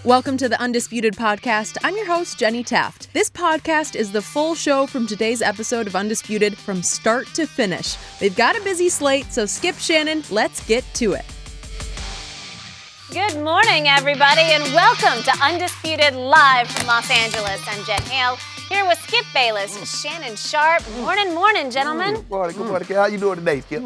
Welcome to the Undisputed podcast. I'm your host, Jenny Taft. This podcast is the full show from today's episode of Undisputed from start to finish. They've got a busy slate, so Skip, Shannon, let's get to it. Good morning, everybody, and welcome to Undisputed live from Los Angeles. I'm Jen Hale, here with Skip Bayless, Shannon Sharpe. Morning, gentlemen. Good morning. How you doing today, Skip?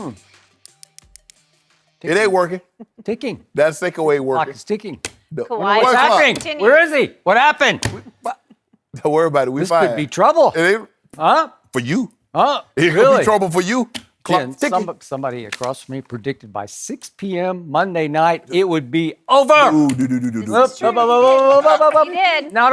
It ain't working. Ticking. That second way ain't Clock working. is ticking. Kawhi'S What's happening? continue. Where is he? What happened? Don't worry about it. We This fine. could be trouble. It ain't Huh? for you. Huh? It could Really? be trouble for you. Clock Jen, ticking. somebody across from me predicted by 6 p.m. Monday night it would be over. Ooh, do. He did. Not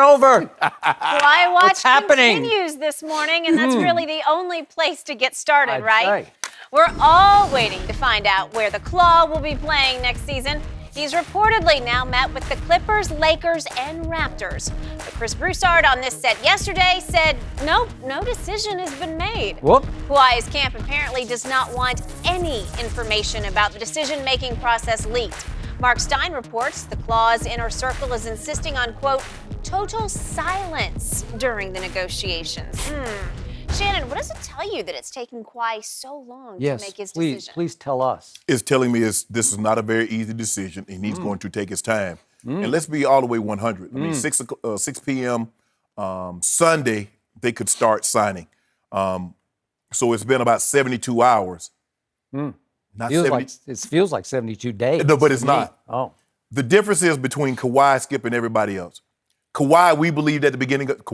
over. Kawhi watch What's happening? continues this morning, and that's really the only place to get started, I'd right? say. We're all waiting to find out where the Claw will be playing next season. He's reportedly now met with the Clippers, Lakers, and Raptors. But Chris Broussard on this set yesterday said, nope, no decision has been made. Whoop. Kawhi's camp apparently does not want any information about the decision-making process leaked. Mark Stein reports the Claw's inner circle is insisting on, quote, total silence during the negotiations. Shannon, what does it tell you that it's taking Kawhi so long to make his decision? Please tell us. It's telling me this is not a very easy decision, and he's going to take his time. And let's be all the way 100. I mean, 6 p.m. Sunday, they could start signing. So it's been about 72 hours. Not It feels like 72 days. No, but it's to me. not. Oh. The difference is between Kawhi, Skip, and everybody else. Kawhi, we believed at the beginning of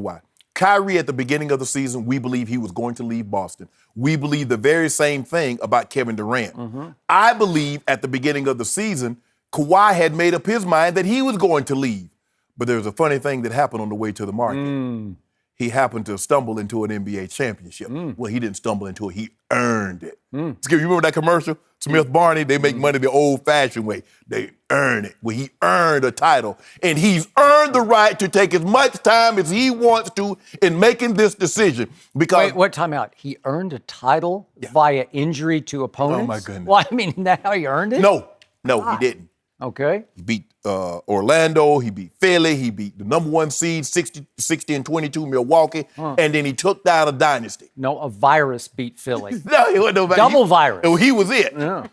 Kyrie at the beginning of the season, we believed he was going to leave Boston. We believe the very same thing about Kevin Durant. I believe at the beginning of the season, Kawhi had made up his mind that he was going to leave. But there was a funny thing that happened on the way to the market. He happened to stumble into an NBA championship. Well, he didn't stumble into it. He earned it. Skip, you remember that commercial? Smith Barney, they make money the old-fashioned way. They earn it. Well, he earned a title, and he's earned the right to take as much time as he wants to in making this decision. Because Wait, what time out? He earned a title via injury to opponents? Oh, my goodness. Well, I mean, now he earned it? No, he didn't. Okay. He beat Orlando, he beat Philly, he beat the number one seed, 60-22 Milwaukee, and then he took down a dynasty. No, a virus beat Philly. No, he wasn't nobody. Double virus. He was it. Yeah.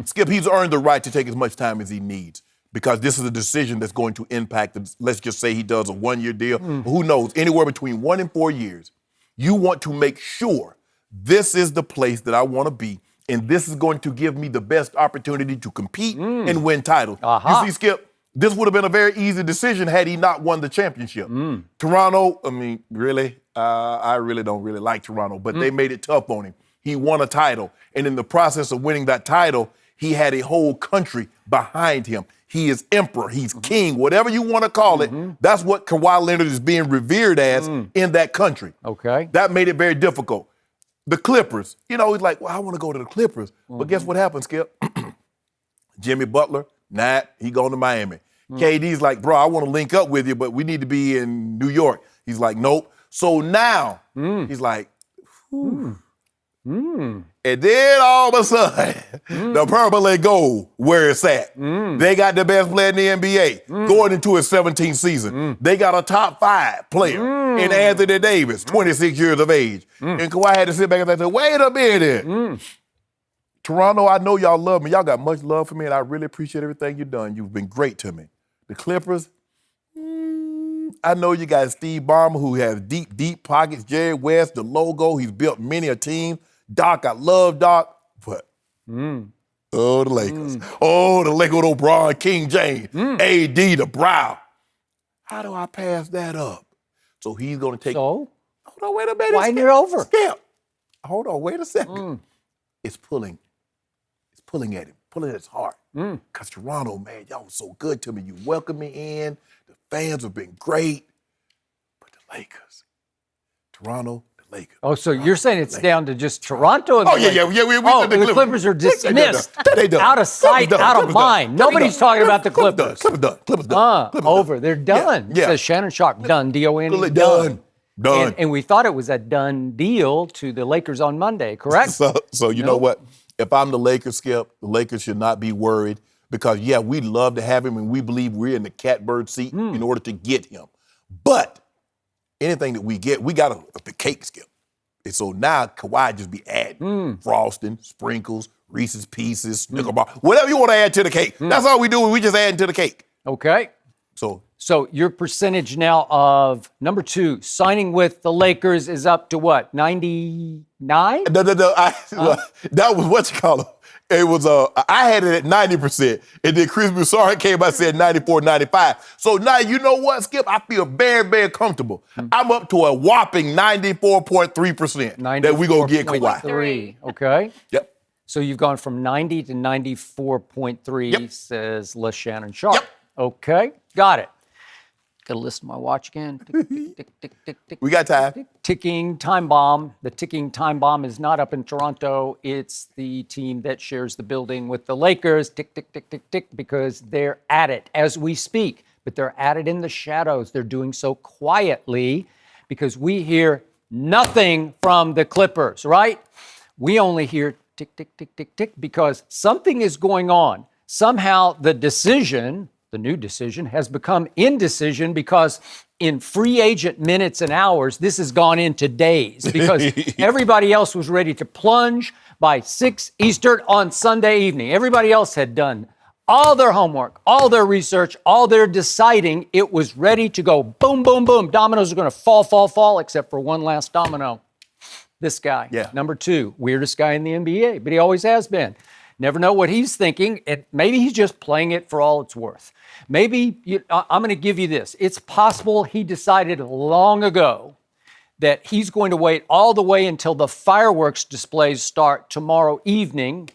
Skip, he's earned the right to take as much time as he needs because this is a decision that's going to impact, let's just say he does a one-year deal. Who knows, anywhere between 1 and 4 years. You want to make sure this is the place that I want to be, and this is going to give me the best opportunity to compete and win titles. You see, Skip, this would have been a very easy decision had he not won the championship. Toronto, I mean, really, I really don't really like Toronto, but they made it tough on him. He won a title, and in the process of winning that title, he had a whole country behind him. He is emperor, he's king, whatever you want to call it. That's what Kawhi Leonard is being revered as in that country. Okay. That made it very difficult. The Clippers, he's like, well, I want to go to the Clippers. But guess what happened, Skip? Jimmy Butler, he going to Miami. KD's like, bro, I want to link up with you, but we need to be in New York. He's like, nope. So now he's like, And then all of a sudden, the purple and gold, where it's at. They got the best player in the NBA going into his 17th season. They got a top 5 player in Anthony Davis, 26 years of age. And Kawhi had to sit back and say, wait a minute. Toronto, I know y'all love me. Y'all got much love for me, and I really appreciate everything you've done. You've been great to me. The Clippers, I know you got Steve Ballmer, who has deep, deep pockets. Jerry West, the logo. He's built many a team. Doc, I love Doc, but the Lakers. Oh, the Lakers, LeBron, King James, AD, the Brow. How do I pass that up? So he's going to take. So? Hold on, wait a minute. Wind it over. Skip. Hold on, wait a second. It's pulling at him, pulling at his heart. Because Toronto, man, y'all was so good to me. You welcomed me in. The fans have been great. But the Lakers, Toronto, Lakers. Oh, so you're saying it's down to just Toronto? And Oh, the yeah. the Clippers are dismissed. They done. Out of sight, Clippers out done. of mind. Nobody's talking about the Clippers. Clippers done. Over. They're done. Yeah. Says Shannon Sharpe. Done. D-O-N-E. Done. And we thought it was a done deal to the Lakers on Monday, correct? So you know what? If I'm the Lakers, Skip, the Lakers should not be worried because, yeah, we'd love to have him, and we believe we're in the catbird seat in order to get him. But anything that we get, we got to up the cake, Skip. And so now Kawhi just be adding frosting, sprinkles, Reese's Pieces, Snicker bar, whatever you want to add to the cake. That's all we do. We just add to the cake. Okay. So your percentage now of number 2 signing with the Lakers is up to what? 99? No. That was what you call it. It was I had it at 90%, and then Chris Broussard came out and said 94, 95. So now you know what, Skip? I feel very, very comfortable. I'm up to a whopping 94.3% that we gonna get Kawhi. 3. Okay. Yep. So you've gone from 90 to 94.3, says Les Shannon Sharpe. Yep. Okay, got it. Got to listen to my watch again. Tick, tick, tick, tick, tick, tick. We got time. Tick, ticking time bomb. The ticking time bomb is not up in Toronto. It's the team that shares the building with the Lakers. Tick, tick, tick, tick, tick, because they're at it as we speak. But they're at it in the shadows. They're doing so quietly because we hear nothing from the Clippers, right? We only hear tick, tick, tick, tick, tick, because something is going on. Somehow the decision, the new decision, has become indecision because in free agent minutes and hours, this has gone into days because everybody else was ready to plunge by 6 Eastern on Sunday evening. Everybody else had done all their homework, all their research, all their deciding. It was ready to go boom, boom, boom. Dominoes are going to fall, except for one last domino. This guy, number 2, weirdest guy in the NBA, but he always has been. Never know what he's thinking, and maybe he's just playing it for all it's worth. Maybe, I'm going to give you this. It's possible he decided long ago that he's going to wait all the way until the fireworks displays start tomorrow evening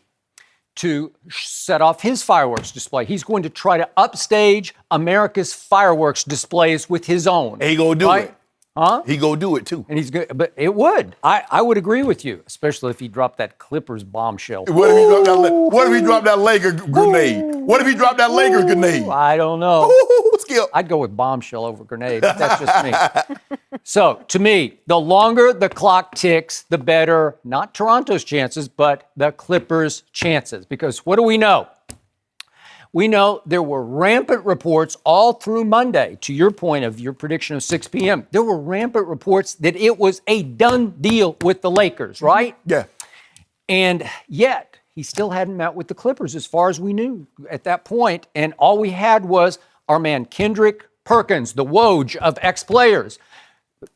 to set off his fireworks display. He's going to try to upstage America's fireworks displays with his own. He gonna do it. Huh? He go do it too. And he's good, but it would. I would agree with you, especially if he dropped that Clippers bombshell. What if he dropped that Laker grenade? What if he dropped that Lakers grenade? I don't know. Skip. I'd go with bombshell over grenade. But that's just me. So to me, the longer the clock ticks, the better, not Toronto's chances, but the Clippers' chances. Because what do we know? We know there were rampant reports all through Monday, to your point of your prediction of 6 p.m. There were rampant reports that it was a done deal with the Lakers, right? Yeah. And yet, he still hadn't met with the Clippers as far as we knew at that point. And all we had was our man Kendrick Perkins, the Woj of ex-players,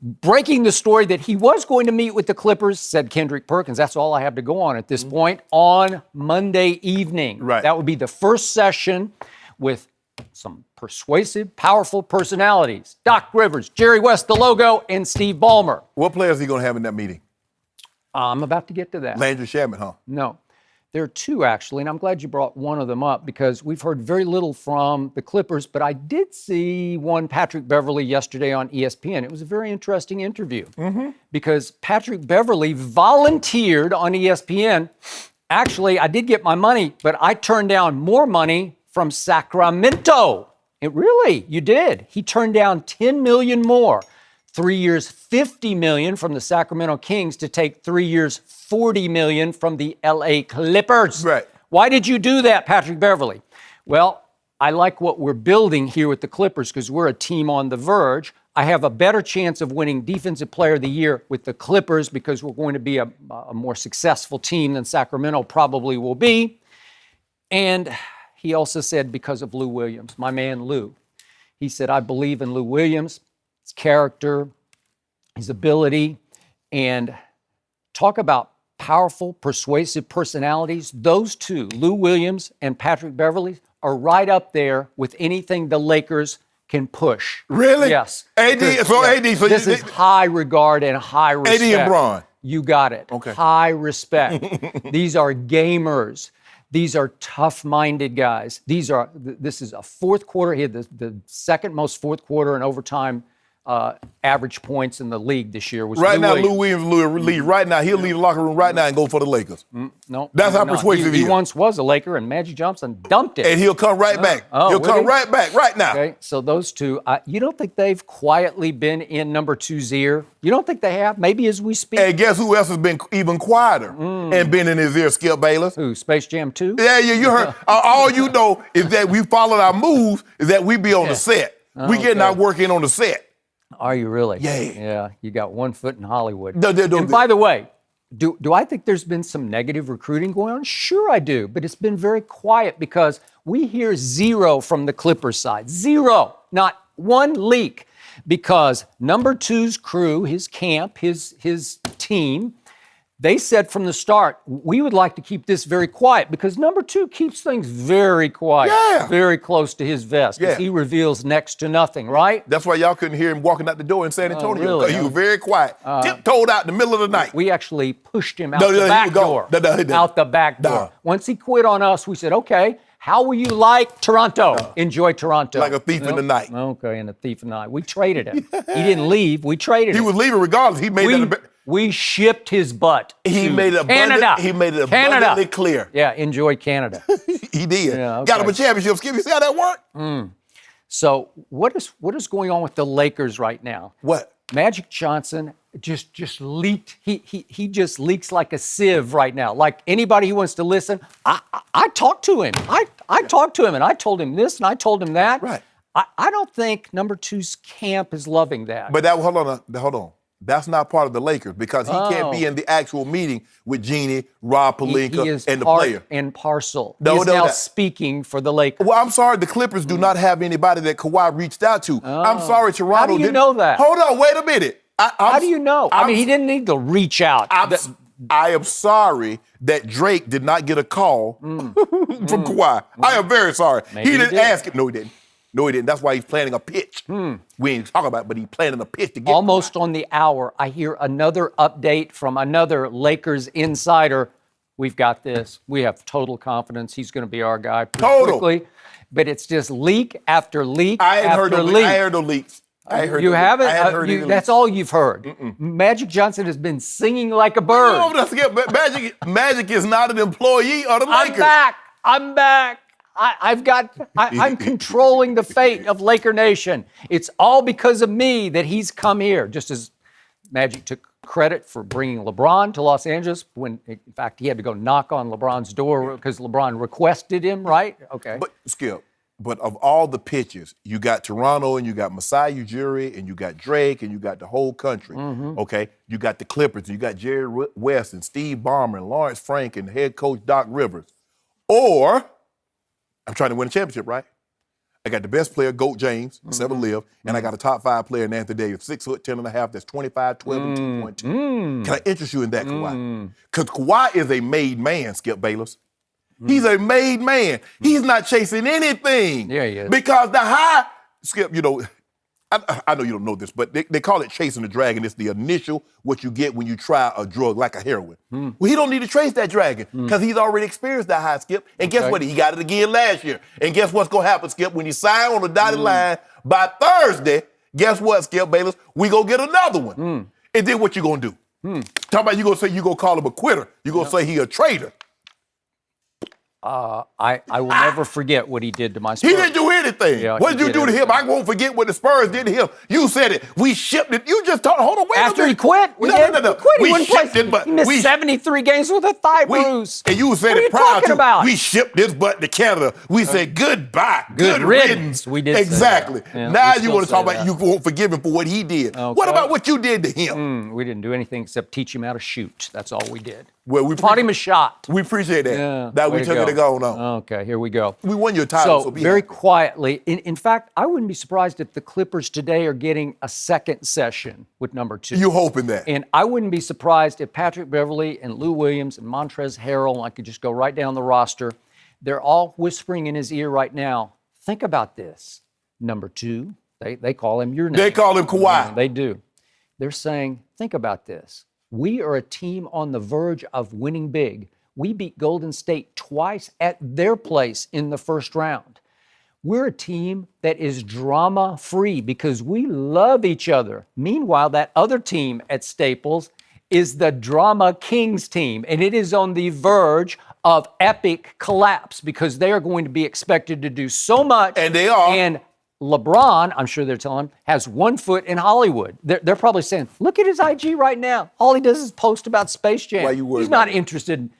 breaking the story that he was going to meet with the Clippers, said Kendrick Perkins. That's all I have to go on at this point, on Monday evening. Right. That would be the first session with some persuasive, powerful personalities. Doc Rivers, Jerry West, the logo, and Steve Ballmer. What players is he going to have in that meeting? I'm about to get to that. Landry Shamet, huh? No. There are 2, actually, and I'm glad you brought one of them up because we've heard very little from the Clippers, but I did see one Patrick Beverley yesterday on ESPN. It was a very interesting interview because Patrick Beverley volunteered on ESPN. Actually, I did get my money, but I turned down more money from Sacramento. You did. He turned down $10 million more. 3 years, $50 million from the Sacramento Kings to take 3 years, $40 million from the LA Clippers. Right. Why did you do that, Patrick Beverley? Well, I like what we're building here with the Clippers because we're a team on the verge. I have a better chance of winning Defensive Player of the Year with the Clippers because we're going to be a more successful team than Sacramento probably will be. And he also said because of Lou Williams, my man Lou. He said, I believe in Lou Williams. His character, his ability, and talk about powerful, persuasive personalities. Those 2, Lou Williams and Patrick Beverley, are right up there with anything the Lakers can push. Really? Yes. AD. So this is high regard and high respect. AD and Bron. You got it. Okay. High respect. These are gamers. These are tough-minded guys. This is a fourth quarter. He had the second most fourth quarter and overtime average points in the league this year was Right Lou now, Williams. Lou Williams will lead right now. He'll leave the locker room right now and go for the Lakers. No, That's how not. persuasive he He is. once was a Laker, and Magic Johnson dumped it. And he'll come right back. He'll will come he? right back right now. Okay, so those two, you don't think they've quietly been in number two's ear? You don't think they have? Maybe as we speak? And guess who else has been even quieter and been in his ear, Skip Bayless? Who, Space Jam 2? Yeah, you heard. All you know is that we followed our moves, is that we be on the set. We getting our work in on the set. Are you really? Yeah. Yeah, you got 1 foot in Hollywood. No, and by the way, do I think there's been some negative recruiting going on? Sure I do, but it's been very quiet because we hear zero from the Clippers side. Zero. Not one leak. Because number two's crew, his camp, his team, they said from the start, we would like to keep this very quiet because number two keeps things very quiet, very close to his vest. Yeah. He reveals next to nothing, right? That's why y'all couldn't hear him walking out the door in San Antonio. really? 'Cause he was very quiet, tiptoed out in the middle of the night. We actually pushed him out No, the he back would go. door. No, he didn't. Out the back door. No. Once he quit on us, we said, okay, how will you like Toronto? Enjoy Toronto. Like a thief in the night. Okay, and a thief in the night. We traded him. He didn't leave. We traded He him. was leaving regardless. He made We shipped his butt He to made it Canada. He made it Canada. abundantly clear. Yeah, enjoy Canada. He did. Yeah, okay. Got him a championship. Skip, you see how that worked? So what is going on with the Lakers right now? What? Magic Johnson just leaked. He just leaks like a sieve right now. Like anybody who wants to listen, I talked to him. I talked to him and I told him this and I told him that. Right. I don't think number two's camp is loving that. But hold on. That's not part of the Lakers because he can't be in the actual meeting with Jeannie, Rob Pelinka, he is and the part player. and parcel. No, He's no, now that- speaking for the Lakers. Well, I'm sorry, the Clippers do not have anybody that Kawhi reached out to. I'm sorry, Toronto How do you didn't. know that? Hold on, wait a minute. How do you know? I mean, he didn't need to reach out. I am sorry that Drake did not get a call from Kawhi. I am very sorry. Maybe He he didn't did. ask him. No, he didn't. No, he didn't. That's why he's planning a pitch. We ain't talking about it, but he's planning a pitch to get Almost on the hour, I hear another update from another Lakers insider. We've got this. We have total confidence he's going to be our guy pretty Total. quickly. But it's just leak after leak I ain't after heard no leak. I heard no leaks. I ain't heard You no haven't? leaks. I haven't heard any That's leaks. all you've heard. Magic Johnson has been singing like a bird. No, let's get Magic is not an employee of the Lakers. I'm back. I'm controlling the fate of Laker Nation. It's all because of me that he's come here. Just as Magic took credit for bringing LeBron to Los Angeles when, in fact, he had to go knock on LeBron's door because LeBron requested him, right? Okay. But Skip, of all the pitches, you got Toronto and you got Masai Ujiri and you got Drake and you got the whole country. Okay, you got the Clippers, you got Jerry West and Steve Ballmer and Lawrence Frank and head coach Doc Rivers. Or I'm trying to win a championship, right? I got the best player, GOAT James, ever lived, and I got a top 5 player in Anthony Davis, 6 foot 10 and a half, that's 25, 12, and 2.2. Can I interest you in that, Kawhi? Because Kawhi is a made man, Skip Bayless. He's a made man. He's not chasing anything. Yeah, he is. Because the high, Skip, I know you don't know this, but they call it chasing the dragon. It's the initial what you get when you try a drug like a heroin. Well, he don't need to chase that dragon because he's already experienced that high, Skip. And guess what? He got it again last year. And guess what's going to happen, Skip? When he sign on the dotted line by Thursday, guess what, Skip Bayless? We going to get another one. And then what you going to do? Talk about you going to say you going to call him a quitter. You going to say he a traitor. I will never forget what he did to my Spurs. He didn't do anything. Yeah, What he did you did do to him? everything. I won't forget what the Spurs did to him. You said it. We shipped it. You just hold on, wait a minute. After he quit? No. He quit. We wouldn't shipped play. it, but he missed 73 games with a thigh bruise. And you said What are it you prior talking to. about? We shipped this butt to Canada. We said goodbye. Good riddance. We did say that. Exactly. Yeah, Now we you still want to talk say about that. you won't forgive him for what he did. Okay. What about what you did to him? We didn't do anything except teach him how to shoot. That's all we did. Well, we Taught him a shot. We appreciate that. Yeah, That way we to took it to go on. Okay, here we go. We won your title, So so be very happy. quietly, in fact, I wouldn't be surprised if the Clippers today are getting a second session with number 2. You hoping that? And I wouldn't be surprised if Patrick Beverley and Lou Williams and Montrezl Harrell, I could just go right down the roster, they're all whispering in his ear right now, think about this. Number 2, they call him your name. They call him Kawhi. They do. They're saying, think about this. We are a team on the verge of winning big. We beat Golden State twice at their place in the first round. We're a team that is drama-free because we love each other. Meanwhile, that other team at Staples is the Drama Kings team, and it is on the verge of epic collapse because they are going to be expected to do so much. And they are. And LeBron, I'm sure they're telling him, has 1 foot in Hollywood. They're probably saying, look at his IG right now. All he does is post about Space Jam. Why you worried He's not about it? interested.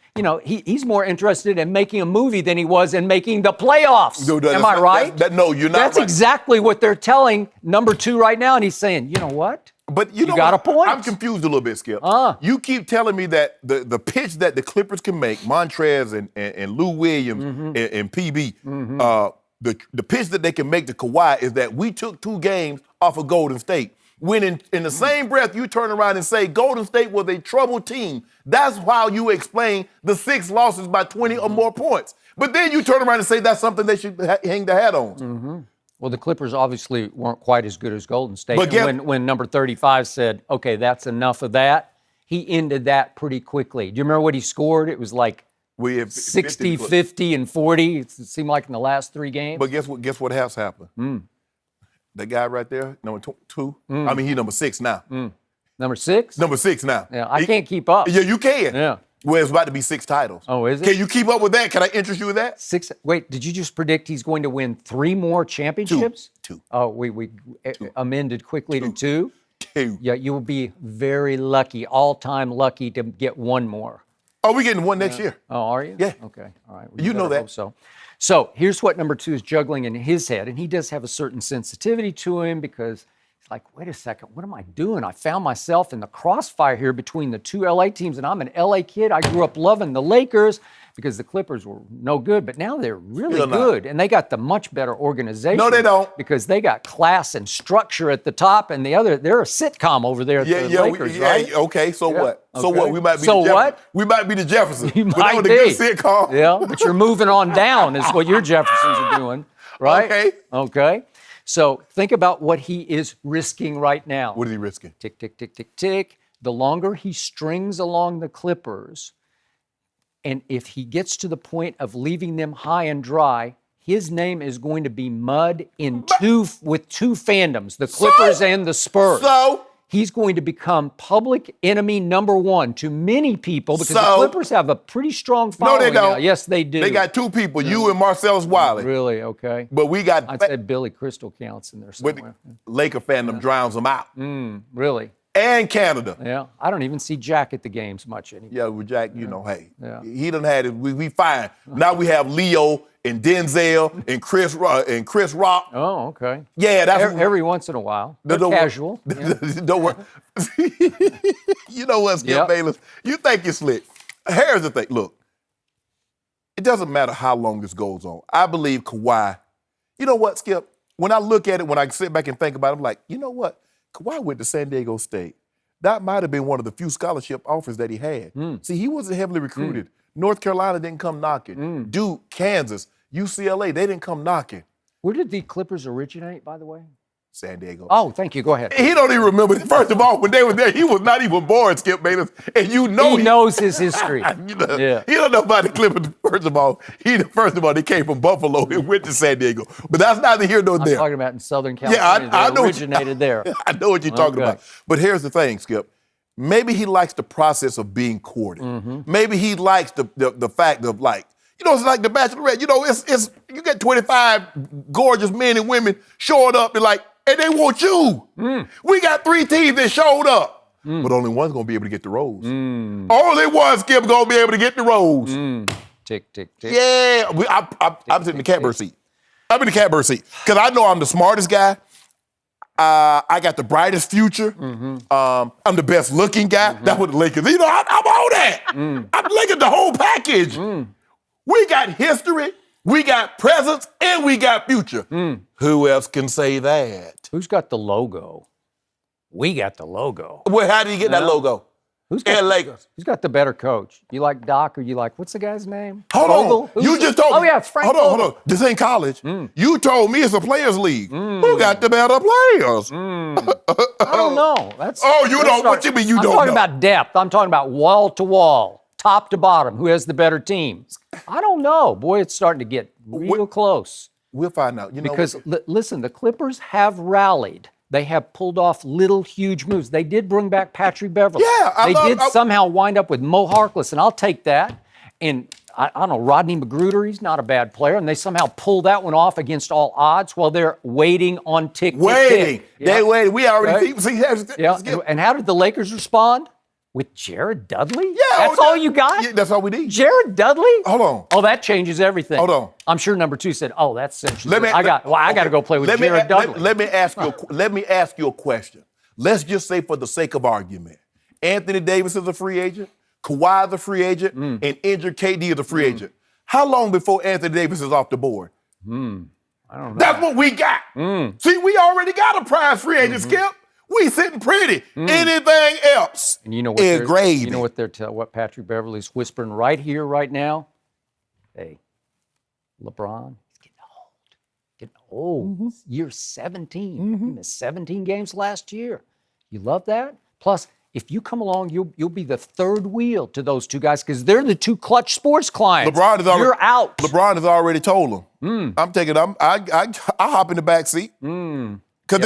He's more interested in making a movie than he was in making the playoffs. No, Am I right? No, you're not That's right. exactly what they're telling number 2 right now. And he's saying, you know what? But you know got what? a point. I'm confused a little bit, Skip. You keep telling me that the pitch that the Clippers can make, Montrez and Lou Williams and PB, the pitch that they can make to Kawhi is that we took 2 games off of Golden State. When in the same breath you turn around and say Golden State was a troubled team, that's how you explain the 6 losses by 20 or more points. But then you turn around and say that's something they should hang their hat on. Well, the Clippers obviously weren't quite as good as Golden State. But when number 35 said, okay, that's enough of that, he ended that pretty quickly. Do you remember what he scored? It was like We have 60, 50, and 40. It seemed like in the last 3 games. But guess what has happened? That guy right there, number 2. I mean, he's number 6 now. Number 6? Number 6 now. Yeah, I can't keep up. Yeah, you can. Yeah. Well, it's about to be 6 titles. Oh, is it? Can you keep up with that? Can I interest you with that? 6. Wait, did you just predict he's going to win 3 more championships? 2. Oh, we amended quickly to 2? 2. Yeah, you will be very lucky, all-time lucky to get 1 more. Oh, we're getting 1 next year. Oh, are you? Yeah. Okay, all right. You know better that. hope So here's what number 2 is juggling in his head, and he does have a certain sensitivity to him because it's like, wait a second, what am I doing? I found myself in the crossfire here between the 2 LA teams, and I'm an LA kid. I grew up loving the Lakers because the Clippers were no good, but now they're really Still not. good, and they got the much better organization. No, they don't. Because they got class and structure at the top, and they're a sitcom over there at the Lakers, right? Okay, so what? So Okay. what? We might be So the what? We might be the Jeffersons. You but might that was a be. good sitcom. Yeah, but you're moving on down is what your Jeffersons are doing, right? Okay. Okay. So think about what he is risking right now. What is he risking? Tick, tick, tick, tick, tick. The longer he strings along the Clippers, and if he gets to the point of leaving them high and dry, his name is going to be mud with 2 fandoms, the Clippers and the Spurs. So? He's going to become public enemy number 1 to many people because the So? Clippers have a pretty strong following. No, they don't. now. Yes, they do. They got 2 people, you and Marcellus Wiley. Really? Okay. But we got I'd say Billy Crystal counts in there but somewhere. Laker fandom drowns them out. Really? And Canada. Yeah. I don't even see Jack at the games much anymore. Yeah, with Jack, you know, hey, Yeah. he done had it. We fine. Now we have Leo and Denzel and Chris Rock. Oh, okay. Yeah, that's Every once in a while. They're don't worry. casual. Yeah. Don't worry. You know what, Skip Yep. Bayless? You think you're slick. Here's the thing. Look, it doesn't matter how long this goes on. I believe Kawhi. You know what, Skip? When I look at it, when I sit back and think about it, I'm like, you know what? Kawhi went to San Diego State. That might have been one of the few scholarship offers that he had. See, he wasn't heavily recruited. North Carolina didn't come knocking. Duke, Kansas, UCLA, they didn't come knocking. Where did the Clippers originate, by the way? San Diego. Oh, thank you. Go ahead. He don't even remember. First of all, when they were there, he was not even born, Skip Bayless. And you know He knows his history. You know, Yeah. He don't know about the Clippers. First of all, they came from Buffalo and went to San Diego. But that's neither here nor I'm there. talking about in Southern Yeah, California. I They know originated there. I know what you're talking Okay. about. But here's the thing, Skip. Maybe he likes the process of being courted. Maybe he likes the fact of like, you know, it's like the Bachelorette. You know, it's you get 25 gorgeous men and women showing up and like, and they want you. We got 3 teams that showed up, but only one's gonna be able to get the rose. Only one, Skip, gonna be able to get the rose. Tick, tick, tick. Yeah, I'm sitting in the catbird seat. I'm in the catbird seat because I know I'm the smartest guy. I got the brightest future. I'm the best looking guy. That's what the Lakers. You know, I'm on that. I'm looking at the whole package. We got history, we got presence, and we got future. Who else can say that? Who's got the logo? We got the logo. Well, how did you get that logo? Who's And Lakers. Who's got the better coach? You like Doc or you like, what's the guy's name? Hold Vogel? on. You just told me. Oh, yeah, it's Frank Hold Vogel. on. This ain't college. You told me it's a players' league. Who got the better players? I don't know. That's Oh, you let's don't. start- What you mean you I'm don't talking know? about depth. I'm talking about wall to wall, top to bottom. Who has the better team? I don't know. Boy, it's starting to get real close. We'll find out. Because listen, the Clippers have rallied. They have pulled off little huge moves. They did bring back Patrick Beverley. Yeah, they did somehow wind up with Mo Harkless, and I'll take that. And I don't know, Rodney McGruder, he's not a bad player, and they somehow pull that one off against all odds while they're waiting on tick. Waiting. Yeah. They waited. We already Right. see. Yeah. And how did the Lakers respond? With Jared Dudley? Yeah. That's all you got? Yeah, that's all we need. Jared Dudley? Hold on. Oh, that changes everything. Hold on. I'm sure number 2 said, "Oh, that's essentially. I got to go play with Jared Dudley." Let me ask you a question. Let's just say, for the sake of argument, Anthony Davis is a free agent, Kawhi is a free agent, and injured KD is a free agent. How long before Anthony Davis is off the board? I don't know. That's what we got. See, we already got a prize free agent, Skip. We sitting pretty. Anything else And you know what? is gravy. You know what Patrick Beverley's whispering right here, right now? Hey, LeBron, he's getting old. Year 17. He missed 17 games last year. You love that? Plus, if you come along, you'll be the third wheel to those two guys because they're the two clutch sports clients. You're out. LeBron has already told him. I hop in the back seat. Do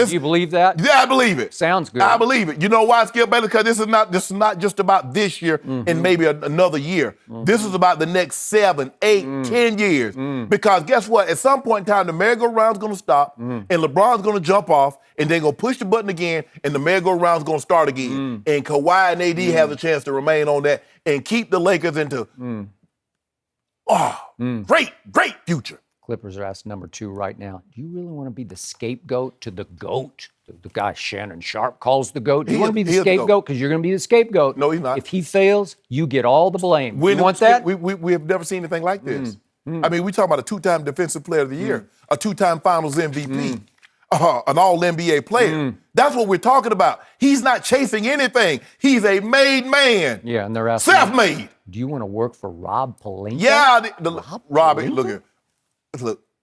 you believe that? Yeah, I believe it. Sounds good. I believe it. You know why, Skip Bayless? Because this is not just about this year and maybe another year. This is about the next 7, 8, 10 years. Because guess what? At some point in time, the merry-go-round's going to stop, and LeBron's going to jump off, and they're going to push the button again, and the merry-go-round's going to start again. And Kawhi and AD have a chance to remain on that and keep the Lakers into great future. Clippers are asked number 2 right now. Do you really want to be the scapegoat to the GOAT? The guy Shannon Sharpe calls the GOAT. Do you want to be the scapegoat? Because you're going to be the scapegoat. No, he's not. If he fails, you get all the blame. You want that? We have never seen anything like this. I mean, we talk about a 2-time Defensive Player of the Year, a 2-time Finals MVP, an All-NBA player. That's what we're talking about. He's not chasing anything. He's a made man. Yeah, and they're asking, self-made. Do you want to work for Rob Pelinka? Yeah, Robbie, look,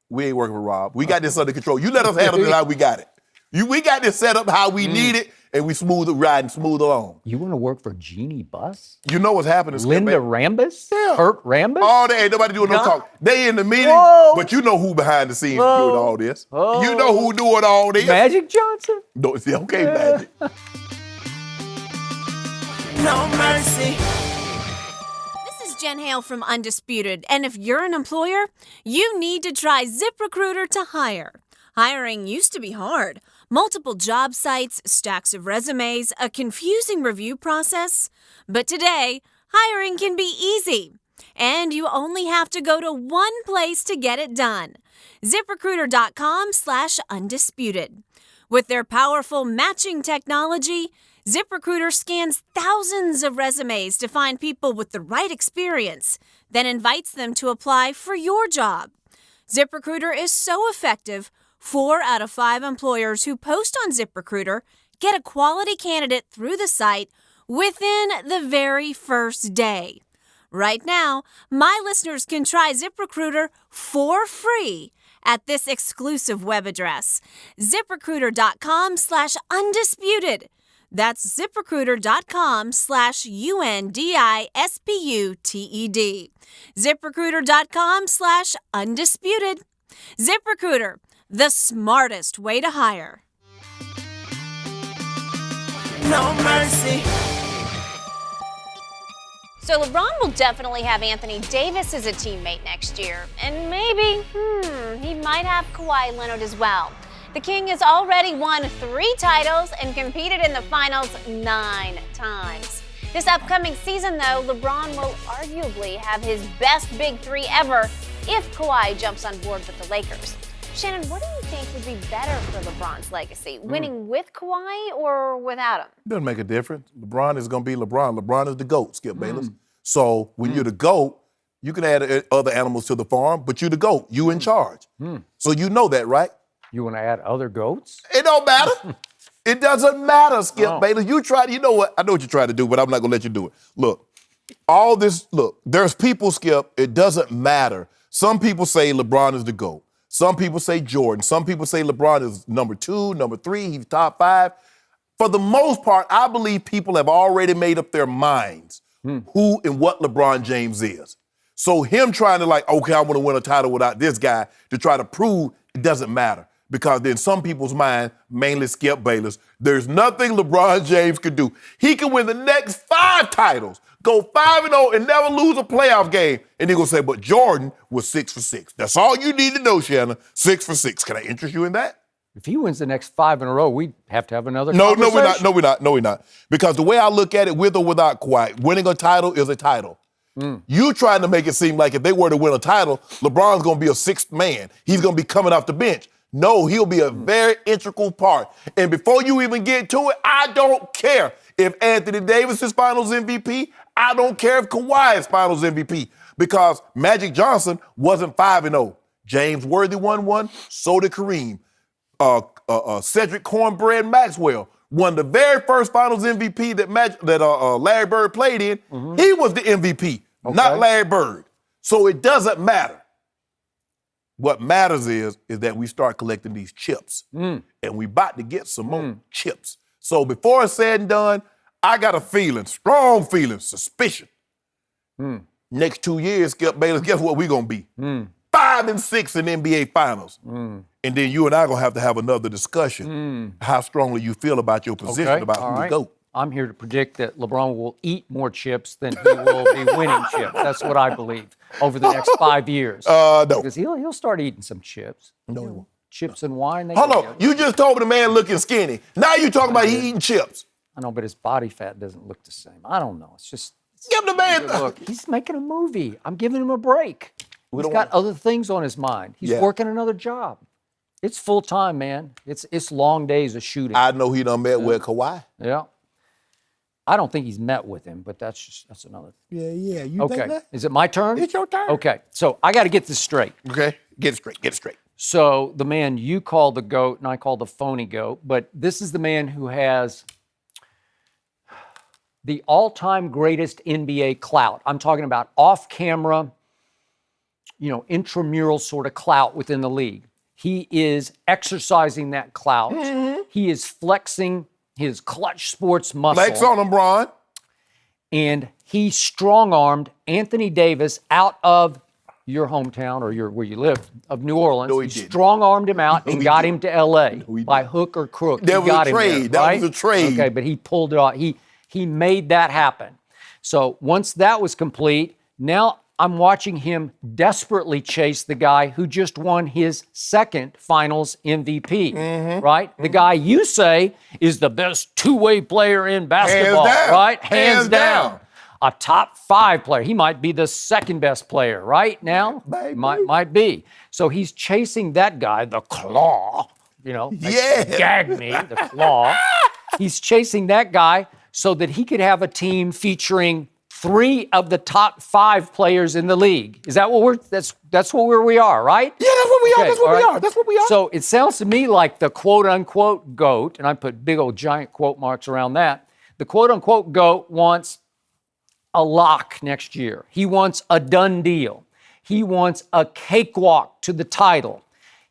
we ain't working with Rob. We got this under control. You let us handle it how we got it. We got this set up how we need it, and we riding smooth along. You want to work for Jeannie Buss? You know what's happening, Linda Rambis? Yeah. Kurt Rambis? Oh, they ain't nobody doing no talk. They in the meeting, but you know who behind the scenes doing all this. You know who doing all this. Magic Johnson? No, okay, Magic. No mercy. Jen Hale from Undisputed, and if you're an employer, you need to try ZipRecruiter to hire. Hiring used to be hard. Multiple job sites, stacks of resumes, a confusing review process. But today, hiring can be easy. And you only have to go to one place to get it done. ZipRecruiter.com/undisputed. With their powerful matching technology, ZipRecruiter scans thousands of resumes to find people with the right experience, then invites them to apply for your job. ZipRecruiter is so effective, 4 out of 5 employers who post on ZipRecruiter get a quality candidate through the site within the very first day. Right now, my listeners can try ZipRecruiter for free at this exclusive web address, ZipRecruiter.com/undisputed. That's ZipRecruiter.com/UNDISPUTED. ZipRecruiter.com/undisputed. ZipRecruiter, the smartest way to hire. No mercy. So LeBron will definitely have Anthony Davis as a teammate next year. And maybe, he might have Kawhi Leonard as well. The King has already won 3 titles and competed in the finals 9 times. This upcoming season, though, LeBron will arguably have his best big 3 ever if Kawhi jumps on board with the Lakers. Shannon, what do you think would be better for LeBron's legacy? Winning with Kawhi or without him? It doesn't make a difference. LeBron is going to be LeBron. LeBron is the GOAT, Skip Bayless. So when you're the GOAT, you can add other animals to the farm, but you're the GOAT. You in charge. So you know that, right? You want to add other goats? It don't matter. It doesn't matter, Skip Bayless. You know what? I know what you're trying to do, but I'm not going to let you do it. Look, there's people, Skip, it doesn't matter. Some people say LeBron is the GOAT. Some people say Jordan. Some people say LeBron is number 2, number 3, he's top 5. For the most part, I believe people have already made up their minds who and what LeBron James is. So him trying to okay, I want to win a title without this guy to try to prove it doesn't matter. Because in some people's mind, mainly Skip Bayless, there's nothing LeBron James could do. He can win the next 5 titles, go 5-0 and never lose a playoff game. And they're going to say, but Jordan was 6 for 6. That's all you need to know, Shannon. 6 for 6. Can I interest you in that? If he wins the next 5 in a row, we'd have to have another No, conversation. we're not. Because the way I look at it, with or without Kawhi, winning a title is a title. You trying to make it seem like if they were to win a title, LeBron's going to be a 6th man. He's going to be coming off the bench. No, he'll be a very integral part. And before you even get to it, I don't care if Anthony Davis is Finals MVP. I don't care if Kawhi is Finals MVP because Magic Johnson wasn't 5-0. James Worthy won one, so did Kareem. Cedric Cornbread Maxwell won the very first Finals MVP that Larry Bird played in. He was the MVP, not Larry Bird. So it doesn't matter. What matters is that we start collecting these chips. And we about to get some more chips. So before it's said and done, I got a feeling, strong feeling, suspicion. Next 2 years, Skip Bayless, guess what we're going to be? 5 and 6 in NBA Finals. And then you and I are going to have another discussion how strongly you feel about your position about who to go. I'm here to predict that LeBron will eat more chips than he will be winning chips. That's what I believe over the next 5 years. No. Because he'll start eating some chips. No, he won't. Chips and wine. Hold on. You just told me the man looking skinny. Now you talking about he eating chips. I know, but his body fat doesn't look the same. I don't know. It's just... Give the man... Look, he's making a movie. I'm giving him a break. He's got other things on his mind. He's working another job. It's full time, man. It's long days of shooting. I know he done met with Kawhi. Yeah. I don't think he's met with him, but that's another thing. Yeah. You think that? Is it my turn? It's your turn. Okay. So I got to get this straight. Okay. Get it straight. So the man you call the GOAT and I call the phony GOAT, but this is the man who has the all-time greatest NBA clout. I'm talking about off-camera, intramural sort of clout within the league. He is exercising that clout. He is flexing his clutch sports muscle. Flex on him, Bron. And he strong-armed Anthony Davis out of your hometown or where you live, of New Orleans. No, he didn't. Strong-armed him out and got him to L.A. by hook or crook. That was a trade. That was a trade. Okay, but he pulled it off. He made that happen. So once that was complete, now I'm watching him desperately chase the guy who just won his 2nd Finals MVP, right? The guy you say is the best two-way player in basketball, right? Hands down. A top 5 player. He might be the 2nd best player right now. Might be. So he's chasing that guy, the Claw, gag me, the Claw. He's chasing that guy so that he could have a team featuring 3 of the top 5 players in the league. Is that what that's where we are, right? Yeah, that's what we are. That's what we are. So it sounds to me like the quote-unquote GOAT, and I put big old giant quote marks around that, the quote-unquote GOAT wants a lock next year. He wants a done deal. He wants a cakewalk to the title.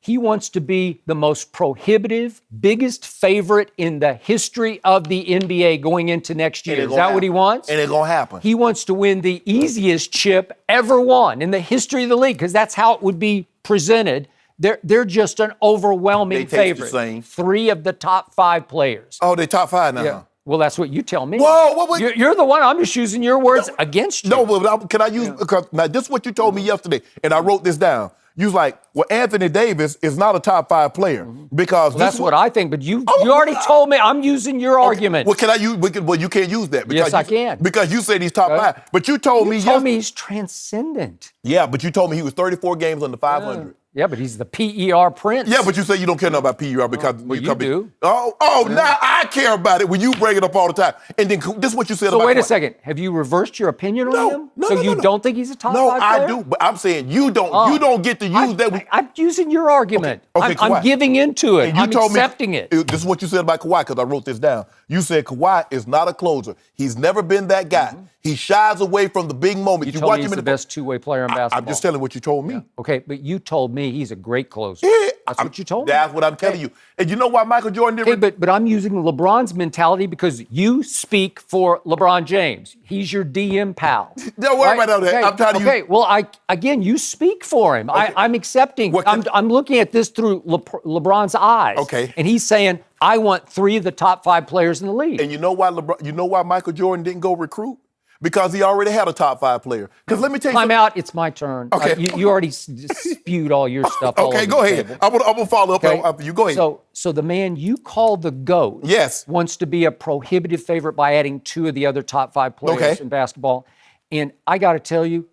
He wants to be the most prohibitive, biggest favorite in the history of the NBA going into next year. Is that what he wants? And it's going to happen. He wants to win the easiest chip ever won in the history of the league because that's how it would be presented. They're just an overwhelming favorite. 3 of the top 5 players. Oh, they top 5 now. Yeah. Well, that's what you tell me. Whoa, you're the one. I'm just using your words against you. No, but can I use, because now this is what you told me yesterday, and I wrote this down. You was like, well, Anthony Davis is not a top 5 player because that's what I think. But you already told me. I'm using your argument. Well, can I use? Well, you can't use that. Because yes, I can. Because you said he's top 5. But you told me. You told me he's transcendent. Yeah, but you told me he was 34 games under 500. Yeah, but he's the PER prince. Yeah, but you say you don't care about PER because you do. Now I care about it when you bring it up all the time. And then this is what you said about. So wait a second. Have you reversed your opinion on him? So you don't think he's a top 5 player? No, I do. But I'm saying you don't. You don't get to use that. I'm using your argument. Okay, I'm giving into it. I'm accepting it. This is what you said about Kawhi because I wrote this down. You said Kawhi is not a closer. He's never been that guy. He shies away from the big moment. You told me he's the best two-way player in basketball. I'm just telling what you told me. Yeah. Okay, but you told me he's a great closer. Yeah, That's what you told me. That's what I'm telling you. And you know why Michael Jordan didn't? Okay, but I'm using LeBron's mentality because you speak for LeBron James. He's your DM pal. Don't worry right? about that. Okay. I'm telling you. Okay, well, again, you speak for him. Okay. I'm accepting. I'm looking at this through LeBron's eyes. Okay. And he's saying, I want 3 of the top 5 players in the league. And you know why Michael Jordan didn't go recruit? Because he already had a top 5 player. Because let me tell you Time out. It's my turn. Okay. You already spewed all your stuff. All Okay, over go the ahead. table. I'm gonna follow up Okay. after you. Go ahead. So the man you call the GOAT Yes. wants to be a prohibitive favorite by adding 2 of the other top 5 players in basketball. And I got to tell you,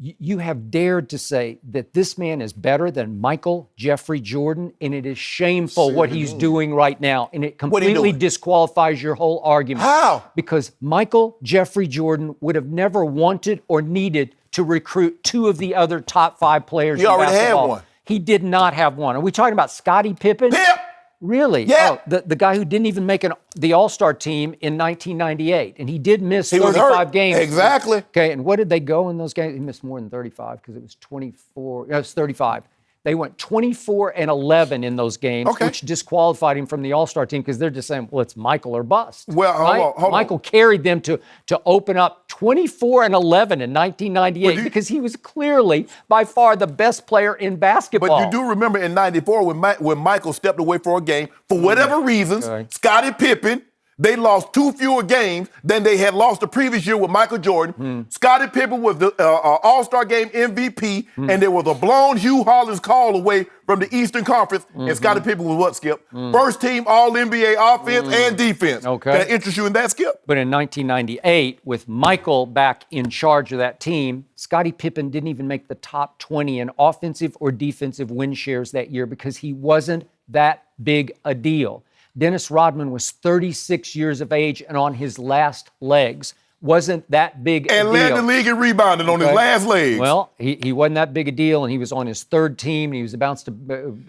you have dared to say that this man is better than Michael Jeffrey Jordan, and it is shameful what he's doing right now, and it completely disqualifies your whole argument. How? Because Michael Jeffrey Jordan would have never wanted or needed to recruit 2 of the other top 5 players He in already had basketball. one. He did not have one. Are we talking about Scottie Pippen? Pip! Really? Yeah. Oh, the guy who didn't even make the All-Star team in 1998. And he did miss He was 35 hurt. games. Exactly. Okay, and what did they go in those games? He missed more than 35 because it was 24. No, it was 35. They went 24-11 in those games, which disqualified him from the All-Star team because they're just saying, well, it's Michael or bust. Well, hold on. Michael carried them to open up 24-11 in 1998 because he was clearly by far the best player in basketball. But you do remember in '94 when Michael stepped away for a game for whatever reasons, Scottie Pippen. They lost 2 fewer games than they had lost the previous year with Michael Jordan. Scottie Pippen was the All-Star Game MVP, and there was a blown Hugh Hollins call away from the Eastern Conference, and Scottie Pippen was what, Skip? First team All-NBA offense and defense. Okay. Can I interest you in that, Skip? But in 1998, with Michael back in charge of that team, Scottie Pippen didn't even make the top 20 in offensive or defensive win shares that year because he wasn't that big a deal. Dennis Rodman was 36 years of age and on his last legs. Wasn't that big a deal. And led the league in rebounding on his last legs. Well, he wasn't that big a deal, and he was on his 3rd team, and he was about to...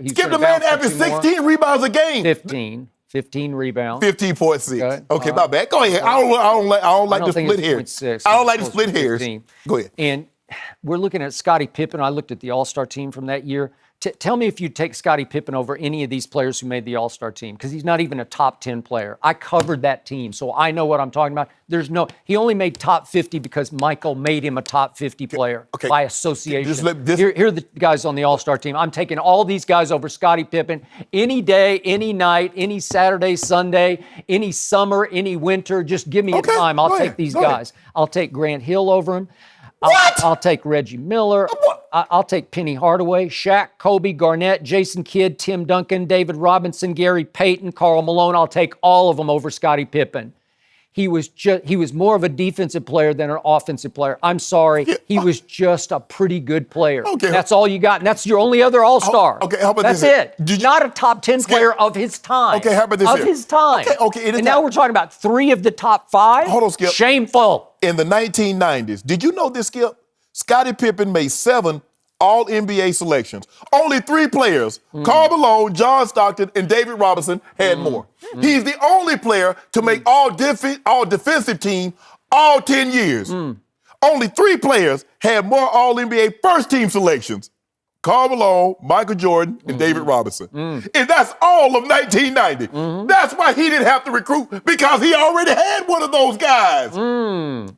Skip, the man averaged 16 rebounds a game. 15 rebounds. 15.6. Okay, my bad. Go ahead. I don't like to split hairs. I don't like to split hairs. Go ahead. And we're looking at Scottie Pippen. I looked at the All-Star team from that year. Tell me if you'd take Scottie Pippen over any of these players who made the All-Star team, because he's not even a top 10 player. I covered that team, so I know what I'm talking about. He only made top 50 because Michael made him a top 50 player by association. Here are the guys on the All-Star team. I'm taking all these guys over Scottie Pippen any day, any night, any Saturday, Sunday, any summer, any winter. Just give me a time. I'll take these guys. I'll take Grant Hill over him. I'll take Reggie Miller. I'll take Penny Hardaway, Shaq, Kobe, Garnett, Jason Kidd, Tim Duncan, David Robinson, Gary Payton, Karl Malone. I'll take all of them over Scottie Pippen. He was more of a defensive player than an offensive player. I'm sorry. He was just a pretty good player. Okay. That's all you got. And that's your only other All-Star. Okay, how about that's this? That's it. Not a top 10 player of his time. Okay, how about this? Of his time. Okay. And now we're talking about 3 of the top 5? Hold on, Skip. Shameful. In the 1990s, did you know this, Skip? Scottie Pippen made 7 All-NBA selections. Only 3 players, Karl Malone, John Stockton, and David Robinson, had more. He's the only player to make all defensive team all 10 years. Only 3 players had more All-NBA first-team selections. Karl Malone, Michael Jordan, and David Robinson. And that's all of 1990. That's why he didn't have to recruit, because he already had one of those guys.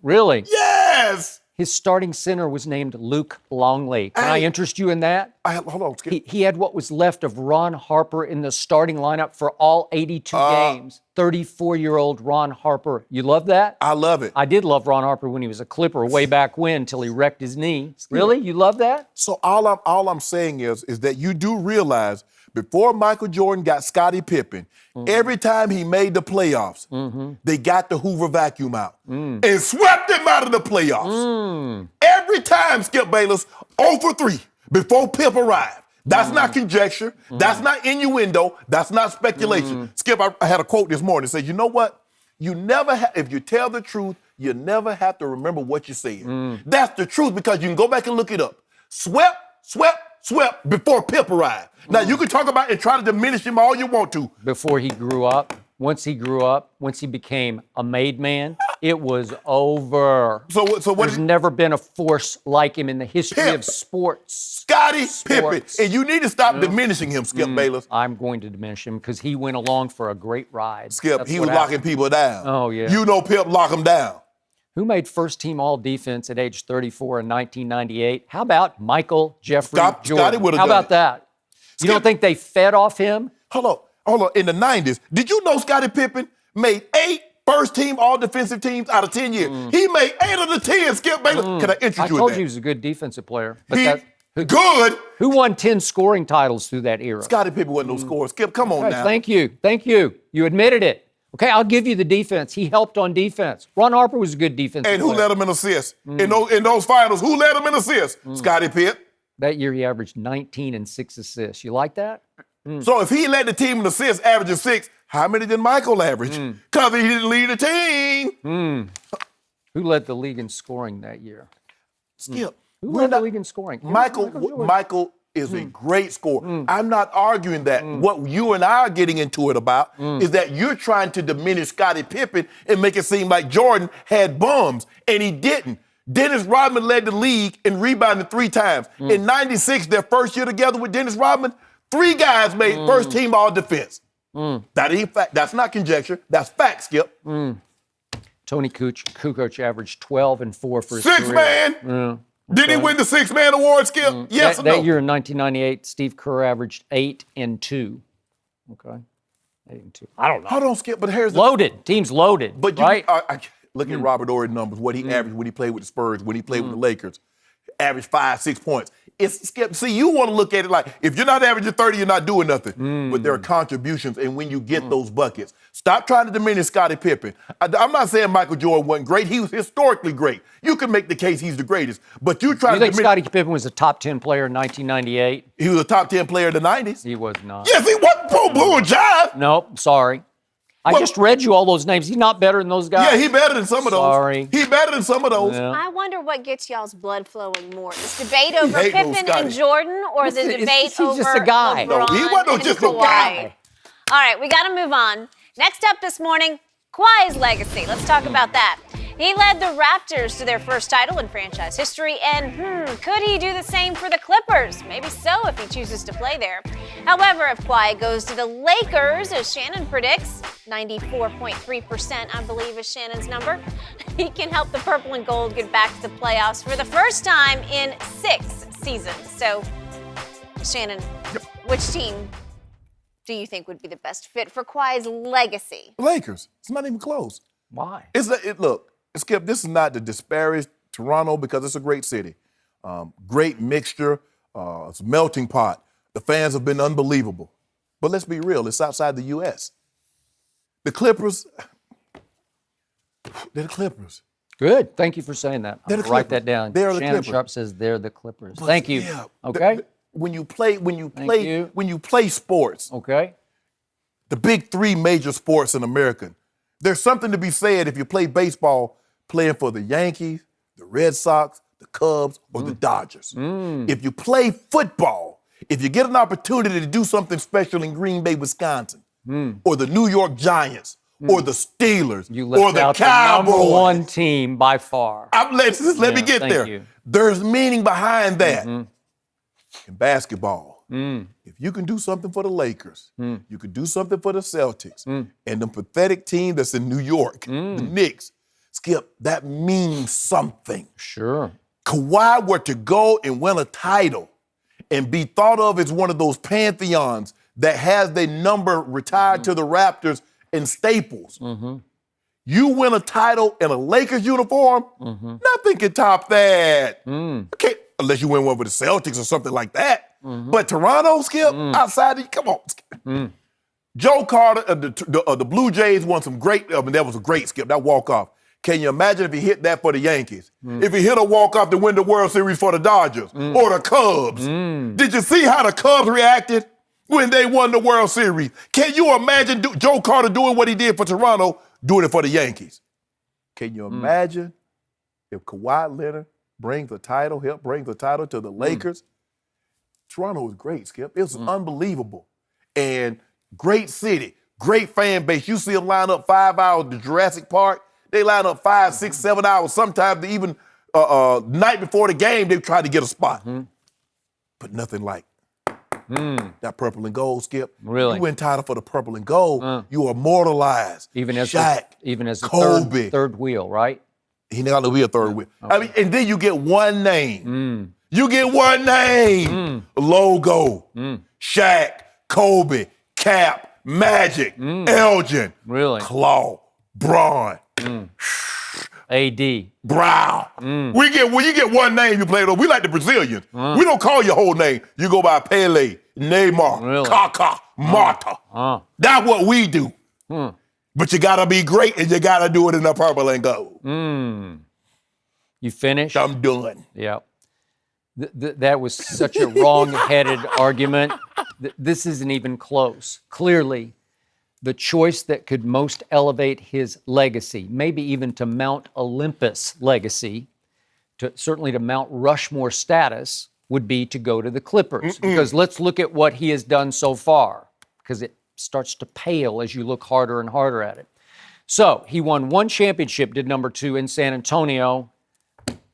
Really? Yes! His starting center was named Luke Longley. Can I interest you in that? Hold on, Skip. He had what was left of Ron Harper in the starting lineup for all 82 games. 34-year-old Ron Harper. You love that? I love it. I did love Ron Harper when he was a Clipper way back when, until he wrecked his knee. Really? You love that? So all I'm saying is that you do realize before Michael Jordan got Scottie Pippen, every time he made the playoffs, they got the Hoover vacuum out and swept him out of the playoffs. Every time, Skip Bayless, 0 for 3 before Pip arrived. That's not conjecture. That's not innuendo. That's not speculation. Skip, I had a quote this morning that says, you know what? You never have, if you tell the truth, you never have to remember what you said. That's the truth, because you can go back and look it up. Swept before Pip arrived. Now, you can talk about and try to diminish him all you want to. Before he grew up, once he grew up, once he became a made man, It was over. So what? There's never been a force like him in the history of sports. Scottie Pippen. And you need to stop diminishing him, Skip Bayless. I'm going to diminish him because he went along for a great ride. Skip, That's he what was happened. locking people down. Oh, yeah. You know Pip lock him down. Who made first-team All-Defense at age 34 in 1998? How about Michael Jeffrey Scotty Jordan? would've How done about it. that? You don't think they fed off him? Hold on. In the 90s, did you know Scottie Pippen made 8 first-team all-defensive teams out of 10 years? He made 8 of the 10, Skip Bayless. Can I interest I you told in you he that? was a good defensive player. But Good. who won 10 scoring titles through that era? Scottie Pippen wasn't no scorer. Skip, come on Okay, now. thank you. You admitted it. Okay, I'll give you the defense. He helped on defense. Ron Harper was a good defensive And who player. led him in assists? In those finals, who led him in assists? Scottie Pippen. That year he averaged 19 and 6 assists. You like that? So if he led the team in assists, averaging 6, how many did Michael average? Because he didn't lead the team. Who led the league in scoring that year? Skip. Who led the league in scoring? Michael is a great scorer. I'm not arguing that. What you and I are getting into it about is that you're trying to diminish Scottie Pippen and make it seem like Jordan had bums, and he didn't. Dennis Rodman led the league in rebounding 3 times. In 96, their first year together with Dennis Rodman, 3 guys made first team all defense. That ain't fact. That's not conjecture. That's fact, Skip. Tony Kukoc averaged 12 and 4 for his 6 career. man. Did he win the 6-man award, Skip? Yes or no? That year in 1998, Steve Kerr averaged 8 and 2. Okay. 8 and 2. I don't know. Hold on, Skip, but here's the... Loaded. Team's loaded, But you, right? Look at Robert Ory numbers, what he averaged when he played with the Spurs, when he played with the Lakers. Averaged 5-6 points. It's Skip. See, you want to look at it like, if you're not averaging 30, you're not doing nothing. But there are contributions, and when you get those buckets, stop trying to diminish Scottie Pippen. I'm not saying Michael Jordan wasn't great. He was historically great. You can make the case he's the greatest. But you try You to think Scottie Pippen was a top 10 player in 1998? He was a top 10 player in the 90s. He was not. Yes, he was. Boo, jive. Nope, sorry. I just read you all those names. He's not better than those guys. Yeah, he better than some of those. Sorry. He better than some of those. Yeah. I wonder what gets y'all's blood flowing more. This debate over hate those Pippen Scotty. and Jordan or the Listen, debate he's over just a guy. LeBron No, he wasn't and just a Kawhi? guy. All right, we got to move on. Next up this morning, Kawhi's legacy. Let's talk about that. He led the Raptors to their first title in franchise history, and could he do the same for the Clippers? Maybe so if he chooses to play there. However, if Kawhi goes to the Lakers, as Shannon predicts, 94.3%, I believe, is Shannon's number, he can help the purple and gold get back to the playoffs for the first time in 6 seasons. So, Shannon, which team do you think would be the best fit for Kawhi's legacy? Lakers. It's not even close. Why? Look, Skip, this is not to disparage Toronto because it's a great city. Great mixture. It's a melting pot. The fans have been unbelievable. But let's be real, it's outside the U.S. The Clippers, they're the Clippers. Good. Thank you for saying that. They're I'll the write Clippers. that down. They're the Shannon Clippers. Sharpe says they're the Clippers. But Thank you. yeah, Okay. When you play sports, Okay. the big 3 major sports in America, there's something to be said if you play baseball playing for the Yankees, the Red Sox, the Cubs, or the Dodgers. If you play football, if you get an opportunity to do something special in Green Bay, Wisconsin, or the New York Giants, or the Steelers, You or left the out Cowboys. the number 1 team by far. Let me get thank there. you. There's meaning behind that. In basketball, if you can do something for the Lakers, you can do something for the Celtics, and the pathetic team that's in New York, the Knicks, Skip, that means something. Sure. Kawhi were to go and win a title and be thought of as one of those pantheons that has their number retired to the Raptors and Staples. You win a title in a Lakers uniform, nothing can top that. Okay, unless you win one with the Celtics or something like that. But Toronto, Skip, outside of you, come on, Skip. Joe Carter of the Blue Jays won some great, that was a great, Skip, that walk-off. Can you imagine if he hit that for the Yankees? If he hit a walk-off to win the World Series for the Dodgers or the Cubs? Did you see how the Cubs reacted when they won the World Series? Can you imagine Joe Carter doing what he did for Toronto, doing it for the Yankees? Can you imagine if Kawhi Leonard brings the title to the Lakers? Toronto was great, Skip. It was unbelievable. And great city, great fan base. You see them line up 5 hours to Jurassic Park. They line up 5, 6, 7 hours. Sometimes they even night before the game, they try to get a spot. But nothing like that purple and gold, Skip. Really? You win title for the purple and gold. You are immortalized. Even as Shaq, a Kobe. third wheel, right? He not gonna be a third wheel. I mean, and then you get one name. You get one name. Logo. Shaq, Kobe, Cap, Magic, Elgin. Really? Claw, Braun. AD. Brown. When you get one name, you play it. We like the Brazilians. We don't call your whole name. You go by Pele, Neymar, Really? Kaká, Marta. That's what we do. But you gotta be great, and you gotta do it in the purple and gold. You finished? I'm done. Yeah. That was such a wrong-headed argument. This isn't even close. Clearly, the choice that could most elevate his legacy, maybe even to Mount Olympus legacy, certainly to Mount Rushmore status, would be to go to the Clippers. Because let's look at what he has done so far, because it starts to pale as you look harder and harder at it. So he won one championship, did number 2 in San Antonio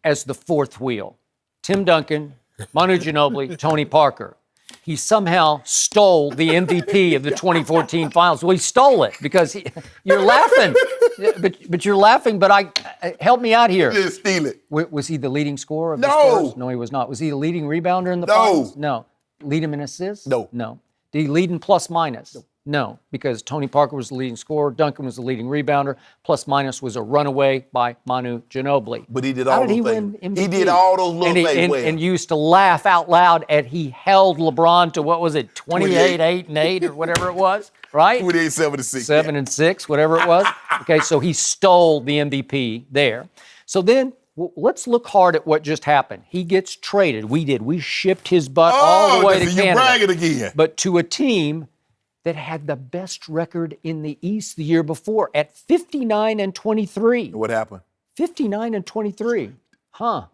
as the fourth wheel. Tim Duncan, Manu Ginobili, Tony Parker. He somehow stole the MVP of the 2014 finals. Well, he stole it because you're laughing. But you're laughing, but help me out here. Just steal it. Was he the leading scorer of the No. Spurs? No, he was not. Was he the leading rebounder in the No. finals? No. Lead him in assists? No. No. Did he lead in plus minus? No, because Tony Parker was the leading scorer, Duncan was the leading rebounder, plus minus was a runaway by Manu Ginobili. But he did How all did he those win things. MVP? He did all those little things well. And used to laugh out loud at he held LeBron to, what was it, 28, 8, and 8, or whatever it was, right? 28, 7, and 6. 7 and 6, whatever it was. Okay, so he stole the MVP there. So then, let's look hard at what just happened. He gets traded. We shipped his butt all the way to Canada. You're bragging again. But to a team that had the best record in the East the year before at 59 and 23. What happened? 59 and 23. Huh.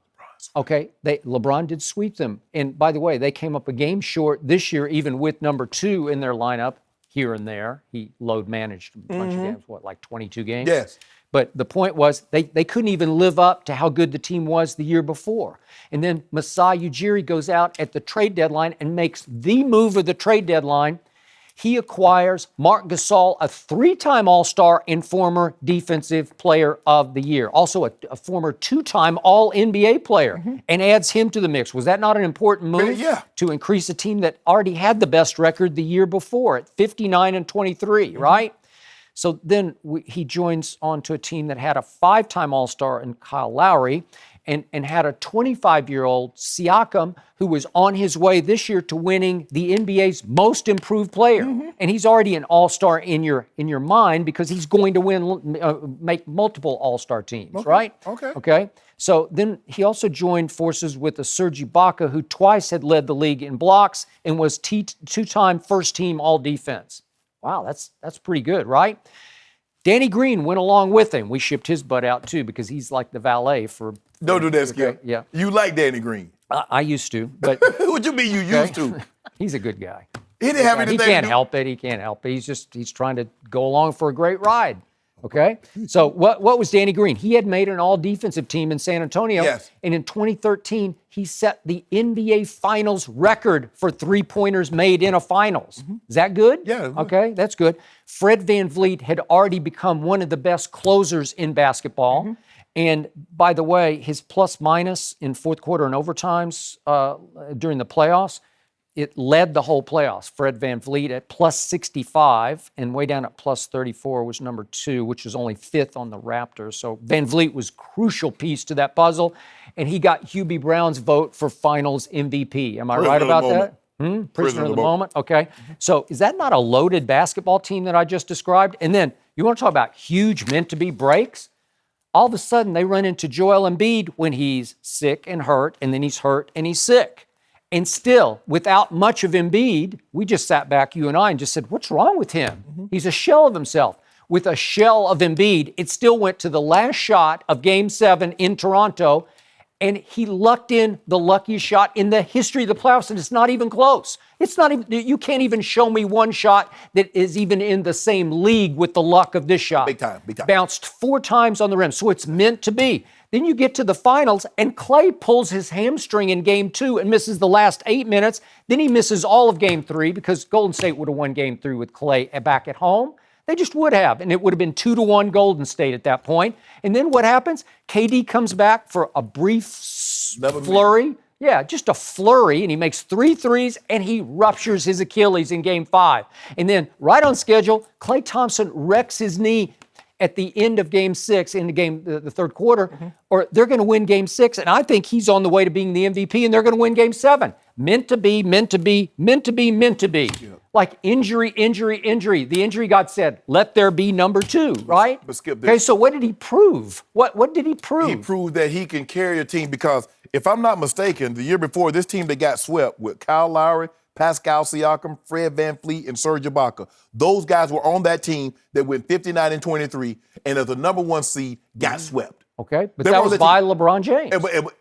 Okay, LeBron did sweep them. And by the way, they came up a game short this year, even with number 2 in their lineup here and there. He load managed a bunch of games, like 22 games? Yes. But the point was they couldn't even live up to how good the team was the year before. And then Masai Ujiri goes out at the trade deadline and makes the move of the trade deadline. He acquires Marc Gasol, a 3-time All-Star and former Defensive Player of the Year, also a former 2-time All-NBA player, and adds him to the mix. Was that not an important move? Yeah. To increase a team that already had the best record the year before at 59 and 23, right? So then he joins on to a team that had a 5-time All-Star in Kyle Lowry and had a 25-year-old Siakam who was on his way this year to winning the NBA's most improved player. And he's already an All-Star in your mind because he's going to make multiple All-Star teams, right? Okay. So then he also joined forces with a Serge Ibaka who twice had led the league in blocks and was 2-time first-team All-Defense. Wow, that's pretty good, right? Danny Green went along with him. We shipped his butt out, too, because he's like the valet for... Don't do that, Skip. Yeah. You like Danny Green. I used to, but... What you mean you used to? He's a good guy. He didn't have anything He can't to do. help it. He can't help it. He's trying to go along for a great ride. Okay? So what was Danny Green? He had made an all-defensive team in San Antonio. Yes. And in 2013, he set the NBA Finals record for three-pointers made in a finals. Is that good? Yeah. Okay, that's good. Fred VanVleet had already become one of the best closers in basketball. And by the way, his plus-minus in fourth quarter and overtimes during the playoffs, it led the whole playoffs. Fred VanVleet at plus 65 and way down at plus 34 was number 2, which was only 5th on the Raptors. So VanVleet was a crucial piece to that puzzle. And he got Hubie Brown's vote for finals MVP. Am I right about that? Prisoner of the moment. Okay. So is that not a loaded basketball team that I just described? And then you want to talk about huge meant-to-be breaks? All of a sudden they run into Joel Embiid when he's sick and hurt, and then he's hurt and he's sick. And still, without much of Embiid, we just sat back, you and I, and just said, what's wrong with him? He's a shell of himself. With a shell of Embiid, it still went to the last shot of Game 7 in Toronto, And he lucked in the luckiest shot in the history of the playoffs, and it's not even close. It's not even, you can't even show me one shot that is even in the same league with the luck of this shot. Big time, big time. Bounced 4 times on the rim, so it's meant to be. Then you get to the finals, and Clay pulls his hamstring in game 2 and misses the last 8 minutes. Then he misses all of game 3 because Golden State would have won game 3 with Clay back at home. They just would have, and it would have been 2-1 Golden State at that point. And then what happens? KD comes back for a brief flurry. Yeah, just a flurry, and he makes 3 threes, and he ruptures his Achilles in game 5. And then right on schedule, Klay Thompson wrecks his knee at the end of game 6 in the third quarter, or they're going to win game 6, and I think he's on the way to being the MVP, and they're going to win game 7. Meant to be, meant to be, meant to be, meant to be. Yeah. Like injury. The injury God said, let there be number 2, right? But Skip, okay, so what did he prove? What did he prove? He proved that he can carry a team because, if I'm not mistaken, the year before, this team that got swept with Kyle Lowry, Pascal Siakam, Fred VanVleet, and Serge Ibaka. Those guys were on that team that went 59-23, and as the number 1 seed, got swept. Okay, but that was by LeBron James.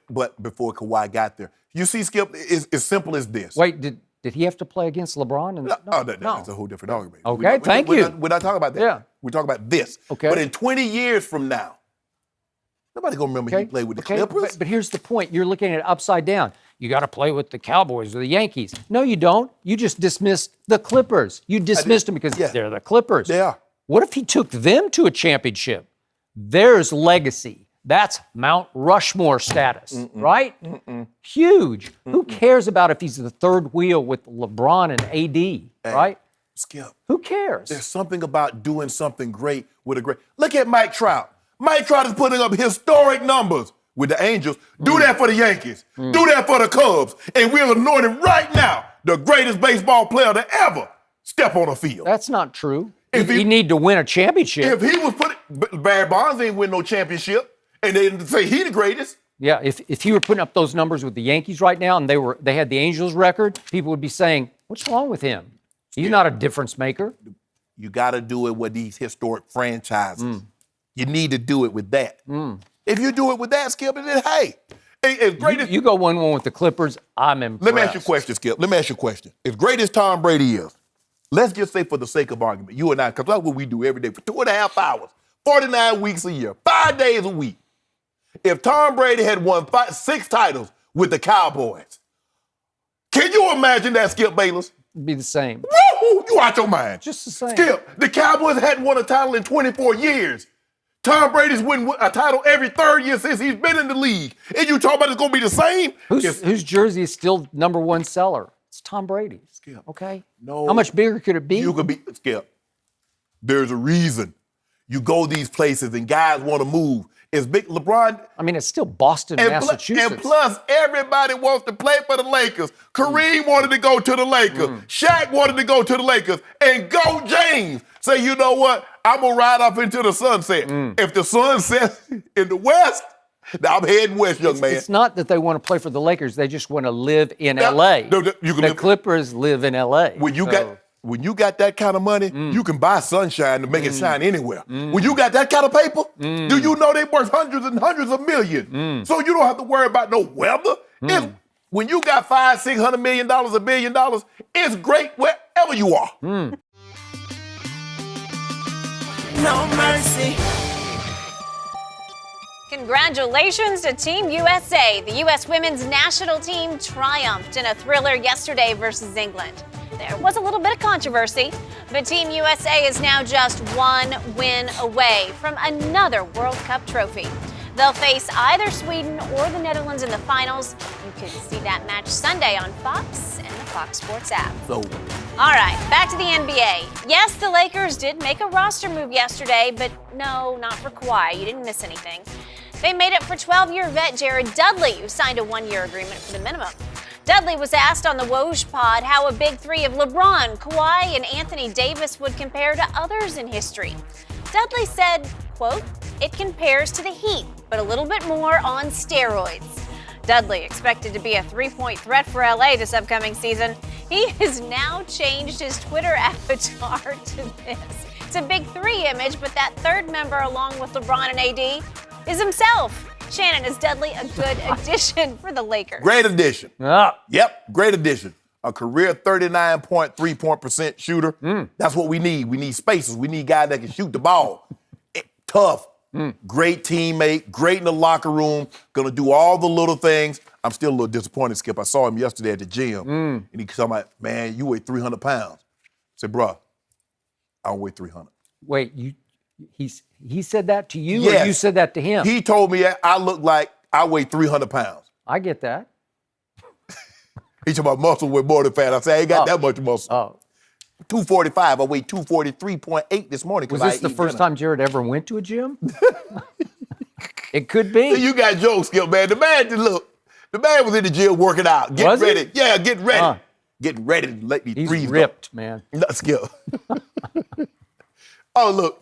But before Kawhi got there. You see, Skip, it's as simple as this. Wait, did he have to play against LeBron? No, that's a whole different argument. Okay, thank you. We're not talking about that. Yeah. We're talking about this. Okay. But in 20 years from now, nobody going to remember he played with the Clippers. But here's the point. You're looking at it upside down. You got to play with the Cowboys or the Yankees. No, you don't. You just dismissed the Clippers. You dismissed them because they're the Clippers. They are. What if he took them to a championship? There's legacy. That's Mount Rushmore status, right? Huge. Who cares about if he's the third wheel with LeBron and AD, right? Skip. Who cares? There's something about doing something great with a great. Look at Mike Trout. Mike Trout is putting up historic numbers with the Angels. Do that for the Yankees. Do that for the Cubs. And we're anointing right now the greatest baseball player to ever step on a field. That's not true. If he need to win a championship. If he was Barry Bonds ain't win no championship. And they didn't say he the greatest. Yeah, if he were putting up those numbers with the Yankees right now and they had the Angels record, people would be saying, what's wrong with him? He's not a difference maker. You got to do it with these historic franchises. You need to do it with that. If you do it with that, Skip, then hey, as great as you go 1-1 with the Clippers, I'm impressed. Let me ask you a question, Skip. Let me ask you a question. As great as Tom Brady is, let's just say for the sake of argument, you and I, because that's what we do every day for 2.5 hours, 49 weeks a year, 5 days a week. If Tom Brady had won 6 titles with the Cowboys, can you imagine that, Skip Bayless? It'd be the same. Woo! You out your mind. Just the same. Skip, the Cowboys hadn't won a title in 24 years. Tom Brady's won a title every 3rd year since he's been in the league. And you talking about it's going to be the same? Whose jersey is still number 1 seller? It's Tom Brady. Skip. Okay? No. How much bigger could it be? You could be, Skip, there's a reason. You go these places and guys want to move. It's big LeBron. I mean, it's still Boston, Massachusetts. And plus, everybody wants to play for the Lakers. Kareem wanted to go to the Lakers. Shaq wanted to go to the Lakers. And go James. Say, you know what? I'm going to ride off into the sunset. If the sun sets in the west, I'm heading west, young man. It's not that they want to play for the Lakers. They just want to live in L.A. The Clippers live in L.A. When you got that kind of money, you can buy sunshine to make it shine anywhere. When you got that kind of paper, do you know they worth hundreds and hundreds of millions? So you don't have to worry about no weather. When you got $500-600 million, $1 billion, it's great wherever you are. No mercy. Congratulations to Team USA. The U.S. women's national team triumphed in a thriller yesterday versus England. There was a little bit of controversy, but Team USA is now just 1 win away from another World Cup trophy. They'll face either Sweden or the Netherlands in the finals. You can see that match Sunday on Fox and the Fox Sports app. All right, back to the NBA. Yes, the Lakers did make a roster move yesterday, but no, not for Kawhi. You didn't miss anything. They made it for 12-year vet Jared Dudley, who signed a 1-year agreement for the minimum. Dudley was asked on the Woj pod how a big 3 of LeBron, Kawhi, and Anthony Davis would compare to others in history. Dudley said, quote, "It compares to the Heat, but a little bit more on steroids." Dudley expected to be a 3-point threat for LA this upcoming season. He has now changed his Twitter avatar to this. It's a big 3 image, but that third member along with LeBron and AD is himself. Shannon, is Dudley a good addition for the Lakers? Great addition. Ah. Yep, great addition. A career 39.3% shooter. That's what we need. We need spacers. We need guys that can shoot the ball. Tough. Great teammate. Great in the locker room. Gonna do all the little things. I'm still a little disappointed, Skip. I saw him yesterday at the gym. And he talking about, man, you weigh 300 pounds. I said, bruh, I don't weigh 300. Wait, he said that to you, Yes. or you said that to him? He told me I look like I weigh 300 pounds. I get that. He talking about muscle with more than fat. I said, I ain't got that much muscle. Oh. 245. I weighed 243.8 this morning. Was this the first time Jared ever went to a gym? It could be. You got jokes, Skip, man. The man was in the gym working out, getting ready. Yeah, getting ready. Getting ready to let these threes He's ripped, man. No, Skip. Oh, look,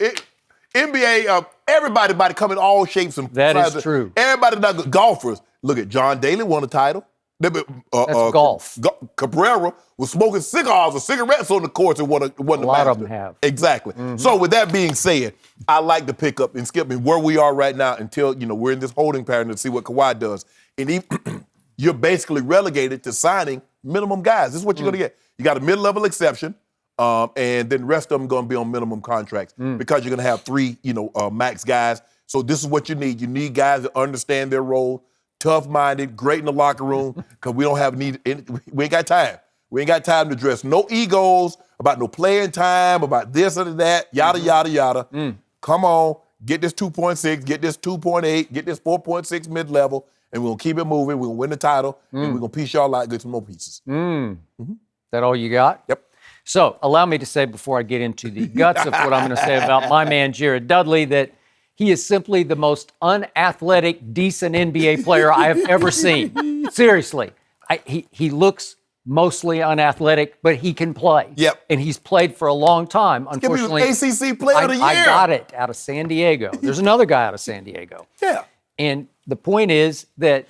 NBA, everybody about to come in all shapes and That is sizes. true. Everybody not good. Golfers. Look at John Daly won a title. That's golf. Cabrera was smoking cigars or cigarettes on the courts and won the A lot of them have. Exactly. So with that being said, I like to pick up and skip me where we are right now until, we're in this holding pattern to see what Kawhi does. And you're basically relegated to signing minimum guys. This is what you're going to get. You got a mid-level exception, and then the rest of them going to be on minimum contracts because you're going to have three, max guys. So this is what you need. You need guys that understand their role, tough-minded, great in the locker room, because we ain't got time. We ain't got time to address no egos about no playing time, about this or that, yada, yada, yada. Come on, get this 2.6, get this 2.8, get this 4.6 mid-level, and we're going to keep it moving. We're going to win the title, and we're going to piece y'all out, get some more pieces. That all you got? Yep. So allow me to say before I get into the guts of what I'm going to say about my man Jared Dudley that he is simply the most unathletic, decent NBA player I have ever seen. Seriously. He looks mostly unathletic, but he can play. Yep. And he's played for a long time. Unfortunately, He was ACC Player of the Year. I got it out of San Diego. There's another guy out of San Diego. Yeah. And the point is that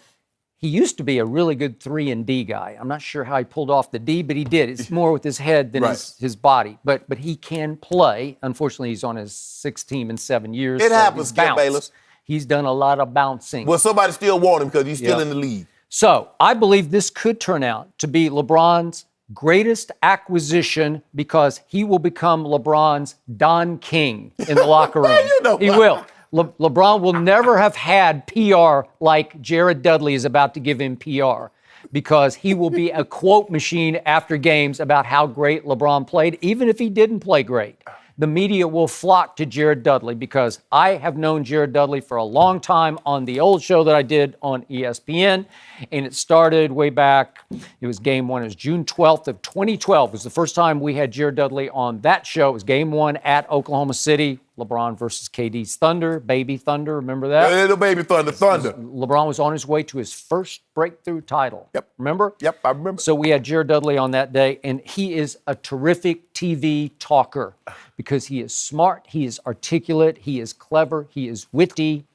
he used to be a really good 3-and-D guy. I'm not sure how he pulled off the D, but he did. It's more with his head than his body. But he can play. Unfortunately, he's on his 6th team in 7 years. It happens, Skip Bayless. He's done a lot of bouncing. Well, somebody still want him because he's still in the league. So I believe this could turn out to be LeBron's greatest acquisition because he will become LeBron's Don King in the locker room. He will. LeBron will never have had PR like Jared Dudley is about to give him PR because he will be a quote machine after games about how great LeBron played, even if he didn't play great. The media will flock to Jared Dudley because I have known Jared Dudley for a long time on the old show that I did on ESPN, and it started way back. It was game one. It was June 12th of 2012. It was the first time we had Jared Dudley on that show. It was game one at Oklahoma City. LeBron versus KD's Thunder, Baby Thunder, remember that? Yeah, the Baby Thunder. LeBron was on his way to his first breakthrough title. Yep. Remember? Yep, I remember. So we had Jared Dudley on that day, and he is a terrific TV talker because he is smart, he is articulate, he is clever, he is witty,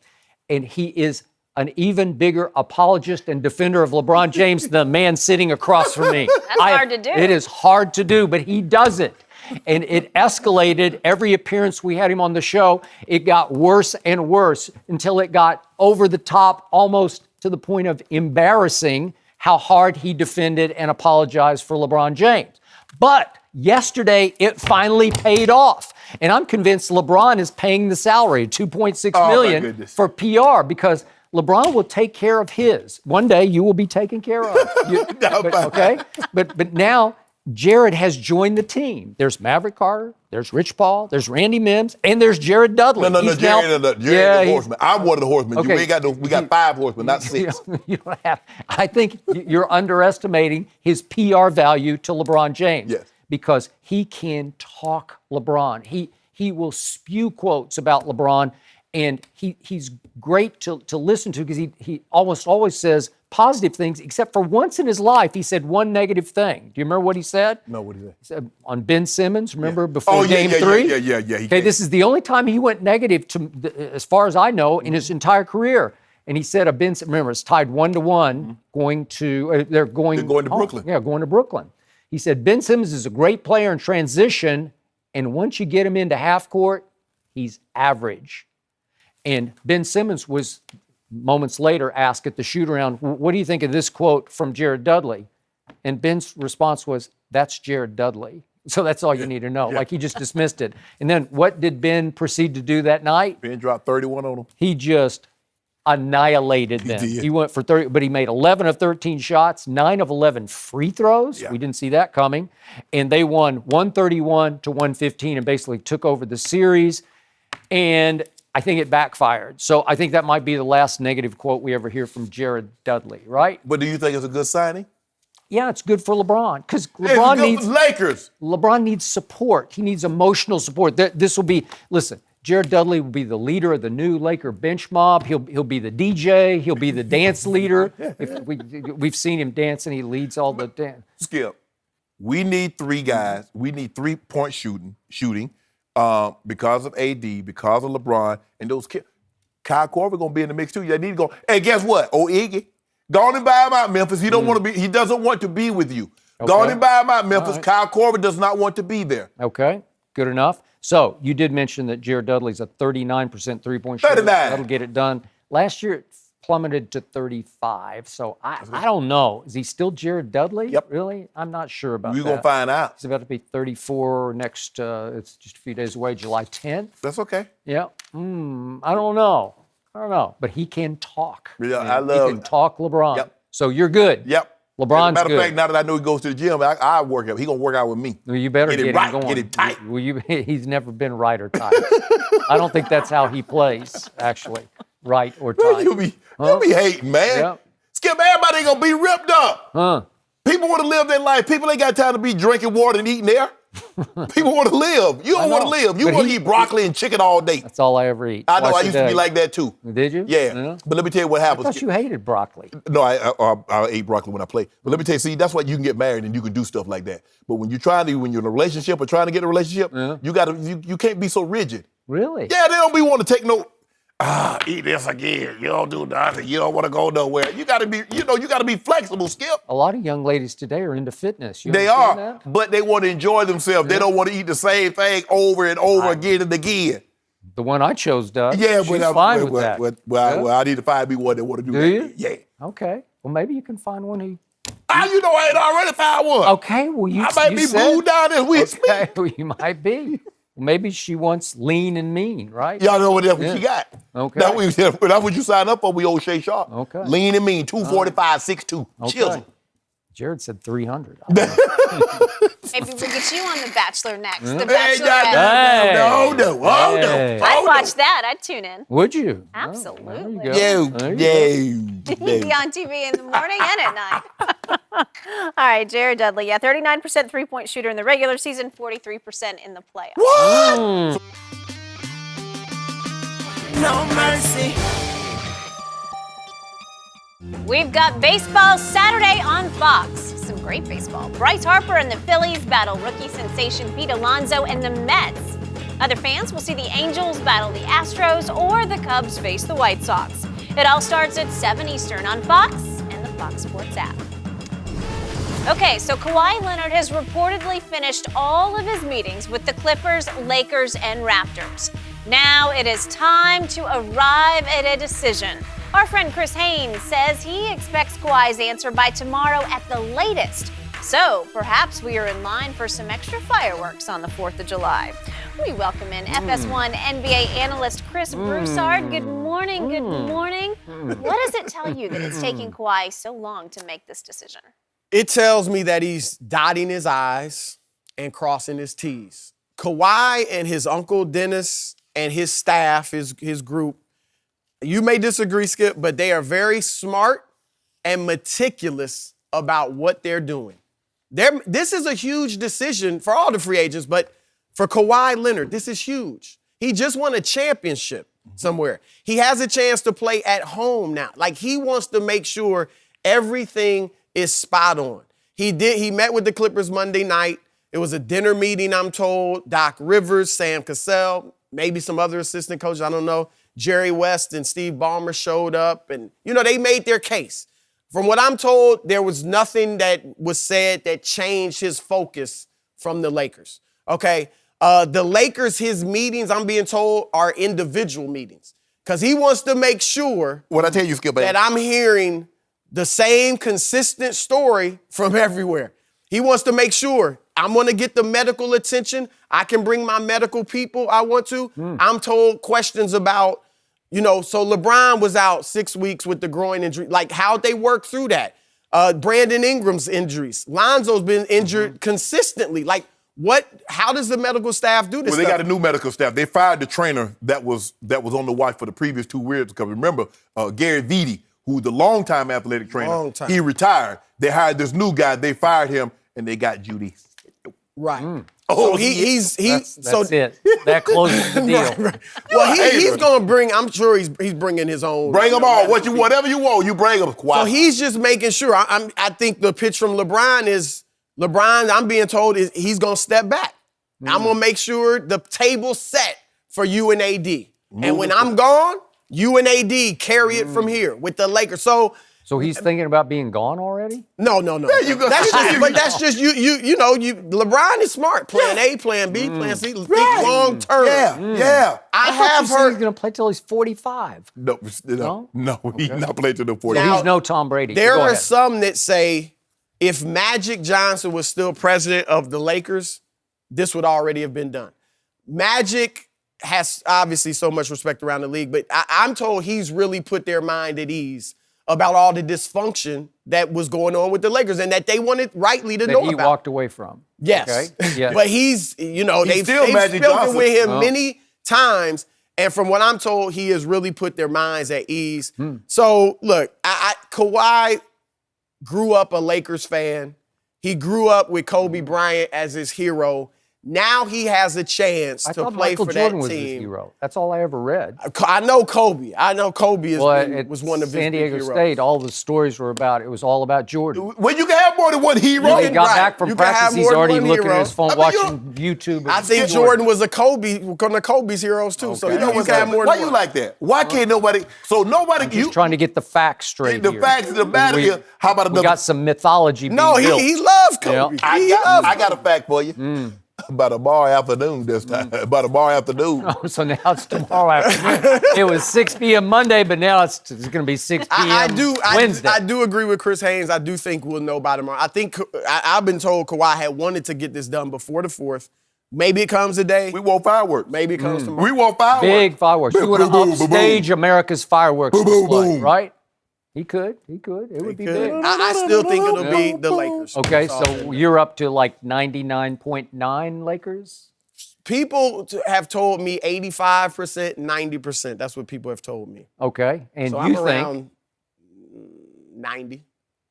and he is an even bigger apologist and defender of LeBron James than the man sitting across from me. That's hard to do. It is hard to do, but he does it. And it escalated every appearance we had him on the show. It got worse and worse until it got over the top, almost to the point of embarrassing how hard he defended and apologized for LeBron James. But yesterday, it finally paid off. And I'm convinced LeBron is paying the salary, $2.6 million for PR, because LeBron will take care of his. One day, you will be taken care of. But now, Jared has joined the team. There's Maverick Carter, there's Rich Paul, there's Randy Mims, and there's Jared Dudley. No, Jared is the horseman. I'm one of the horsemen. Okay. We got 5 horsemen, not 6. You don't have. I think you're underestimating his PR value to LeBron James. Yes. Because he can talk LeBron. He will spew quotes about LeBron, and he's great to listen to because he almost always says positive things, except for once in his life, he said one negative thing. Do you remember what he said? No, what did he say? He said on Ben Simmons, remember, before Game 3? Yeah. Okay, this is the only time he went negative, as far as I know, in his entire career. And he said, remember, it's tied 1-1, they're going to Brooklyn. Yeah, going to Brooklyn. He said, Ben Simmons is a great player in transition, and once you get him into half court, he's average. And Ben Simmons was moments later asked at the shoot-around, what do you think of this quote from Jared Dudley? And Ben's response was, that's Jared Dudley. So that's all you need to know. Like, he just dismissed it. And then what did Ben proceed to do that night? Ben dropped 31 on them. He just annihilated them. He went for 30, but he made 11 of 13 shots, 9 of 11 free throws. Yeah. We didn't see that coming. And they won 131 to 115 and basically took over the series. And I think it backfired. So I think that might be the last negative quote we ever hear from Jared Dudley, right? But do you think it's a good signing? Yeah, it's good for LeBron because LeBron needs Lakers. LeBron needs support. He needs emotional support. This will be, listen, Jared Dudley will be the leader of the new Laker bench mob. He'll be the DJ. He'll be the dance leader. We've seen him dance, and he leads all the dance. Skip, we need 3 guys. We need 3-point shooting because of AD, because of LeBron, and those kids. Kyle Korver gonna be in the mix too. You need to go. And guess what? Iggy. Go on and buy him out, Memphis. He doesn't want to be with you. Okay. Go on and buy him out, Memphis. Right. Kyle Korver does not want to be there. Okay, good enough. So you did mention that Jared Dudley's a 39% three-point shooter. 39. That'll get it done. Last year it plummeted to 35. So I don't know. Is he still Jared Dudley? Yep. Really? I'm not sure about that. We're going to find out. He's about to be 34 next, it's just a few days away, July 10th. That's okay. Yeah. I don't know. But he can talk. Yeah, He can talk LeBron. Yep. So you're good. Yep. LeBron's matter good. of fact, now that I know he goes to the gym, I work out. He's going to work out with me. Well, you better get him right, going. get him tight. He's never been right or tight. I don't think that's how he plays, actually, right or tight. You'll be hating, man. Yep. Skip, everybody ain't going to be ripped up. People want to live their life. People ain't got time to be drinking water and eating air. People want to live. You don't want to live. You want to eat broccoli and chicken all day. That's all I ever eat. I know. I used to be like that, too. Did you? Yeah. But let me tell you what happens. I thought you hated broccoli. No, I ate broccoli when I play. But let me tell you, see, that's why you can get married and you can do stuff like that. But when you're in a relationship or trying to get a relationship, you can't be so rigid. Really? Yeah, they don't be want to take no, eat this again. You don't do nothing. You don't want to go nowhere. You got to be flexible, Skip. A lot of young ladies today are into fitness. They are, but they want to enjoy themselves. Yeah. They don't want to eat the same thing over and over again and again. The one I chose does. Yeah, she's fine with that. Well, I need to find me one that want to do that. Do you? Yeah. Okay. Well, maybe you can find one who. I ain't already found one. Okay. Well, I might be moved down as we speak. Okay. Well, you might be. Maybe she wants lean and mean, right? Y'all know what she got. Okay. That's what you sign up for with old Shay Sharpe. Okay. Lean and mean, 245, 6'2". Okay. Chisel. Jared said 300. Maybe we'll get you on The Bachelor next. The Hey, Bachelorette. no. I'd watch that. I'd tune in. Would you? Absolutely. Yeah. Be on TV in the morning and at night. All right, Jared Dudley. Yeah, 39% three-point shooter in the regular season, 43% in the playoffs. What? No mercy. We've got baseball Saturday on Fox. Some great baseball. Bryce Harper and the Phillies battle rookie sensation Pete Alonso and the Mets. Other fans will see the Angels battle the Astros or the Cubs face the White Sox. It all starts at 7 Eastern on Fox and the Fox Sports app. Okay, so Kawhi Leonard has reportedly finished all of his meetings with the Clippers, Lakers, and Raptors. Now it is time to arrive at a decision. Our friend Chris Haynes says he expects Kawhi's answer by tomorrow at the latest. So perhaps we are in line for some extra fireworks on the 4th of July. We welcome in FS1 NBA analyst Chris Broussard. Good morning, good morning. What does it tell you that it's taking Kawhi so long to make this decision? It tells me that he's dotting his I's and crossing his T's. Kawhi and his uncle Dennis and his staff, his group, you may disagree, Skip, but they are very smart and meticulous about what they're doing. This is a huge decision for all the free agents, but for Kawhi Leonard, this is huge. He just won a championship somewhere. He has a chance to play at home now. Like, he wants to make sure everything is spot on. He met with the Clippers Monday night. It was a dinner meeting, I'm told. Doc Rivers, Sam Cassell, maybe some other assistant coaches, I don't know. Jerry West and Steve Ballmer showed up, and, they made their case. From what I'm told, there was nothing that was said that changed his focus from the Lakers, okay? The Lakers, his meetings, I'm being told, are individual meetings. Because he wants to make sure What I tell you, Skip, that I'm hearing the same consistent story from everywhere. He wants to make sure I'm going to get the medical attention. I can bring my medical people I want to. I'm told questions about, so LeBron was out 6 weeks with the groin injury. Like, how'd they work through that? Brandon Ingram's injuries. Lonzo's been injured consistently. Like, how does the medical staff do this Well, they stuff? got a new medical staff. They fired the trainer that was on the watch for the previous 2 years. Because remember, Gary Vitti, who's the longtime athletic trainer, he retired. They hired this new guy. They fired him, and they got Judy. Right. Oh, So he's That's it. That closes the deal. Right. Well, he's going to bring. I'm sure he's bringing his own. Bring them all. Whatever you want, you bring them. So he's just making sure. I think the pitch from LeBron is I'm being told he's going to step back. I'm going to make sure the table's set for you and AD. And when I'm gone, you and AD carry it from here with the Lakers. So he's thinking about being gone already? No. you go. That's just you. LeBron is smart. Plan A, Plan B, Plan C. Think long term. Yeah. I thought have you said heard. he's going to play till he's 45. No, he's not playing to the 40. Now, He's no Tom Brady. There Go are ahead. some that say if Magic Johnson was still president of the Lakers, this would already have been done. Magic has obviously so much respect around the league, but I'm told he's really put their mind at ease about all the dysfunction that was going on with the Lakers and that they wanted rightly to know That he about. walked away from. Yes. Okay? Yes. But they've still Magic spoken Johnson. with him many times. And from what I'm told, he has really put their minds at ease. So, look, Kawhi grew up a Lakers fan. He grew up with Kobe Bryant as his hero. Now he has a chance I to thought play Michael for Jordan that was his team. hero. That's all I ever read. I know Kobe. Was one of his San big Diego heroes. State, all the stories were about, it was all about Jordan. Well, you can have more than one hero. When he got right. back from You can have practice, he's more than already one looking hero. at his phone, I mean, watching YouTube. I think Jordan was one of Kobe's heroes too. So you can have more Why than you one. like that? Why can't nobody? So nobody. Just trying to get the facts straight the here. facts of the matter here. How about We another? got some mythology No, being built. he loves Kobe. Yeah. I got a fact for you. About tomorrow afternoon this time. About tomorrow afternoon. So now it's tomorrow afternoon. It was 6 p.m. Monday, but now it's going to be 6 p.m. Wednesday. I do agree with Chris Haynes. I do think we'll know by tomorrow. I think I've been told Kawhi had wanted to get this done before the 4th. Maybe it comes today. We want fireworks. Maybe it comes tomorrow. We want fireworks. Big fireworks. Boom, You want to boom, boom, boom, upstage America's fireworks Boom, boom, display, boom. right? He could. It would be big. I still think it'll be the Lakers. Okay, That's all. so you're up to like 99.9 Lakers? People have told me 85%, 90%. That's what people have told me. Okay, and So you I'm think around 90.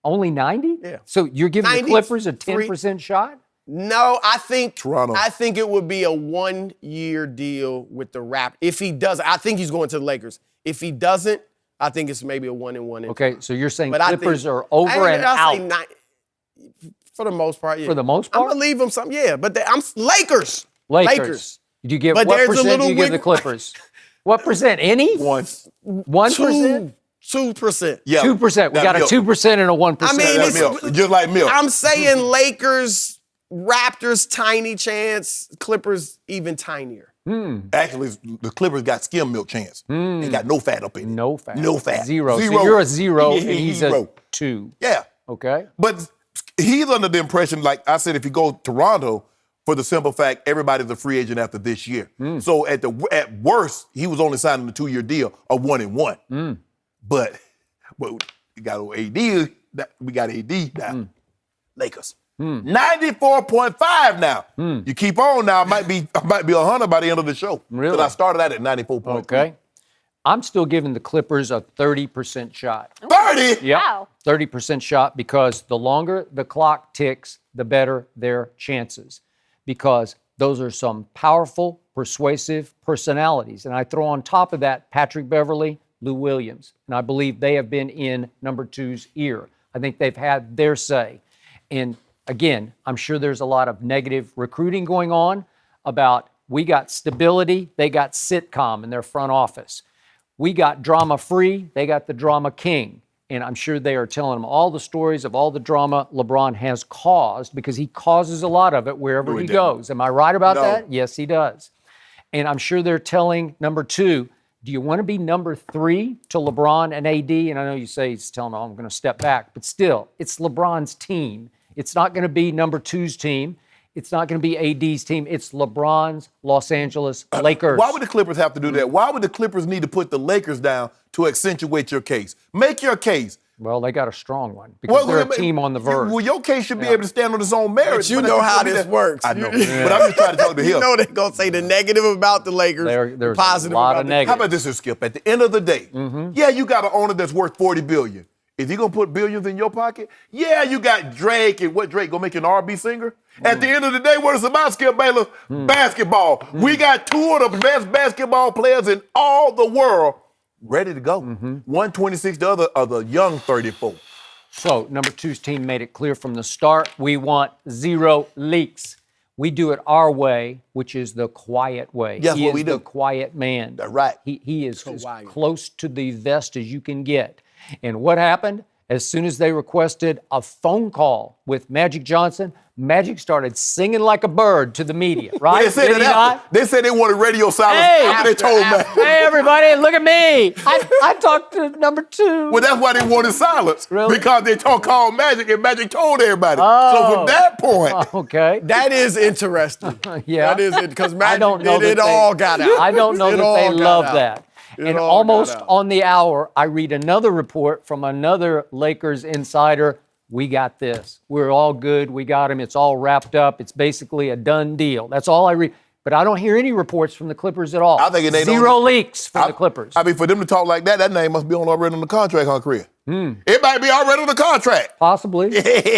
only 90? Yeah. So you're giving the 90, Clippers a 3. 10% shot? No, I think Toronto. I think it would be a 1-year deal with the Raptors. If he does, I think he's going to the Lakers. If he doesn't, I think it's maybe a 1-1. Okay, so you're saying But I think- Clippers are over and I'll out. say for the most part, yeah. For the most I'm part? gonna leave them some, yeah. But I'm Lakers. Lakers. Do you give But what there's a percent do little you give the wiggle- Clippers? What percent? Any? 1%? 2%. Yeah. 2%. We Now, got a milk. 2% and a 1%. I mean, That's it's- milk. Just like milk. I'm saying Lakers, Raptors, tiny chance. Clippers, even tinier. Actually, the Clippers got skim milk chance. They got no fat up in it. no fat. No fat. Zero. So you're a 0 and he's a Zero. 2. Yeah. Okay. But he's under the impression, like I said, if you go to Toronto, for the simple fact everybody's a free agent after this year. So at worst, he was only signing a 2-year deal of 1-1. But you got AD. We got AD now. Lakers. 94.5 now. You keep on now. I might be 100 by the end of the show. Really? 'Cause I started out at 94.3. Okay. I'm still giving the Clippers a 30% shot. 30. Yep. Wow. 30% shot because the longer the clock ticks, the better their chances. Because those are some powerful, persuasive personalities. And I throw on top of that Patrick Beverley, Lou Williams. And I believe they have been in number 2's ear. I think they've had their say. And again, I'm sure there's a lot of negative recruiting going on about we got stability, they got sitcom in their front office. We got drama free, they got the drama king. And I'm sure they are telling them all the stories of all the drama LeBron has caused because he causes a lot of it wherever No, he he didn't. goes. Am I right about No. that? Yes, he does. And I'm sure they're telling number 2, Do you want to be number 3 to LeBron and AD? And I know you say he's telling them, I'm going to step back, but still, it's LeBron's team. It's not going to be number 2's team. It's not going to be AD's team. It's LeBron's Los Angeles Lakers. Why would the Clippers have to do that? Why would the Clippers need to put the Lakers down to accentuate your case? Make your case. Well, they got a strong one because they're a team on the verge. Well, your case should be able to stand on its own merits. But you know how this works. I know. But I'm just trying to talk to him. You know they're going to say the negative about the Lakers, There's positive a lot about of the negatives. How about this here, Skip? At the end of the day, yeah, you got an owner that's worth $40 billion. Is he going to put billions in your pocket? Yeah, you got Drake, and what Drake, going to make you an R&B singer? At the end of the day, what is about, Skip Bayless? Basketball. We got 2 of the best basketball players in all the world ready to go. 126, the other are the young 34. So, number 2's team made it clear from the start, we want 0 leaks. We do it our way, which is the quiet way. Yes, he what is we do. the quiet man. That's right. He is as Quiet. close to the vest as you can get. And what happened? As soon as they requested a phone call with Magic Johnson, Magic started singing like a bird to the media, right? They said Did he not? they said they wanted radio silence Hey! after they told Magic. Hey, everybody, look at me. I talked to number 2. Well, that's why they wanted silence. Really? Because they called Magic, and Magic told everybody. So Oh. from that point, Okay. That is interesting. Yeah. That is it, because I Magic don't know did it that they- all got out. I don't know It that all they got love out. that. It And all almost got out. on the hour, I read another report from another Lakers insider. We got this. We're all good. We got him. It's all wrapped up. It's basically a done deal. That's all I read. But I don't hear any reports from the Clippers at all. I think they don't- 0 leaks from the Clippers. I mean, for them to talk like that name must be already on the contract, huh, Chris? It might be already on the contract. Possibly.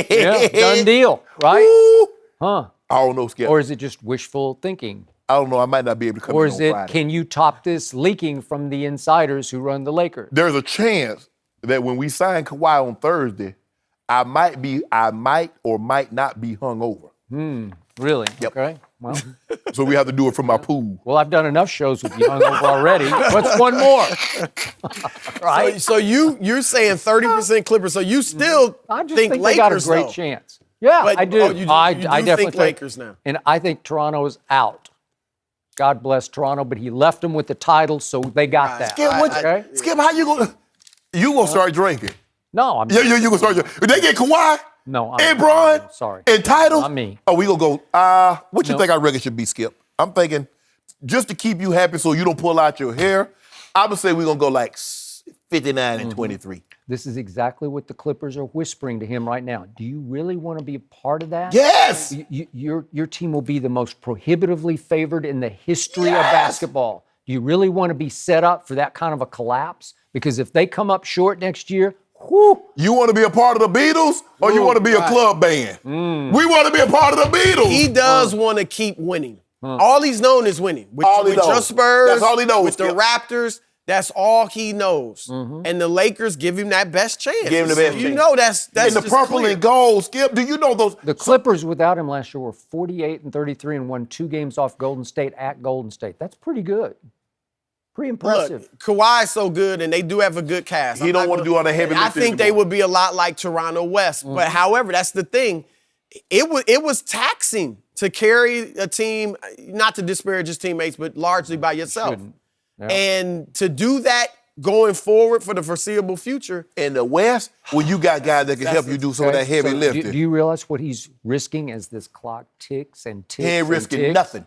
Yeah, done deal, right? Ooh. Huh. I don't know, Skip. Or is it just wishful thinking? I don't know. I might not be able to come Or in is on it, Friday. can you top this leaking from the insiders who run the Lakers? There's a chance that when we sign Kawhi on Thursday, I might or might not be hung over. Really? Yep. Okay. Well, So we have to do it from my pool. well, I've done enough shows with you hungover already. What's one more? Right? So you're saying 30% Clippers. So you still I just think think Lakers they got a great though. chance. Yeah, But- I do. oh, you do- I you do definitely think Lakers now. And I think Toronto is out. God bless Toronto, but he left them with the title, so they got that. Skip, Okay? Skip, how you gonna? You gonna start drinking? No, I'm Yeah, you gonna start drinking. If they get Kawhi, no, and Bron, sorry. and title, Not me. Oh, we gonna go. What you No. think our record should be, Skip? I'm thinking, just to keep you happy, so you don't pull out your hair. I would say we're gonna go like 59 and 23. This is exactly what the Clippers are whispering to him right now. Do you really want to be a part of that? Yes. Your team will be the most prohibitively favored in the history of Yes! basketball. Do you really want to be set up for that kind of a collapse? Because if they come up short next year, whoo, You want to be a part of the Beatles, or you want to be a club band? We want to be a part of the Beatles. He does want to keep winning. All he's known is winning. With, All he with your knows. Spurs, That's all he knows, with the Skip. Raptors, that's all he knows. And the Lakers give him that best chance. Give him the best You chance. know that's and the just purple clear. and gold, Skip. Do you know those? the Clippers without him last year were 48 and 33 and won 2 games off Golden State at Golden State. That's pretty good. Pretty impressive. Look, Kawhi's so good, and they do have a good cast. He I'm don't not wanna gonna- do all the heavy I lifting think they anymore. would be a lot like Toronto West. But however, that's the thing. It was taxing to carry a team, not to disparage his teammates, but largely by yourself. Shouldn't. Yeah. And to do that going forward for the foreseeable future, In the West, when you got guys that can help you do some of that heavy So lifting. do you realize what he's risking as this clock ticks and ticks? He ain't and risking ticks? nothing.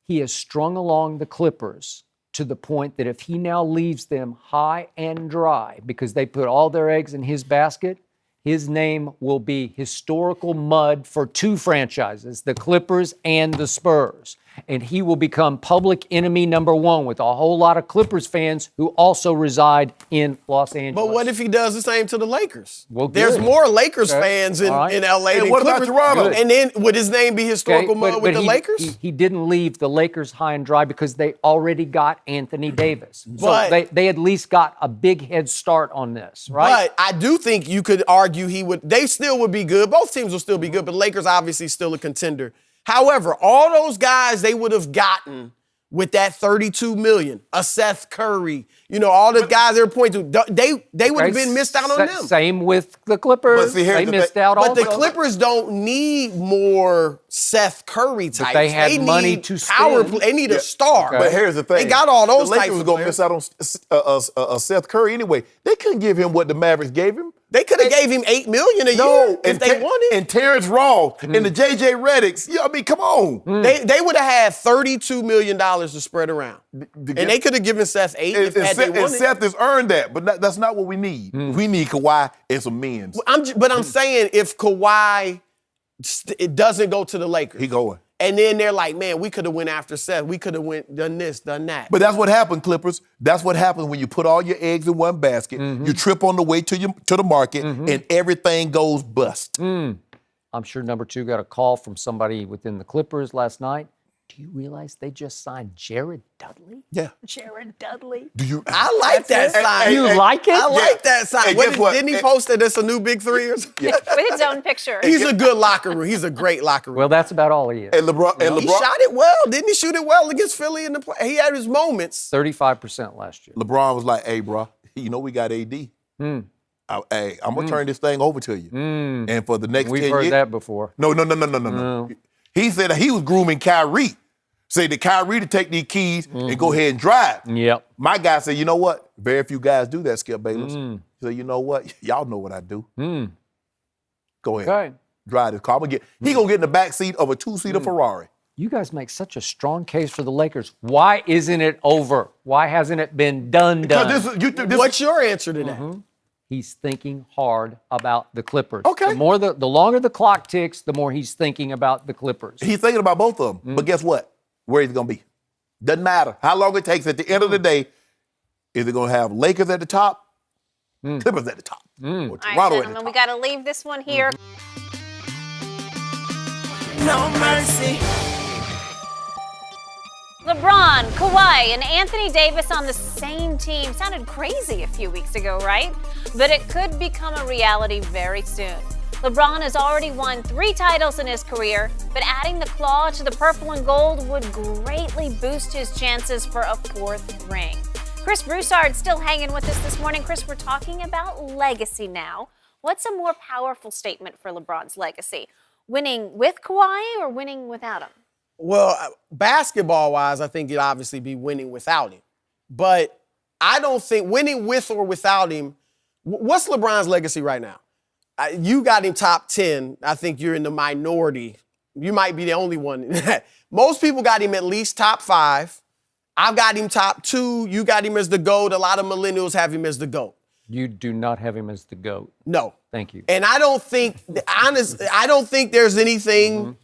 He has strung along the Clippers to the point that if he now leaves them high and dry because they put all their eggs in his basket, his name will be historical mud for 2 franchises, the Clippers and the Spurs. And he will become public enemy number 1 with a whole lot of Clippers fans who also reside in Los Angeles. but what if he does the same to the Lakers? Well, There's good. more Lakers Okay. fans in, All right. in LA And than what about Clippers. Toronto? And then would his name be historical mud with the he, Lakers? He didn't leave the Lakers high and dry because they already got Anthony Davis. But- so they at least got a big head start on this, right? But I do think you could argue they still would be good. Both teams will still be good, but Lakers obviously still a contender. However, all those guys they would have gotten with that $32 million, a Seth Curry, all the guys they're pointing to, they would have been missed out on them. Same with the Clippers. But see, here's they the missed thing. out But also. the Clippers don't need more Seth Curry types. they had money need to power spend. They need a star. Okay. But here's the thing. They got all those the types Lakers of were going to players. miss out on Seth Curry anyway. They couldn't give him what the Mavericks gave him. They could have gave him $8 million a year if they wanted. And Terrence Ross and the J.J. Redicks. Yeah, I mean, come on. They would have had $32 million to spread around. And they could have given Seth $8 if they And wanted. Seth has earned that, but that's not what we need. We need Kawhi and some men's. But I'm saying if Kawhi it doesn't go to the Lakers. He going. And then they're like, man, we could have went after Seth. We could have done this, done that. But that's what happened, Clippers. That's what happens when you put all your eggs in one basket. You trip on the way to the market, and everything goes bust. I'm sure number 2 got a call from somebody within the Clippers last night. Do you realize they just signed Jared Dudley? Yeah. Jared Dudley. Do you? I like that sign. You like it? I like that sign. And guess what? Didn't he post that it's a new big 3 or something? With his own picture. He's a good locker room. He's a great locker room. Well, that's about all he is. And LeBron. He shot it well. Didn't he shoot it well against Philly in the play? He had his moments. 35% last year. LeBron was like, hey, bro, we got AD. Hey, I'm going to turn this thing over to you. And for the next 10 We've years. heard that before. No. He said that he was grooming Kyrie. Say to Kyrie to take these keys and go ahead and drive. Yep. My guy said, you know what? Very few guys do that, Skip Bayless. He said, you know what? Y'all know what I do. Go ahead. Okay. Drive this car. He going to get in the back seat of a 2-seater Ferrari. You guys make such a strong case for the Lakers. Why isn't it over? Why hasn't it been done? What's your answer to that? He's thinking hard about the Clippers. Okay. The longer the clock ticks, the more he's thinking about the Clippers. He's thinking about both of them. But guess what? Where he's going to be. Doesn't matter how long it takes. At the end of the day, is it going to have Lakers at the top, Clippers at the top, or All right, Toronto at the gentlemen, top? we got to leave this one here. No mercy. LeBron, Kawhi, and Anthony Davis on the same team sounded crazy a few weeks ago, right? But it could become a reality very soon. LeBron has already won 3 titles in his career, but adding the claw to the purple and gold would greatly boost his chances for a 4th ring. Chris Broussard still hanging with us this morning. Chris, we're talking about legacy now. What's a more powerful statement for LeBron's legacy? Winning with Kawhi or winning without him? Well, basketball-wise, I think it'd obviously be winning without him. But I don't think winning with or without him, what's LeBron's legacy right now? You got him top 10. I think you're in the minority. You might be the only one. Most people got him at least top 5. I've got him top 2. You got him as the GOAT. A lot of millennials have him as the GOAT. You do not have him as the GOAT. No. Thank you. And I don't think, I don't think there's anything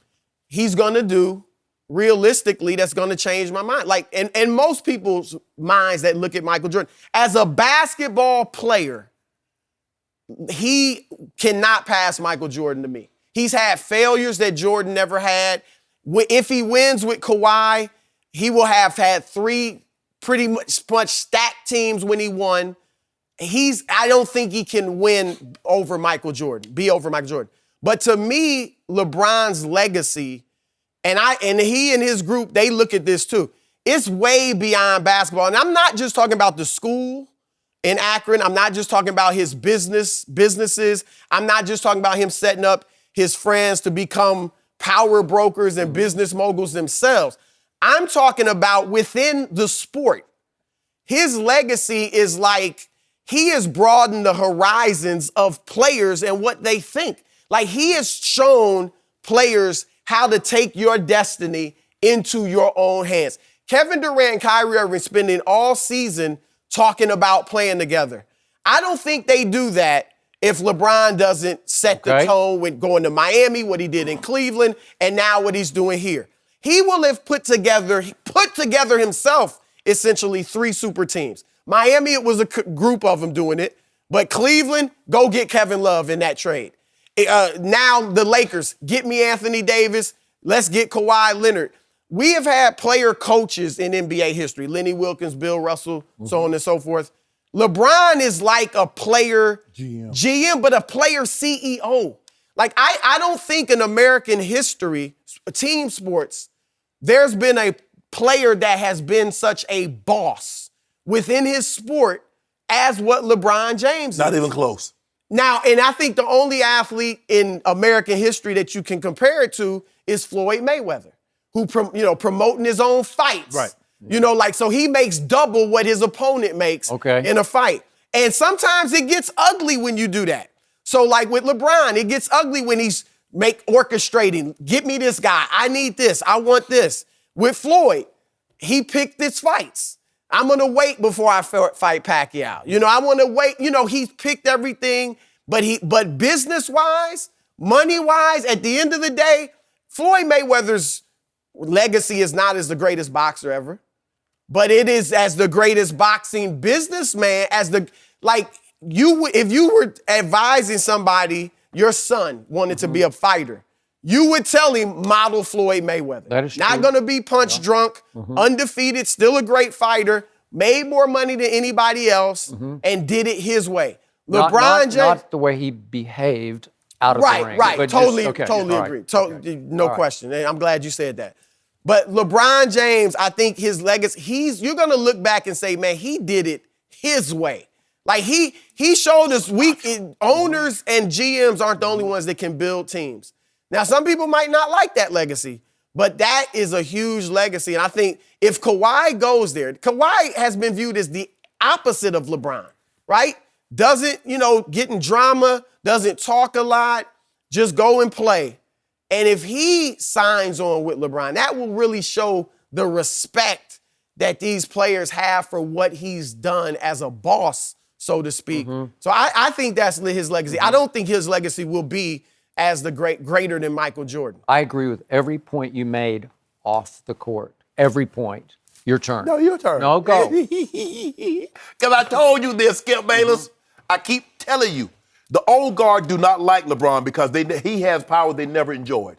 he's going to do realistically that's going to change my mind. Like, and most people's minds that look at Michael Jordan, as a basketball player, he cannot pass Michael Jordan to me. He's had failures that Jordan never had. If he wins with Kawhi, he will have had 3 pretty much stacked teams when he won. I don't think he can win over Michael Jordan, be over Michael Jordan. But to me, LeBron's legacy, and he and his group, they look at this too. It's way beyond basketball. And I'm not just talking about the school in Akron. I'm not just talking about his businesses. I'm not just talking about him setting up his friends to become power brokers and business moguls themselves. I'm talking about within the sport. His legacy is like he has broadened the horizons of players and what they think. Like he has shown players how to take your destiny into your own hands. Kevin Durant and Kyrie Irving spending all season talking about playing together. I don't think they do that if LeBron doesn't set the tone with going to Miami, what he did in Cleveland, and now what he's doing here. He will have put together himself essentially 3 super teams. Miami, it was a group of them doing it, but Cleveland, go get Kevin Love in that trade. Now the Lakers, get me Anthony Davis. Let's get Kawhi Leonard. We have had player coaches in NBA history, Lenny Wilkins, Bill Russell, so on and so forth. LeBron is like a player GM, but a player CEO. Like, I don't think in American history, team sports, there's been a player that has been such a boss within his sport as what LeBron James is. Not even close. Now, and I think the only athlete in American history that you can compare it to is Floyd Mayweather, who, promoting his own fights. Right. So he makes double what his opponent makes in a fight. And sometimes it gets ugly when you do that. So like with LeBron, it gets ugly when he's orchestrating. Get me this guy. I need this. I want this. With Floyd, he picked his fights. I'm going to wait before I fight Pacquiao. I want to wait. He's picked everything, but business-wise, money-wise, at the end of the day, Floyd Mayweather's legacy is not as the greatest boxer ever, but it is as the greatest boxing businessman, if you were advising somebody, your son wanted to be a fighter, you would tell him model Floyd Mayweather. That is true. Not going to be punch drunk, undefeated, still a great fighter, made more money than anybody else, and did it his way. LeBron James. Not the way he behaved out of the ring. Right. Totally agree. No question. And I'm glad you said that. But LeBron James, I think his legacy, you're going to look back and say, man, he did it his way. Like he showed us owners and GMs aren't the only ones that can build teams. Now, some people might not like that legacy, but that is a huge legacy. And I think if Kawhi goes there, Kawhi has been viewed as the opposite of LeBron, right? Doesn't, get in drama, doesn't talk a lot, just go and play. And if he signs on with LeBron, that will really show the respect that these players have for what he's done as a boss, so to speak. So I think that's his legacy. I don't think his legacy will be as the greater than Michael Jordan. I agree with every point you made off the court. Every point. Your turn. No, your turn. No, go. Because I told you this, Skip Bayless. I keep telling you, the old guard do not like LeBron because he has power they never enjoyed.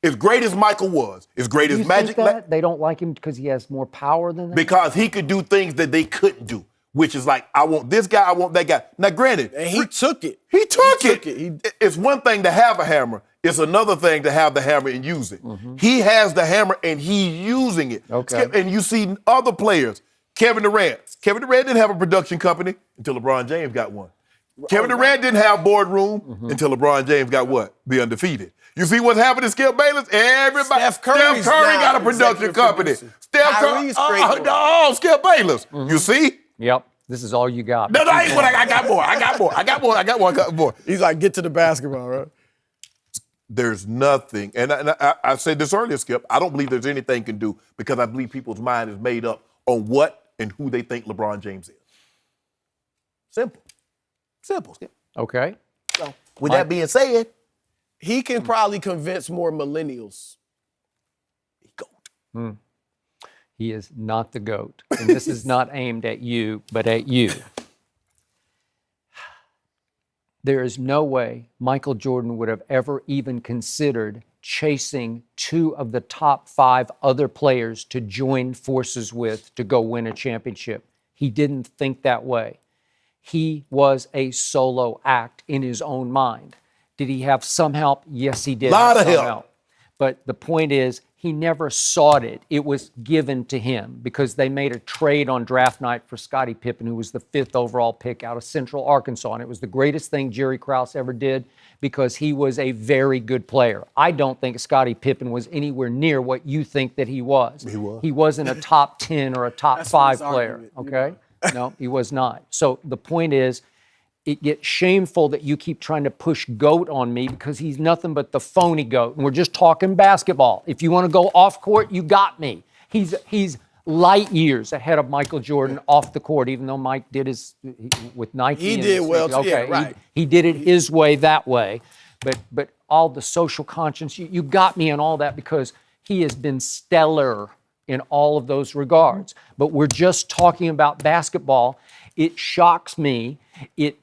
As great as Michael was, as great as Magic. They don't like him because he has more power than them? Because he could do things that they couldn't do, which is like, I want this guy, I want that guy. Now, granted. And he took it. He took it. It's one thing to have a hammer. It's another thing to have the hammer and use it. He has the hammer and he's using it. Okay. And you see other players, Kevin Durant. Kevin Durant didn't have a production company until LeBron James got one. Kevin Durant didn't have boardroom until LeBron James got what? Be undefeated. You see what's happening, Skip Bayless? Everybody. Steph Curry got a production company. Steph Curry. Skip Bayless. You see? Yep. This is all you got. No, I ain't what I got more. He's like, get to the basketball, right? There's nothing, and I said this earlier, Skip, I don't believe there's anything can do because I believe people's mind is made up on what and who they think LeBron James is. Simple, Skip. Okay. So, with that being said, he can probably convince more millennials. GOAT. He is not the GOAT. And this is not aimed at you, but at you. There is no way Michael Jordan would have ever even considered chasing 2 of the top 5 other players to join forces with to go win a championship. He didn't think that way. He was a solo act in his own mind. Did he have some help? Yes, he did. Lot of help. But the point is, he never sought it. It was given to him because they made a trade on draft night for Scottie Pippen, who was the 5th overall pick out of Central Arkansas. And it was the greatest thing Jerry Krause ever did because he was a very good player. I don't think Scottie Pippen was anywhere near what you think that he was. He was. He wasn't a top 10 or a top 5 player, okay? No, he was not. So the point is, it gets shameful that you keep trying to push GOAT on me because he's nothing but the phony GOAT. And we're just talking basketball. If you want to go off court, you got me. He's light years ahead of Michael Jordan off the court, even though Mike did with Nike. He did well, too. Okay, yeah, right. He did it his way, that way. But all the social conscience, you got me on all that because he has been stellar in all of those regards. But we're just talking about basketball. It shocks me. It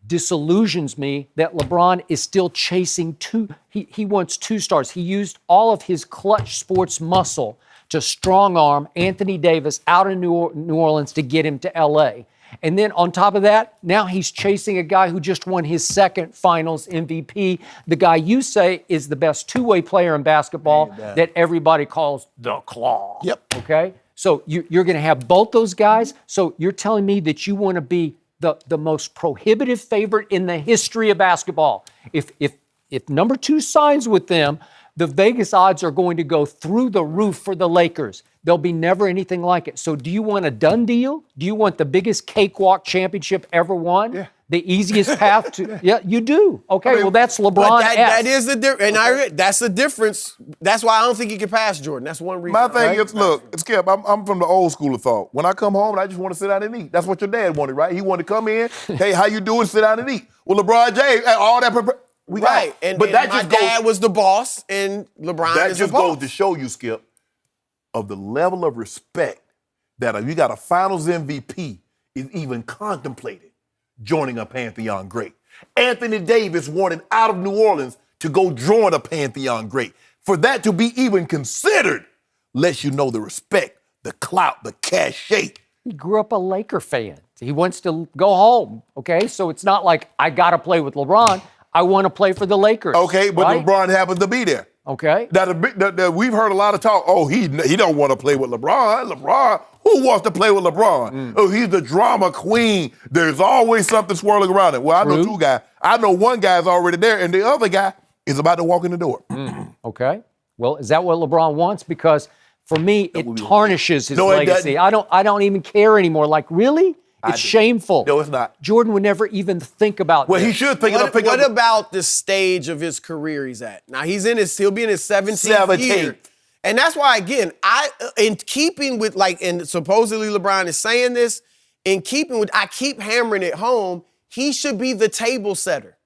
disillusions me that LeBron is still chasing 2. He wants 2 stars. He used all of his clutch sports muscle to strong arm Anthony Davis out of New Orleans to get him to LA. And then on top of that, now he's chasing a guy who just won his second finals MVP, the guy you say is the best two-way player in basketball that everybody calls the Claw. Yep. Okay? So you're going to have both those guys. So you're telling me that you want to be the most prohibitive favorite in the history of basketball. If number 2 signs with them, the Vegas odds are going to go through the roof for the Lakers. There'll be never anything like it. So do you want a done deal? Do you want the biggest cakewalk championship ever won? Yeah. The easiest path to, yeah, you do. Okay, well, that's LeBron. That is the difference. And that's the difference. That's why I don't think he can pass Jordan. That's one reason. My thing is, look, Skip, I'm from the old school of thought. When I come home, I just want to sit down and eat. That's what your dad wanted, right? He wanted to come in, hey, how you doing? Sit down and eat. Well, LeBron James, all that, we got right. it. But that my dad was the boss, and LeBron that is the just boss. goes to show you, Skip, of the level of respect that if you got a Finals MVP is even contemplated joining a Pantheon great. Anthony Davis wanted out of New Orleans to go join a Pantheon great. For that to be even considered lets you know the respect, the clout, the cachet. He grew up a Laker fan. He wants to go home, okay? So it's not like, I got to play with LeBron. I want to play for the Lakers. Okay, but right? LeBron happens to be there. Okay. Now, we've heard a lot of talk, oh, he don't want to play with LeBron. LeBron, who wants to play with LeBron? Oh, he's the drama queen. There's always something swirling around it. Well, I know 2 guys. I know one guy's already there, and the other guy is about to walk in the door. Okay. Well, is that what LeBron wants? Because for me, it tarnishes his legacy. I don't even care anymore. Like, really? It's shameful. No, it's not. Jordan would never even think about Well, this. he should think What about the stage of his career he's at? Now, he'll be in his 17th year. And that's why, again, in keeping with, and supposedly LeBron is saying this, in keeping with, I keep hammering it home, he should be the table setter.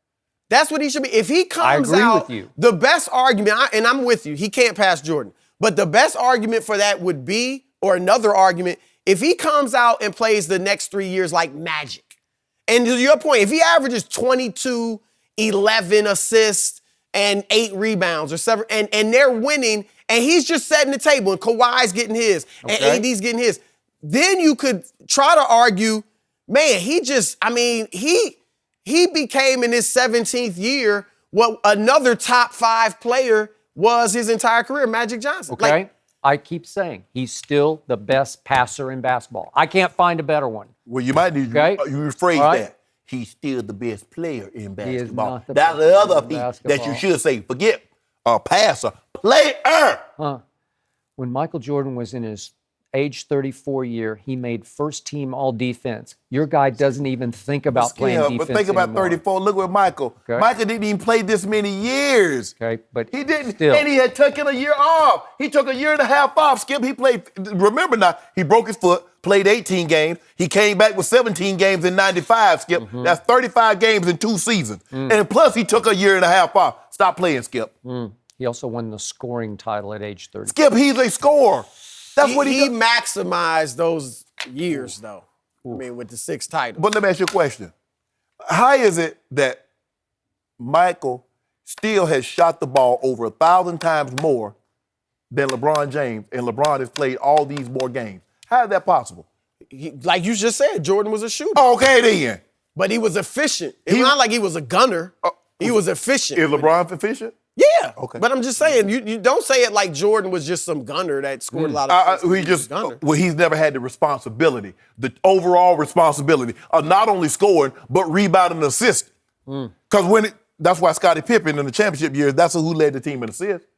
That's what he should be. If he comes out, with you. The best argument, and I'm with you, he can't pass Jordan, but the best argument for that would be, or another argument, if he comes out and plays the next 3 years like Magic. And to your point, if he averages 22, 11 assists, and 8 rebounds or 7, and they're winning, and he's just setting the table, and Kawhi's getting his, and AD's getting his, then you could try to argue, man, he became in his 17th year what another top 5 player was his entire career, Magic Johnson. Okay. I keep saying he's still the best passer in basketball. I can't find a better one. Well, you might need to rephrase that. He's still the best player in basketball. That's the other piece that you should say. Forget a passer, player. When Michael Jordan was in his age 34 year, he made first team all defense. Your guy doesn't even think about playing defense but think about anymore. 34. Look at Michael. Okay. Michael didn't even play this many years. Okay, but he didn't. Still. And he had taken a year off. He took a year and a half off. Skip, he played, remember now, he broke his foot, played 18 games. He came back with 17 games in 95, Skip. That's 35 games in 2 seasons. And plus, he took a year and a half off. Stop playing, Skip. He also won the scoring title at age 30. Skip, he's a scorer. That's what he maximized those years, though. I mean, with the 6 titles. But let me ask you a question. How is it that Michael still has shot the ball over 1,000 times more than LeBron James, and LeBron has played all these more games? How is that possible? Like you just said, Jordan was a shooter. Okay, then. But he was efficient. It's not like he was a gunner. He was efficient. Is LeBron efficient? Yeah. Okay. But I'm just saying, you don't say it like Jordan was just some gunner that scored a lot of he's never had the responsibility, the overall responsibility of not only scoring, but rebounding and assisting. Because that's why Scottie Pippen in the championship years, that's who led the team in assists.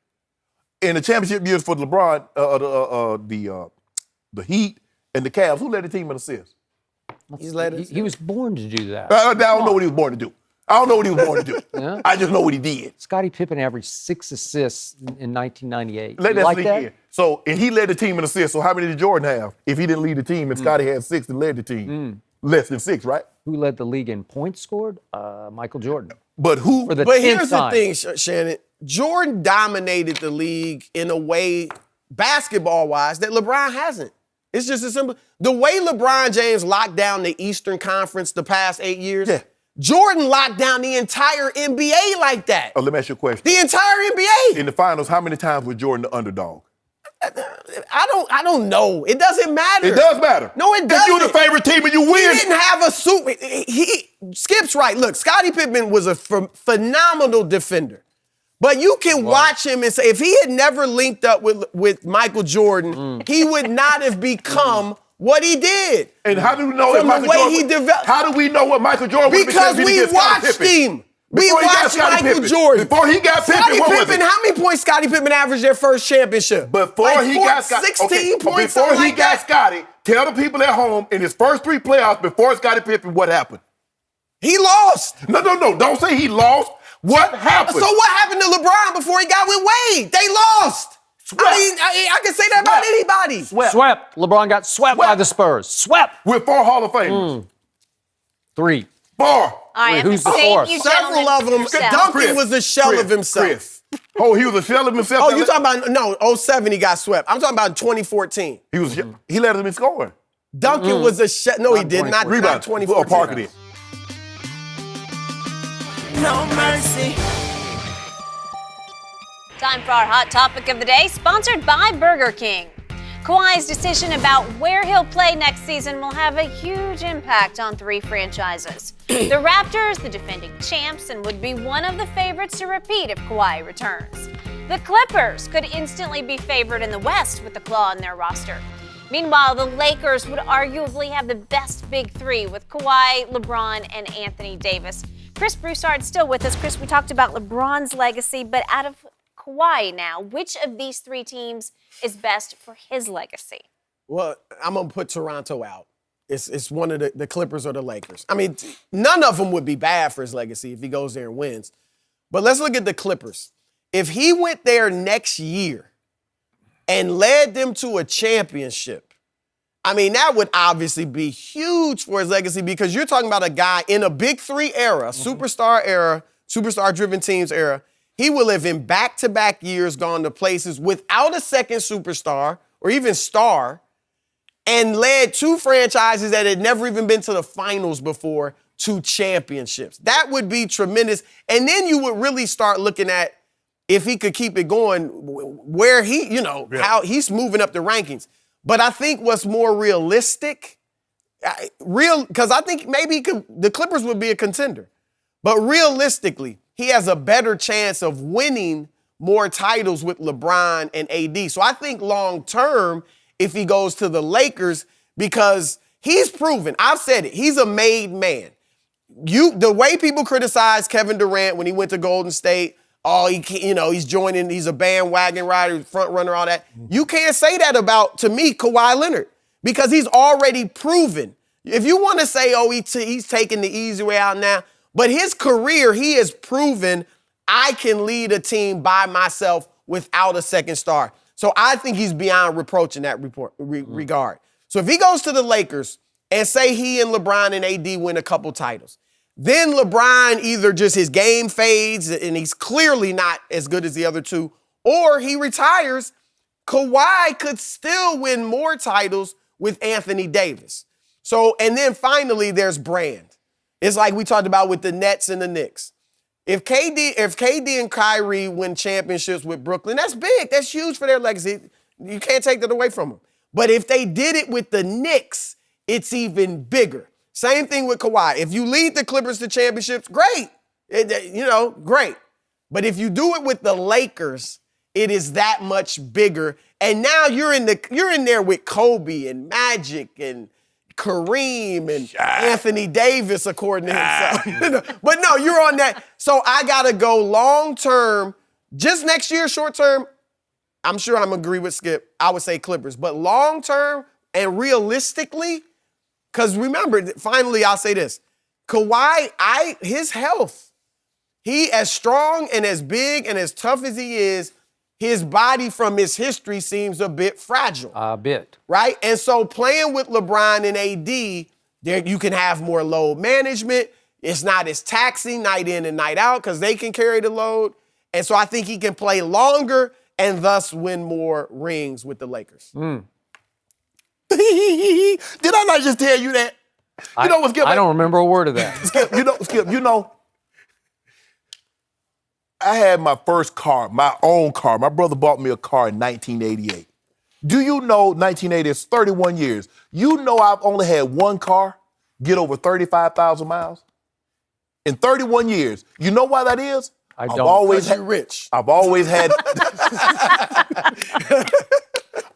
In the championship years for LeBron, the Heat and the Cavs, who led the team in assists? He was born to do that. I don't know what he was born to do. I don't know what he was born to do. Yeah. I just know what he did. Scottie Pippen averaged 6 assists in 1998. Let you like that? In. So, and he led the team in assists. So how many did Jordan have? If he didn't lead the team and Scottie had 6 and led the team. Less than 6, right? Who led the league in points scored? Michael Jordan. But who? For the But 10th here's time. the thing, Shannon. Jordan dominated the league in a way, basketball-wise, that LeBron hasn't. It's just as simple. The way LeBron James locked down the Eastern Conference the past 8 years, Jordan locked down the entire NBA like that. Let me ask you a question. The entire NBA. In the finals, how many times was Jordan the underdog? I don't know. It doesn't matter. It does matter. No, it doesn't. If you're the favorite team and you He win. didn't have a super. Skip's right. Look, Scottie Pippen was a phenomenal defender. But you can watch him and say, if he had never linked up with Michael Jordan, he would not have become what he did. And how do we know From the way he developed? How do we know what Michael Jordan would Because become we watched him. We watched Michael Jordan. Before he got Pippen, Scottie what was Pippen, it? how many points Scottie Pippen averaged their first championship? Before he got Scottie, 16 points, before something he like got that. Scottie, tell the people at home in his first 3 playoffs before Scottie Pippen what happened. He lost. No. Don't say he lost. What happened? So what happened to LeBron before he got with Wade? They lost. Swept. I mean, I can say that about anybody. Swept. LeBron got swept by the Spurs. Swept. With 4 Hall of Famers. 3. 4. All right, who's the thank fourth? you, Several gentlemen, of them. for yourself. Duncan was a shell of himself. Chris. Oh, he was a shell of himself. Oh, you talking about, no, 07 he got swept. I'm talking about 2014. He led them in scoring. Duncan was a shell. No, he did not. Rebound. Not 2014. Parker did. No mercy. Time for our hot topic of the day, sponsored by Burger King. Kawhi's decision about where he'll play next season will have a huge impact on 3 franchises. The Raptors, the defending champs, and would be one of the favorites to repeat if Kawhi returns. The Clippers could instantly be favored in the West with the claw in their roster. Meanwhile, the Lakers would arguably have the best big 3 with Kawhi, LeBron, and Anthony Davis. Chris Broussard's still with us. Chris, we talked about LeBron's legacy, but out of Kawhi now, which of these 3 teams is best for his legacy? Well, I'm going to put Toronto out. It's one of the Clippers or the Lakers. I mean, none of them would be bad for his legacy if he goes there and wins. But let's look at the Clippers. If he went there next year and led them to a championship, I mean, that would obviously be huge for his legacy because you're talking about a guy in a big 3 era, superstar-driven teams era. He will have in back-to-back years gone to places without a second superstar or even star and led 2 franchises that had never even been to the finals before to championships. That would be tremendous. And then you would really start looking at if he could keep it going, where he, how he's moving up the rankings. But I think what's more realistic, because I think maybe the Clippers would be a contender. But realistically, he has a better chance of winning more titles with LeBron and AD. So I think long term, if he goes to the Lakers, because he's proven, I've said it, he's a made man. The way people criticize Kevin Durant when he went to Golden State, he's joining, he's a bandwagon rider, front runner, all that. You can't say that about, to me, Kawhi Leonard, because he's already proven. If you want to say, he's taking the easy way out now, but his career, he has proven I can lead a team by myself without a second star. So I think he's beyond reproach in that regard. So if he goes to the Lakers and say he and LeBron and AD win a couple titles, then LeBron either just his game fades and he's clearly not as good as the other 2, or he retires, Kawhi could still win more titles with Anthony Davis. So, and then finally there's brand. It's like we talked about with the Nets and the Knicks. If KD and Kyrie win championships with Brooklyn, that's big. That's huge for their legacy. You can't take that away from them. But if they did it with the Knicks, it's even bigger. Same thing with Kawhi. If you lead the Clippers to championships, great. Great. But if you do it with the Lakers, it is that much bigger. And now you're in there with Kobe and Magic and Kareem and Anthony Davis, according to himself. But no, you're on that. So I got to go long-term. Just next year, short-term, I'm sure I'm agree with Skip. I would say Clippers. But long-term and realistically, because remember, finally, I'll say this. Kawhi, his health, he as strong and as big and as tough as he is, his body from his history seems a bit fragile. A bit. Right? And so playing with LeBron and AD, there you can have more load management. It's not as taxing night in and night out because they can carry the load. And so I think he can play longer and thus win more rings with the Lakers. Did I not just tell you that? You know what's Skip? I don't remember a word of that. Skip, I had my first car, my own car. My brother bought me a car in 1988. Do you know 1980 is 31 years? You know I've only had one car get over 35,000 miles? In 31 years. You know why that is? I don't. Always You're rich. I've always had.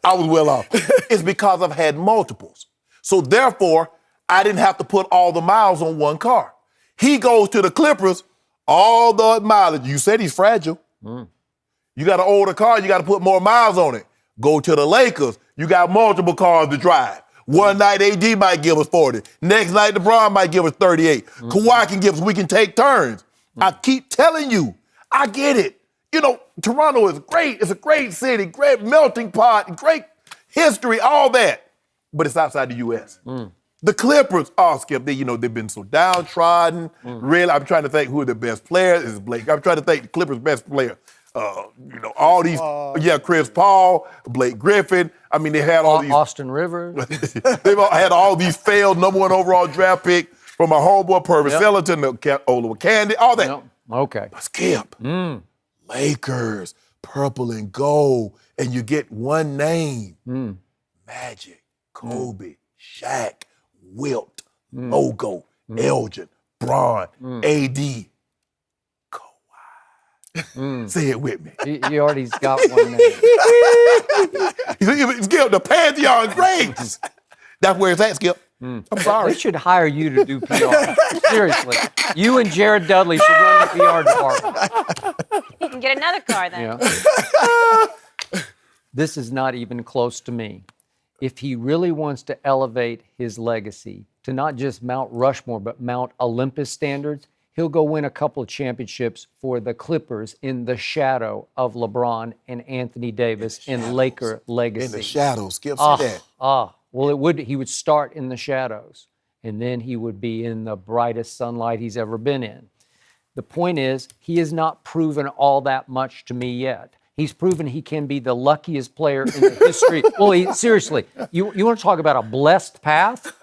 I was well off. It's because I've had multiples. So therefore, I didn't have to put all the miles on one car. He goes to the Clippers, all the mileage. You said he's fragile. You got an older car, you got to put more miles on it. Go to the Lakers, you got multiple cars to drive. One night AD might give us 40. Next night LeBron might give us 38. Kawhi can give us, we can take turns. I keep telling you, I get it. You know, Toronto is great. It's a great city, great melting pot, great history, all that. But it's outside the U.S. The Clippers, Skip, they've been so downtrodden. Really, I'm trying to think who are the best players. Is Blake. I'm trying to think the Clippers' best player. All these, Chris Paul, Blake Griffin. I mean, they had all these. Austin Rivers. They've had all these failed number one overall draft pick from my homeboy Purvis Ellington, Ola Candy, all that. Yep. Okay. But Skip, Lakers, purple and gold, and you get one name. Magic, Kobe, Shaq, Wilt, Logo, Elgin, Braun, AD, Kawhi. Say it with me. He already's got one name. Skip, the Pantheon greats. That's where it's at, Skip. I'm sorry. They should hire you to do PR. Seriously. You and Jared Dudley should run the PR department. You can get another car then. Yeah. This is not even close to me. If he really wants to elevate his legacy to not just Mount Rushmore, but Mount Olympus standards, he'll go win a couple of championships for the Clippers in the shadow of LeBron and Anthony Davis in Laker legacy. In the shadows, Skip, say that. Well, he would start in the shadows, and then he would be in the brightest sunlight he's ever been in. The point is, he has not proven all that much to me yet. He's proven he can be the luckiest player in the history. Well, seriously, you want to talk about a blessed path?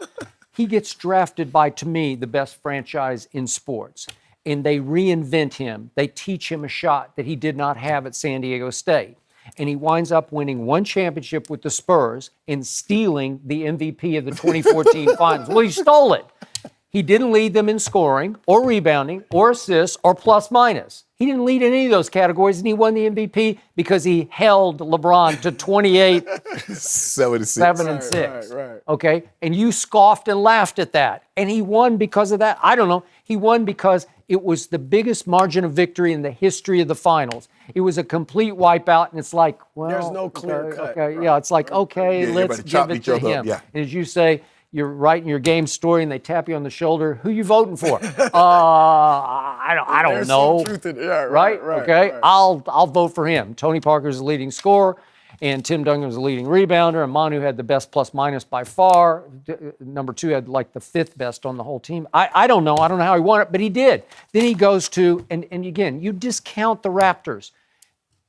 He gets drafted by, to me, the best franchise in sports. And they reinvent him. They teach him a shot that he did not have at San Diego State. And he winds up winning one championship with the Spurs and stealing the MVP of the 2014 finals. Well, he stole it. He didn't lead them in scoring or rebounding or assists or plus minus. He didn't lead in any of those categories, and he won the MVP because he held LeBron to 28, 7 and 6. Right. Okay? And you scoffed and laughed at that. And he won because of that. I don't know. He won because it was the biggest margin of victory in the history of the finals. It was a complete wipeout, and it's like, well, there's no clear cut. Okay, right. Yeah, it's like, okay, Yeah, let's give it to him. Yeah. And as you say, you're writing your game story, and they tap you on the shoulder. Who you voting for? I don't There's know. some truth in it. Yeah, Right? Okay. Right. I'll vote for him. Tony Parker's the leading scorer, and Tim Duncan was the leading rebounder, and Manu had the best plus minus by far. Number 2 had like the 5th best on the whole team. I don't know. I don't know how he won it, but he did. Then he goes to, and again, you discount the Raptors.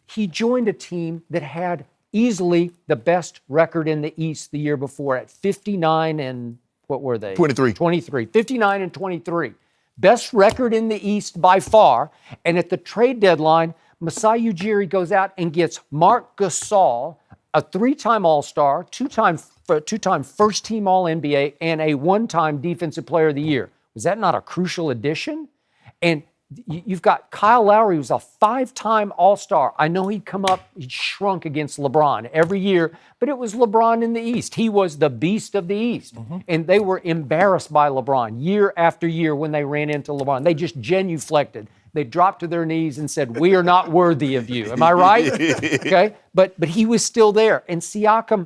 He joined a team that had easily the best record in the East the year before at 59 and what were they? 23. 23. 59 and 23. Best record in the East by far. And at the trade deadline, Masai Ujiri goes out and gets Marc Gasol, a 3-time All-Star, 2-time first-team All-NBA, and a 1-time Defensive Player of the Year. Was that not a crucial addition? And you've got Kyle Lowry, who's a 5-time All-Star. I know he'd shrunk against LeBron every year, but it was LeBron in the East. He was the beast of the East. And they were embarrassed by LeBron year after year when they ran into LeBron. They just genuflected. They dropped to their knees and said, "We are not worthy of you." Am I right? Okay? But he was still there. And Siakam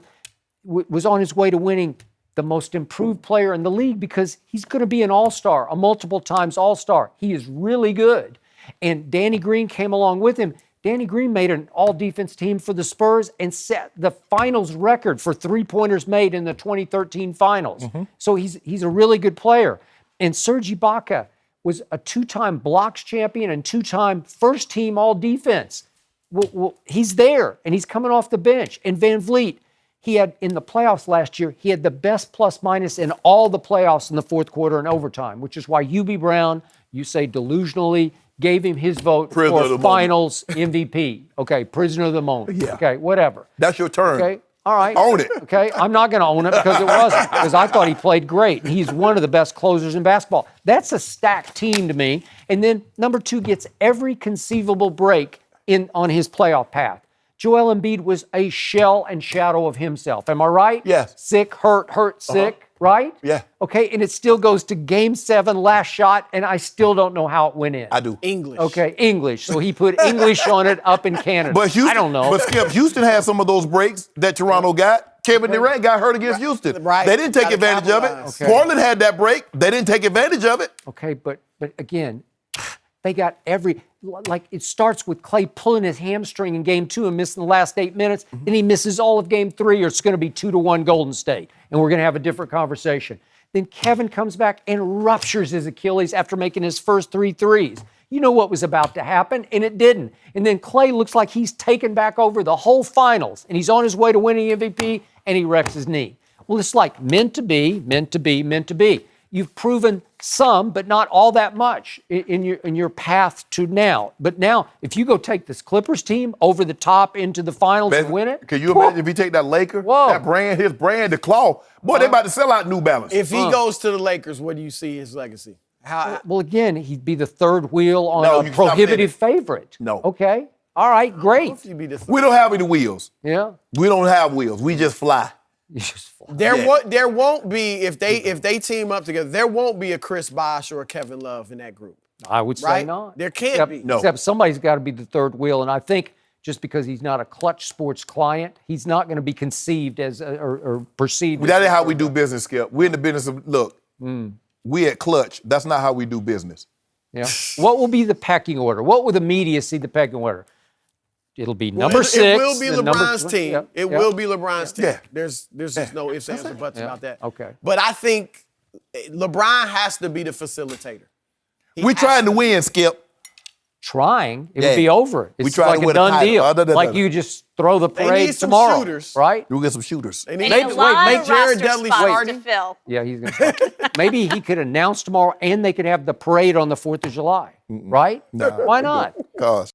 was on his way to winning the most improved player in the league because he's going to be an all-star, a multiple times all-star. He is really good. And Danny Green came along with him. Danny Green made an all-defense team for the Spurs and set the finals record for three-pointers made in the 2013 finals. So he's a really good player. And Serge Ibaka was a 2-time blocks champion and 2-time first-team all-defense. Well, he's there, and he's coming off the bench. And Van Vliet, he had, in the playoffs last year, he had the best plus-minus in all the playoffs in the fourth quarter and overtime, which is why Hubie Brown, you say delusionally, gave him his vote for finals MVP. Okay, prisoner of the moment. Yeah. Okay, whatever. That's your turn. Okay, All right. Own it. Okay, I'm not going to own it because it wasn't, because I thought he played great. He's one of the best closers in basketball. That's a stacked team to me. And then number 2 gets every conceivable break on his playoff path. Joel Embiid was a shell and shadow of himself. Am I right? Yes. Sick, hurt, sick, right? Yeah. Okay, and it still goes to Game 7, last shot, and I still don't know how it went in. I do. English. Okay, English. So he put English on it up in Canada. But Houston, I don't know. But Skip, Houston had some of those breaks that Toronto got. Kevin Durant got hurt against Houston. Right. They didn't take Gotta advantage of it. capitalize. Okay. Portland had that break. They didn't take advantage of it. Okay, but again, they got it starts with Clay pulling his hamstring in Game 2 and missing the last 8 minutes. Then he misses all of Game 3, or it's going to be 2-1 Golden State, and we're going to have a different conversation. Then Kevin comes back and ruptures his Achilles after making his first 3 threes. You know what was about to happen, and it didn't. And then Clay looks like he's taken back over the whole finals, and he's on his way to winning MVP, and he wrecks his knee. Well, it's like meant to be, meant to be, meant to be. You've proven some, but not all that much in your path to now. But now, if you go take this Clippers team over the top into the finals and win it, Can you imagine if he take that Laker, Whoa. that brand, his brand, the claw? Boy, they about to sell out New Balance. If he goes to the Lakers, what do you see his legacy? well, again, he'd be the third wheel on No, a you stop prohibitive saying favorite. No. Okay. All right. Great. If you be the We don't have any wheels. Yeah. We don't have wheels. We just fly. You just fly. There won't be if they team up together. There won't be a Chris Bosh or a Kevin Love in that group. I would say Right? not. There can't except, be. No. Except somebody's got to be the third wheel, and I think just because he's not a Clutch Sports client, he's not going to be conceived as or perceived. That ain't how we do business, Skip. We're in the business of, look, we at Clutch. That's not how we do business. Yeah. What will be the pecking order? What will the media see the pecking order? It'll be number 6. It will be then number LeBron's 20. team. Yep, It yep. will be LeBron's team. Yeah. There's just no ifs, ands, or buts about that. Okay. But I think LeBron has to be the facilitator. We trying to win, Skip. Trying, it Yeah. would be over. It's We try like to a win a done title. deal. Like you just throw the They parade need some tomorrow, shooters. right? We'll get some shooters. They They need need a lot make of Jared roster Dudley spots starting. to fill. Yeah, he's going to. Maybe he could announce tomorrow, and they could have the parade on the 4th of July, right? Nah. Why not? Cause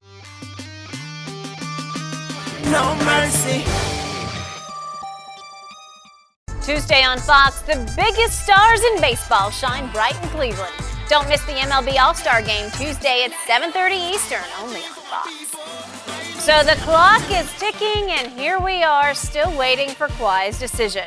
No mercy. Tuesday on Fox, the biggest stars in baseball shine bright in Cleveland. Don't miss the MLB All-Star Game Tuesday at 7:30 Eastern, only on Fox. So the clock is ticking, and here we are, still waiting for Kawhi's decision.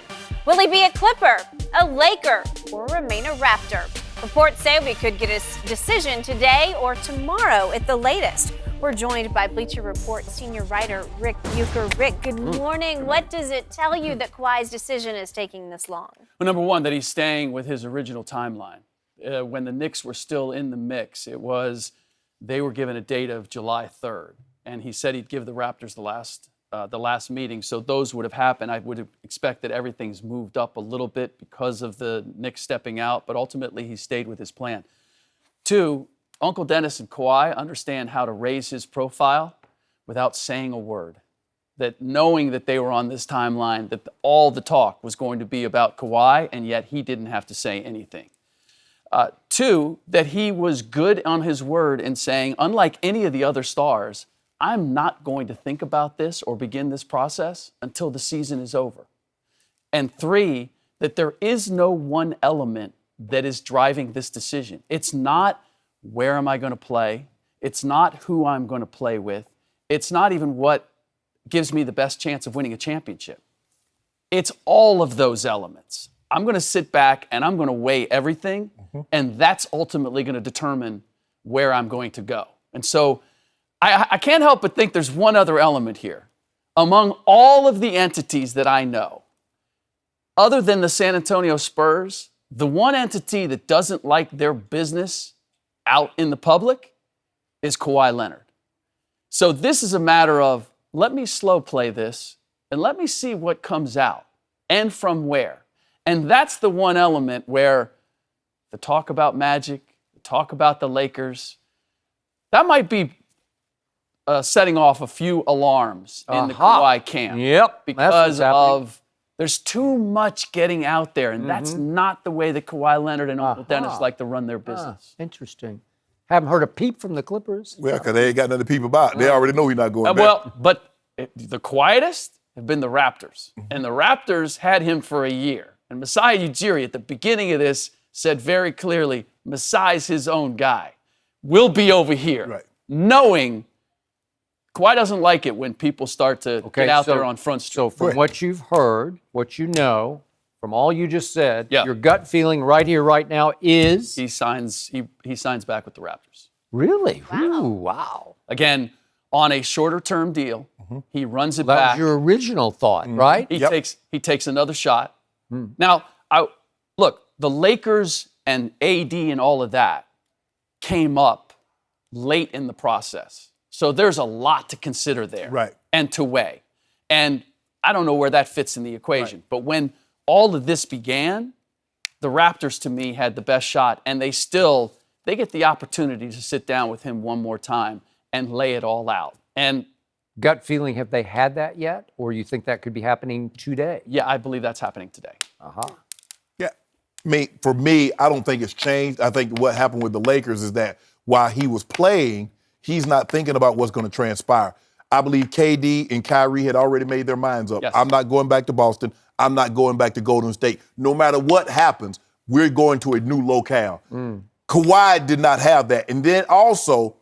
Will he be a Clipper, a Laker, or remain a Raptor? Reports say we could get a decision today or tomorrow at the latest. We're joined by Bleacher Report senior writer Rick Bucher. Rick, good morning. What does it tell you that Kawhi's decision is taking this long? Well, number one, that he's staying with his original timeline. When the Knicks were still in the mix, they were given a date of July 3rd, and he said he'd give the Raptors the last meeting, so those would have happened. I would expect that everything's moved up a little bit because of the Knicks stepping out, but ultimately he stayed with his plan. 2, Uncle Dennis and Kawhi understand how to raise his profile without saying a word. That knowing that they were on this timeline, that all the talk was going to be about Kawhi, and yet he didn't have to say anything. 2, that he was good on his word in saying, unlike any of the other stars, I'm not going to think about this or begin this process until the season is over. And 3, that there is no one element that is driving this decision. It's not where am I going to play. It's not who I'm going to play with. It's not even what gives me the best chance of winning a championship. It's all of those elements. I'm going to sit back and I'm going to weigh everything, and that's ultimately going to determine where I'm going to go. And so I can't help but think there's one other element here. Among all of the entities that I know, other than the San Antonio Spurs, the one entity that doesn't like their business out in the public is Kawhi Leonard. So this is a matter of, let me slow play this and let me see what comes out and from where. And that's the one element where the talk about Magic, the talk about the Lakers, that might be setting off a few alarms in the Kawhi camp. Yep. Because there's too much getting out there, and that's not the way that Kawhi Leonard and Uncle Dennis like to run their business. Interesting. Haven't heard a peep from the Clippers. well, because they ain't got nothing to peep about. They already know he's not going back. Well, but the quietest have been the Raptors. And the Raptors had him for a year. And Masai Ujiri at the beginning of this said very clearly, Masai's his own guy. We'll be over here. Right. Knowing Kawhi doesn't like it when people start to get out there on Front Street. So from what you've heard, what you know, from all you just said, Yeah. your gut feeling right here, right now is He signs back with the Raptors. really, Ooh, wow. Again, on a shorter-term deal. He runs it That back. was your original thought, right? He takes another shot. Now, look, the Lakers and AD and all of that came up late in the process. So there's a lot to consider there Right. and to weigh. And I don't know where that fits in the equation. But when all of this began, the Raptors, to me, had the best shot. And they get the opportunity to sit down with him one more time and lay it all out. And Gut feeling, have they had that yet? Or you think that could be happening today? yeah, I believe that's happening today. Yeah. For me, I don't think it's changed. I think what happened with the Lakers is that while he was playing, he's not thinking about what's going to transpire. I believe KD and Kyrie had already made their minds up. Yes. I'm not going back to Boston. I'm not going back to Golden State. No matter what happens, we're going to a new locale. Kawhi did not have that. And then also,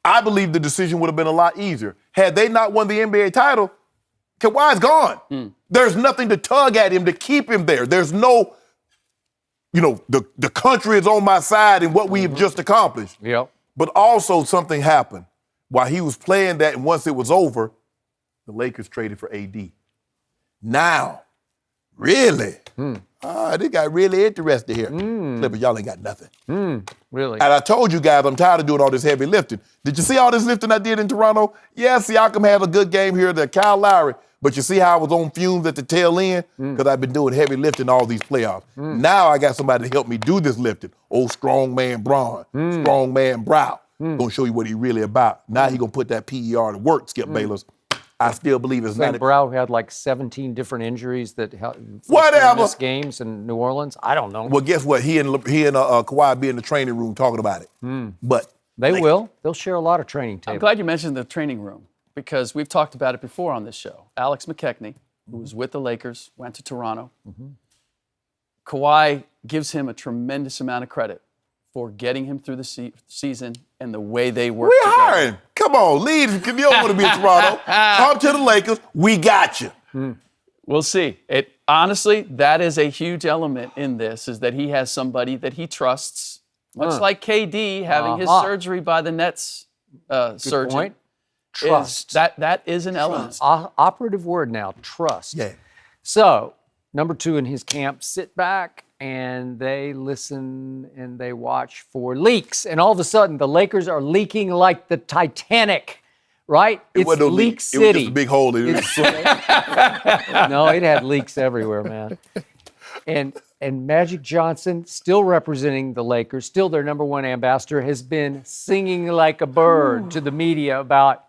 I believe the decision would have been a lot easier. Had they not won the NBA title, Kawhi's gone. There's nothing to tug at him to keep him there. There's no, the country is on my side in what we've just accomplished. Yep. But also something happened. While he was playing that, and once it was over, the Lakers traded for AD. Now, really? This got really interested here. Clippers, y'all ain't got nothing. Really? And I told you guys, I'm tired of doing all this heavy lifting. Did you see all this lifting I did in Toronto? Yeah, Siakam had a good game here, the Kyle Lowry. But you see how I was on fumes at the tail end? Because I've been doing heavy lifting all these playoffs. Now I got somebody to help me do this lifting. Old strong man Braun, strong man Brow. Gonna show you what he really about. Now he gonna put that PER to work, Skip Bayless. I still believe it's not. Brow had like 17 different injuries that Whatever. missed games in New Orleans. I don't know. Well, guess what? He and Kawhi be in the training room talking about it. But They will. They'll share a lot of training I'm tape. glad you mentioned the training room because we've talked about it before on this show. Alex McKechnie, who was with the Lakers, went to Toronto. Kawhi gives him a tremendous amount of credit for getting him through the season and the way they work we together. hiring. Come on, leave. You don't want to be in Toronto. Come to the Lakers. We got you. We'll see. Honestly, that is a huge element in this, is that he has somebody that he trusts, much like KD having his surgery by the Nets surgeon. Point. Trust. That is an element. Operative word now, trust. Yeah. So, number two in his camp, sit back and they listen and they watch for leaks. And all of a sudden, the Lakers are leaking like the Titanic, right? It It's wasn't no leak leak. city. It was just a big hole in it. No, it had leaks everywhere, man. And Magic Johnson, still representing the Lakers, still their number one ambassador, has been singing like a bird to the media about,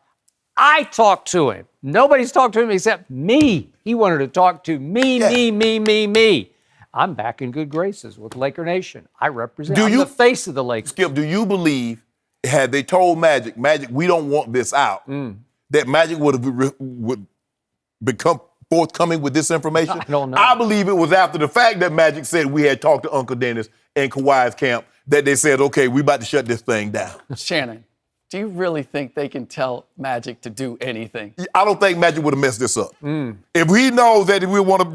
I talked to him. Nobody's talked to him except me. He wanted to talk to me, me. I'm back in good graces with Laker Nation. I represent the face of the Lakers. Skip, do you believe, had they told Magic, we don't want this out, that Magic would become forthcoming with this information? I don't know. I believe it was after the fact that Magic said we had talked to Uncle Dennis and Kawhi's camp that they said, okay, we about to shut this thing down. Shannon, do you really think they can tell Magic to do anything? I don't think Magic would have messed this up. If he knows that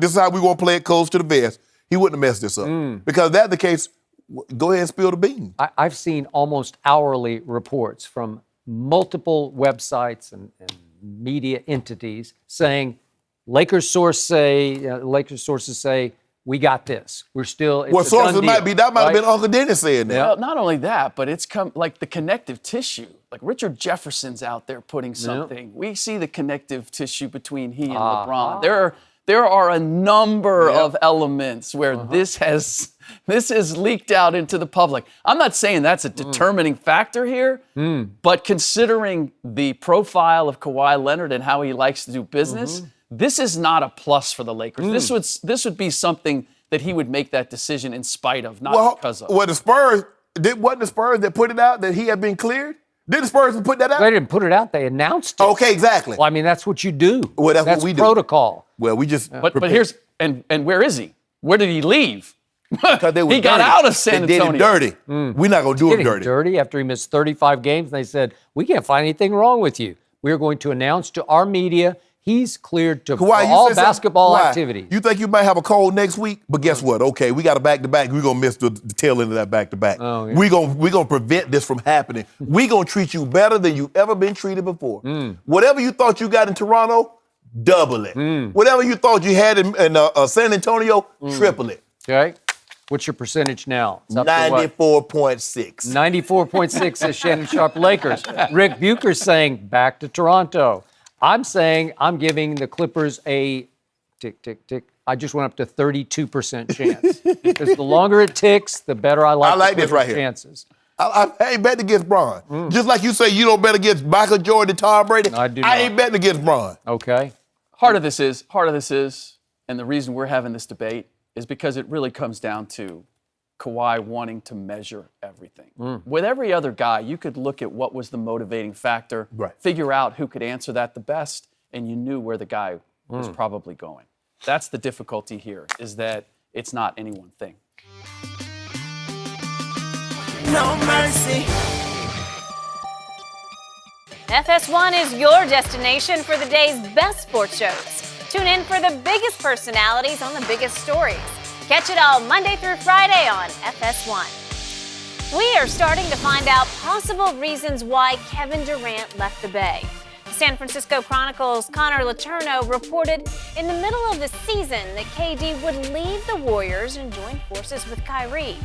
this is how we want to play it close to the vest, he wouldn't have messed this up. Because if that's the case, go ahead and spill the beans. I've seen almost hourly reports from multiple websites and media entities saying, Lakers sources say, we got this. We're still, it's Well, a done sources deal, might have right? been Uncle Dennis saying that. Well, not only that, but it's like the connective tissue. Like Richard Jefferson's out there putting something. We see the connective tissue between he and LeBron. There are a number of elements where this has leaked out into the public. I'm not saying that's a determining factor here, but considering the profile of Kawhi Leonard and how he likes to do business, this is not a plus for the Lakers. This would be something that he would make that decision in spite of, not because of. Well, wasn't the Spurs that put it out that he had been cleared? Did the Spurs put that out? They didn't put it out. They announced it. Okay, exactly. Well, I mean, that's what you do. Well, that's what we do. Protocol. Well, we just. But here's and where is he? Where did he leave? Because he got out of San Antonio. They did it dirty. We're not going to do him dirty. Dirty after he missed 35 games. And they said, we can't find anything wrong with you. We're going to announce to our media he's cleared to for all basketball activities. You think you might have a cold next week? But guess what? Okay, we got a back-to-back. We're going to miss the tail end of that back-to-back. Oh, yeah. We're gonna prevent this from happening. We're going to treat you better than you've ever been treated before. Whatever you thought you got in Toronto, double it. Whatever you thought you had in San Antonio, triple it. Okay. What's your percentage now? 94.6. 94.6 is Shannon Sharpe Lakers. Rick Bucher saying back to Toronto. I'm saying I'm giving the Clippers a tick, tick, tick. I just went up to 32% chance. Because the longer it ticks, the better I like the this right here. chances. I ain't betting against Bron. Just like you say you don't bet against Michael Jordan and Tom Brady, I do I ain't betting against Bron. Okay. Part of this is, and the reason we're having this debate is because it really comes down to Kawhi wanting to measure everything. With every other guy, you could look at what was the motivating factor, figure out who could answer that the best, and you knew where the guy was probably going. That's the difficulty here, is that it's not any one thing. No mercy. FS1 is your destination for the day's best sports shows. Tune in for the biggest personalities on the biggest stories. Catch it all Monday through Friday on FS1. We are starting to find out possible reasons why Kevin Durant left the Bay. The San Francisco Chronicle's Connor Letourneau reported in the middle of the season that KD would leave the Warriors and join forces with Kyrie.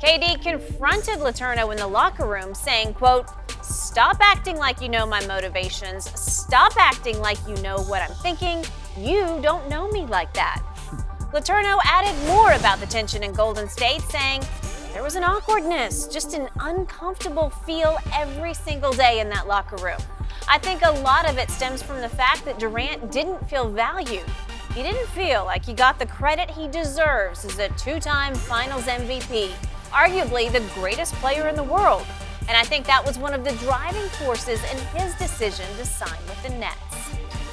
KD confronted Letourneau in the locker room saying, quote, "Stop acting like you know my motivations. Stop acting like you know what I'm thinking. You don't know me like that." Letourneau added more about the tension in Golden State, saying, "There was an awkwardness, just an uncomfortable feel every single day in that locker room. I think a lot of it stems from the fact that Durant didn't feel valued. He didn't feel like he got the credit he deserves as a two-time Finals MVP, arguably the greatest player in the world. And I think that was one of the driving forces in his decision to sign with the Nets."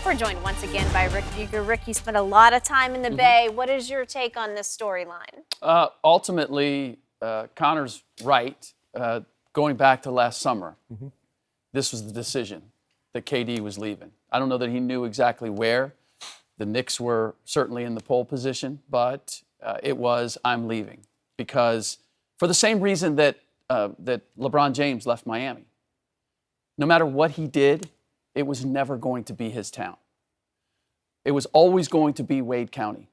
We're joined once again by Rick Bucher. Rick, you spent a lot of time in the Bay. What is your take on this storyline? Ultimately, Connor's right. Going back to last summer, this was the decision that KD was leaving. I don't know that he knew exactly where. The Knicks were certainly in the pole position, but it was, I'm leaving. Because for the same reason that LeBron James left Miami. No matter what he did, it was never going to be his town. It was always going to be Wade County,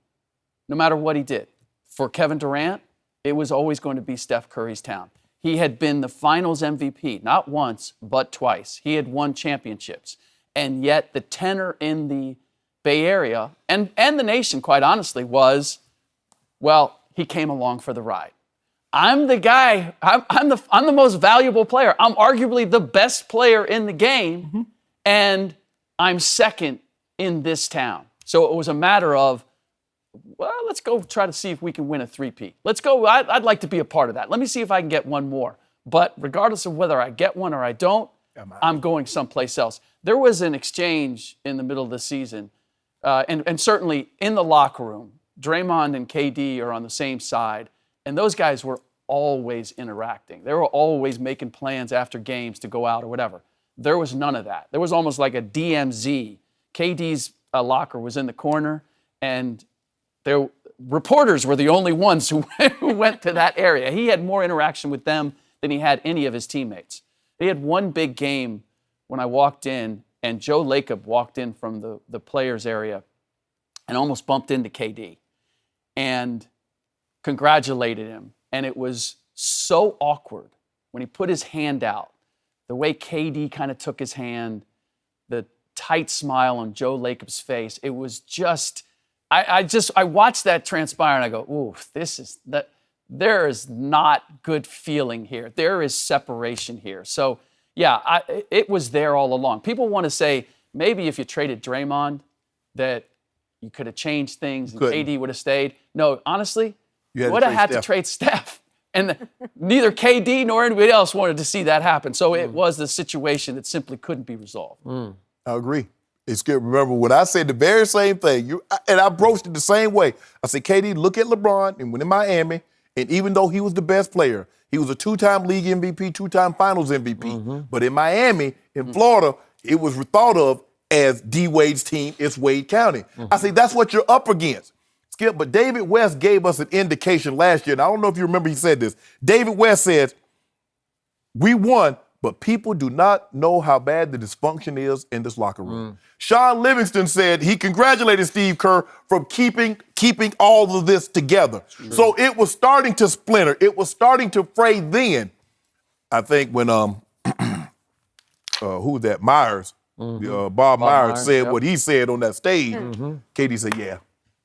no matter what he did. For Kevin Durant, it was always going to be Steph Curry's town. He had been the Finals MVP, not once, but twice. He had won championships. And yet the tenor in the Bay Area, and the nation, quite honestly, was, well, he came along for the ride. I'm the guy, I'm the most valuable player. I'm arguably the best player in the game, and I'm second in this town. So it was a matter of, well, let's go try to see if we can win a three-peat. Let's go, I'd like to be a part of that. Let me see if I can get one more. But regardless of whether I get one or I don't, I'm going someplace else. There was an exchange in the middle of the season, and certainly in the locker room. Draymond and KD are on the same side, and those guys were always interacting. They were always making plans after games to go out or whatever. There was none of that. There was almost like a DMZ. KD's locker was in the corner, and their reporters were the only ones who went to that area. He had more interaction with them than he had any of his teammates. They had one big game when I walked in, and Joe Lacob walked in from the players area and almost bumped into KD and congratulated him. And it was so awkward when he put his hand out, the way KD kind of took his hand, the tight smile on Joe Lacob's face. It was just, I watched that transpire and I go, ooh, there is not good feeling here. There is separation here. So yeah, it was there all along. People want to say, maybe if you traded Draymond, that you could have changed things and KD would have stayed. No, honestly, you would have had to trade Steph. And neither KD nor anybody else wanted to see that happen. So it was the situation that simply couldn't be resolved. I agree. It's good. Remember when I said the very same thing, and I broached it the same way. I said, KD, look at LeBron, and when in Miami, and even though he was the best player, he was a 2-time league MVP, 2-time finals MVP. But in Miami, in Florida, it was thought of as D. Wade's team, it's Wade County. I say, that's what you're up against. Skip, but David West gave us an indication last year, and I don't know if you remember he said this. David West said, we won, but people do not know how bad the dysfunction is in this locker room. Sean Livingston said he congratulated Steve Kerr from keeping all of this together. So it was starting to splinter. It was starting to fray then. I think when who was that? Myers. Bob Myers said what he said on that stage. KD said, "Yeah,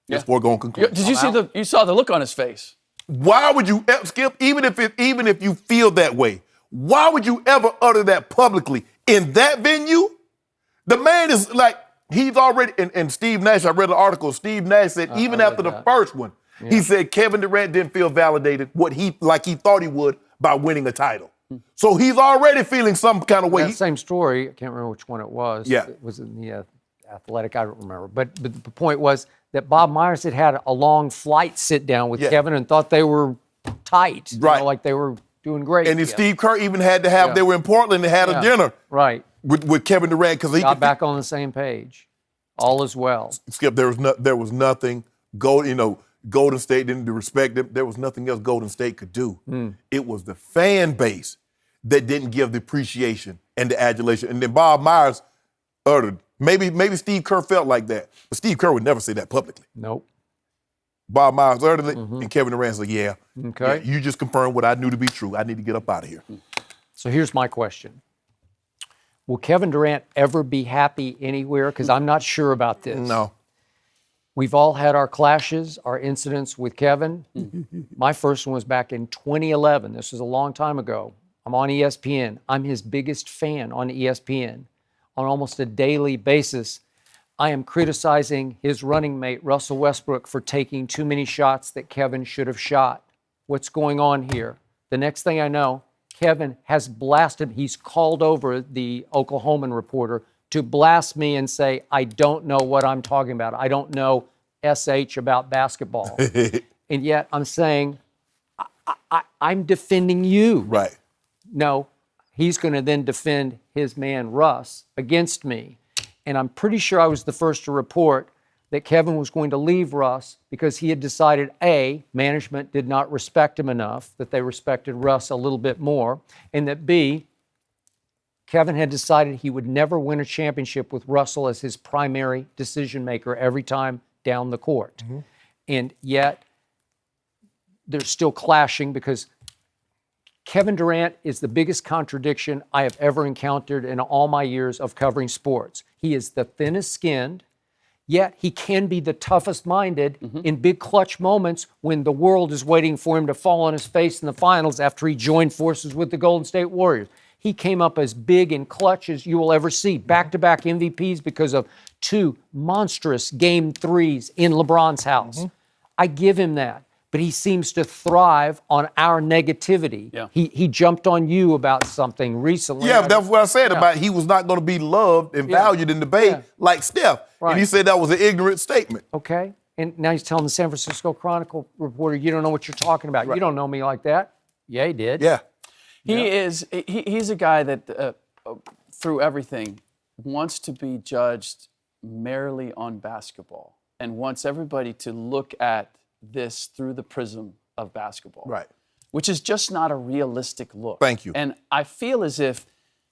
this boy gonna conclude." Did you see you saw the look on his face? Why would you, Skip? Even if you feel that way, why would you ever utter that publicly in that venue? The man is like, he's already, and Steve Nash, I read an article, Steve Nash said even after the first one, he said Kevin Durant didn't feel validated like he thought he would by winning a title. So he's already feeling some kind of way. That same story, I can't remember which one it was. Yeah. It was in the Athletic, I don't remember. But the point was that Bob Myers had a long flight sit down with Kevin and thought they were tight. Right. You know, like they were doing great. And Steve Kerr even had to have, they were in Portland and had a dinner. Right. With Kevin Durant because he got back on the same page. All is well. Skip, there was nothing. Golden State didn't respect them. There was nothing else Golden State could do. It was the fan base that didn't give the appreciation and the adulation. And then Bob Myers uttered. Maybe Steve Kerr felt like that, but Steve Kerr would never say that publicly. Nope. Bob Myers uttered it, and Kevin Durant said, "Yeah, okay. You just confirmed what I knew to be true. I need to get up out of here." So here's my question. Will Kevin Durant ever be happy anywhere? Because I'm not sure about this. No. We've all had our clashes, our incidents with Kevin. My first one was back in 2011. This was a long time ago. I'm on ESPN. I'm his biggest fan on ESPN. On almost a daily basis, I am criticizing his running mate, Russell Westbrook, for taking too many shots that Kevin should have shot. What's going on here? The next thing I know, Kevin has blasted, he's called over the Oklahoman reporter to blast me and say, I don't know what I'm talking about. I don't know SH about basketball. And yet I'm saying, I'm defending you. Right. No, he's going to then defend his man, Russ, against me. And I'm pretty sure I was the first to report that Kevin was going to leave Russ because he had decided, A, management did not respect him enough, that they respected Russ a little bit more, and that B, Kevin had decided he would never win a championship with Russell as his primary decision maker every time down the court. And yet, they're still clashing because Kevin Durant is the biggest contradiction I have ever encountered in all my years of covering sports. He is the thinnest skinned, yet he can be the toughest minded in big clutch moments when the world is waiting for him to fall on his face in the finals after he joined forces with the Golden State Warriors. He came up as big and clutch as you will ever see. Back-to-back MVPs because of 2 monstrous game 3s in LeBron's house. I give him that. But he seems to thrive on our negativity. Yeah. He jumped on you about something recently. Yeah, that's what I said about he was not going to be loved and valued in the Bay like Steph. Right. And he said that was an ignorant statement. Okay. And now he's telling the San Francisco Chronicle reporter, you don't know what you're talking about. Right. You don't know me like that. Yeah, he did. Yeah. He's a guy that, through everything, wants to be judged merely on basketball and wants everybody to look at this through the prism of basketball. Right. Which is just not a realistic look. Thank you. And I feel as if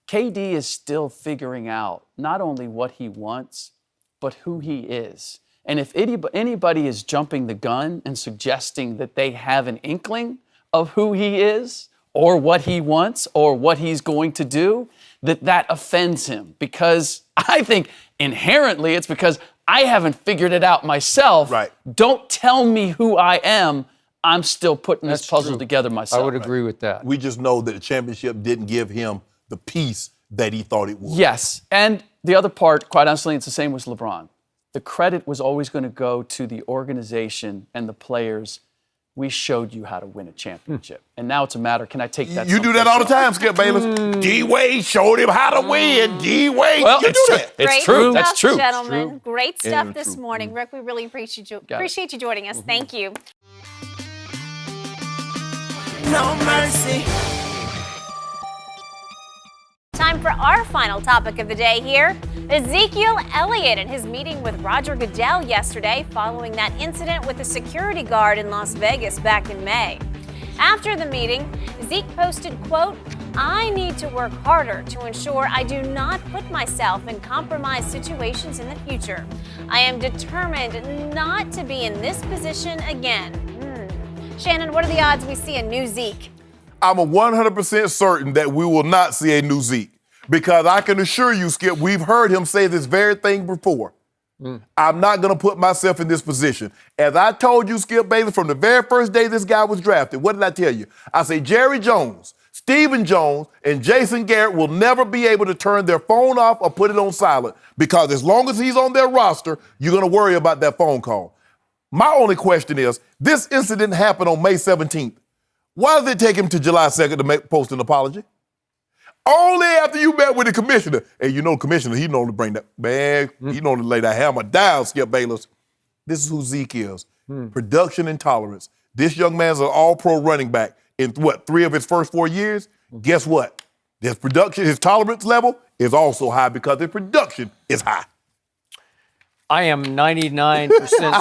KD is still figuring out not only what he wants, but who he is. And if anybody is jumping the gun and suggesting that they have an inkling of who he is or what he wants or what he's going to do, that offends him. Because I think inherently it's because I haven't figured it out myself. Right. Don't tell me who I am. I'm still putting this puzzle together myself. I would agree with that. We just know that the championship didn't give him the peace that he thought it would. Yes. And the other part, quite honestly, it's the same with LeBron. The credit was always going to go to the organization and the players we showed you how to win a championship. And now it's a matter, can I take that? You do that all the time, Skip Bayless. D-Wade showed him how to win. D-Wade, Well, you do that. It's Great true. stuff, That's true. gentlemen. Great stuff Yeah, this true. morning. Rick, we really appreciate you joining us. Thank you. No mercy. Time for our final topic of the day here. Ezekiel Elliott and his meeting with Roger Goodell yesterday following that incident with the security guard in Las Vegas back in May. After the meeting, Zeke posted, quote, "I need to work harder to ensure I do not put myself in compromised situations in the future. I am determined not to be in this position again." Shannon, what are the odds we see a new Zeke? I'm 100% certain that we will not see a new Zeke. Because I can assure you, Skip, we've heard him say this very thing before. I'm not going to put myself in this position. As I told you, Skip Bayless, from the very first day this guy was drafted, what did I tell you? I say Jerry Jones, Stephen Jones, and Jason Garrett will never be able to turn their phone off or put it on silent because as long as he's on their roster, you're going to worry about that phone call. My only question is, this incident happened on May 17th. Why did it take him to July 2nd to post an apology? Only after you met with the commissioner. And you know the commissioner, he knows to bring that, man, he knows to lay that hammer down, Skip Bayless. This is who Zeke is. Production and tolerance. This young man's an all-pro running back in, 3 of his first 4 years? Guess what? His production, his tolerance level is also high because his production is high. I am 99%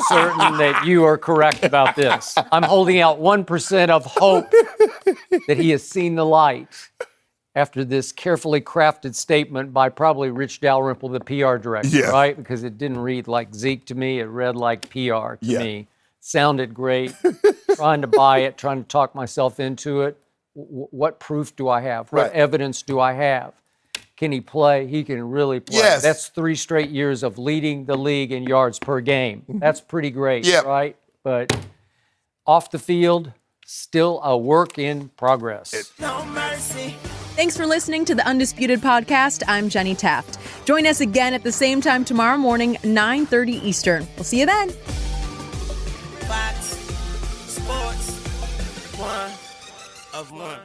certain that you are correct about this. I'm holding out 1% of hope that he has seen the light after this carefully crafted statement by probably Rich Dalrymple, the PR director, right? Because it didn't read like Zeke to me. It read like PR to me. Sounded great. Trying to buy it, trying to talk myself into it. What proof do I have? What evidence do I have? Can he play? He can really play. Yes. That's 3 straight years of leading the league in yards per game. That's pretty great, right? But off the field, still a work in progress. No mercy. Thanks for listening to the Undisputed Podcast. I'm Jenny Taft. Join us again at the same time tomorrow morning, 9:30 Eastern. We'll see you then. Fox Sports 1 of 1.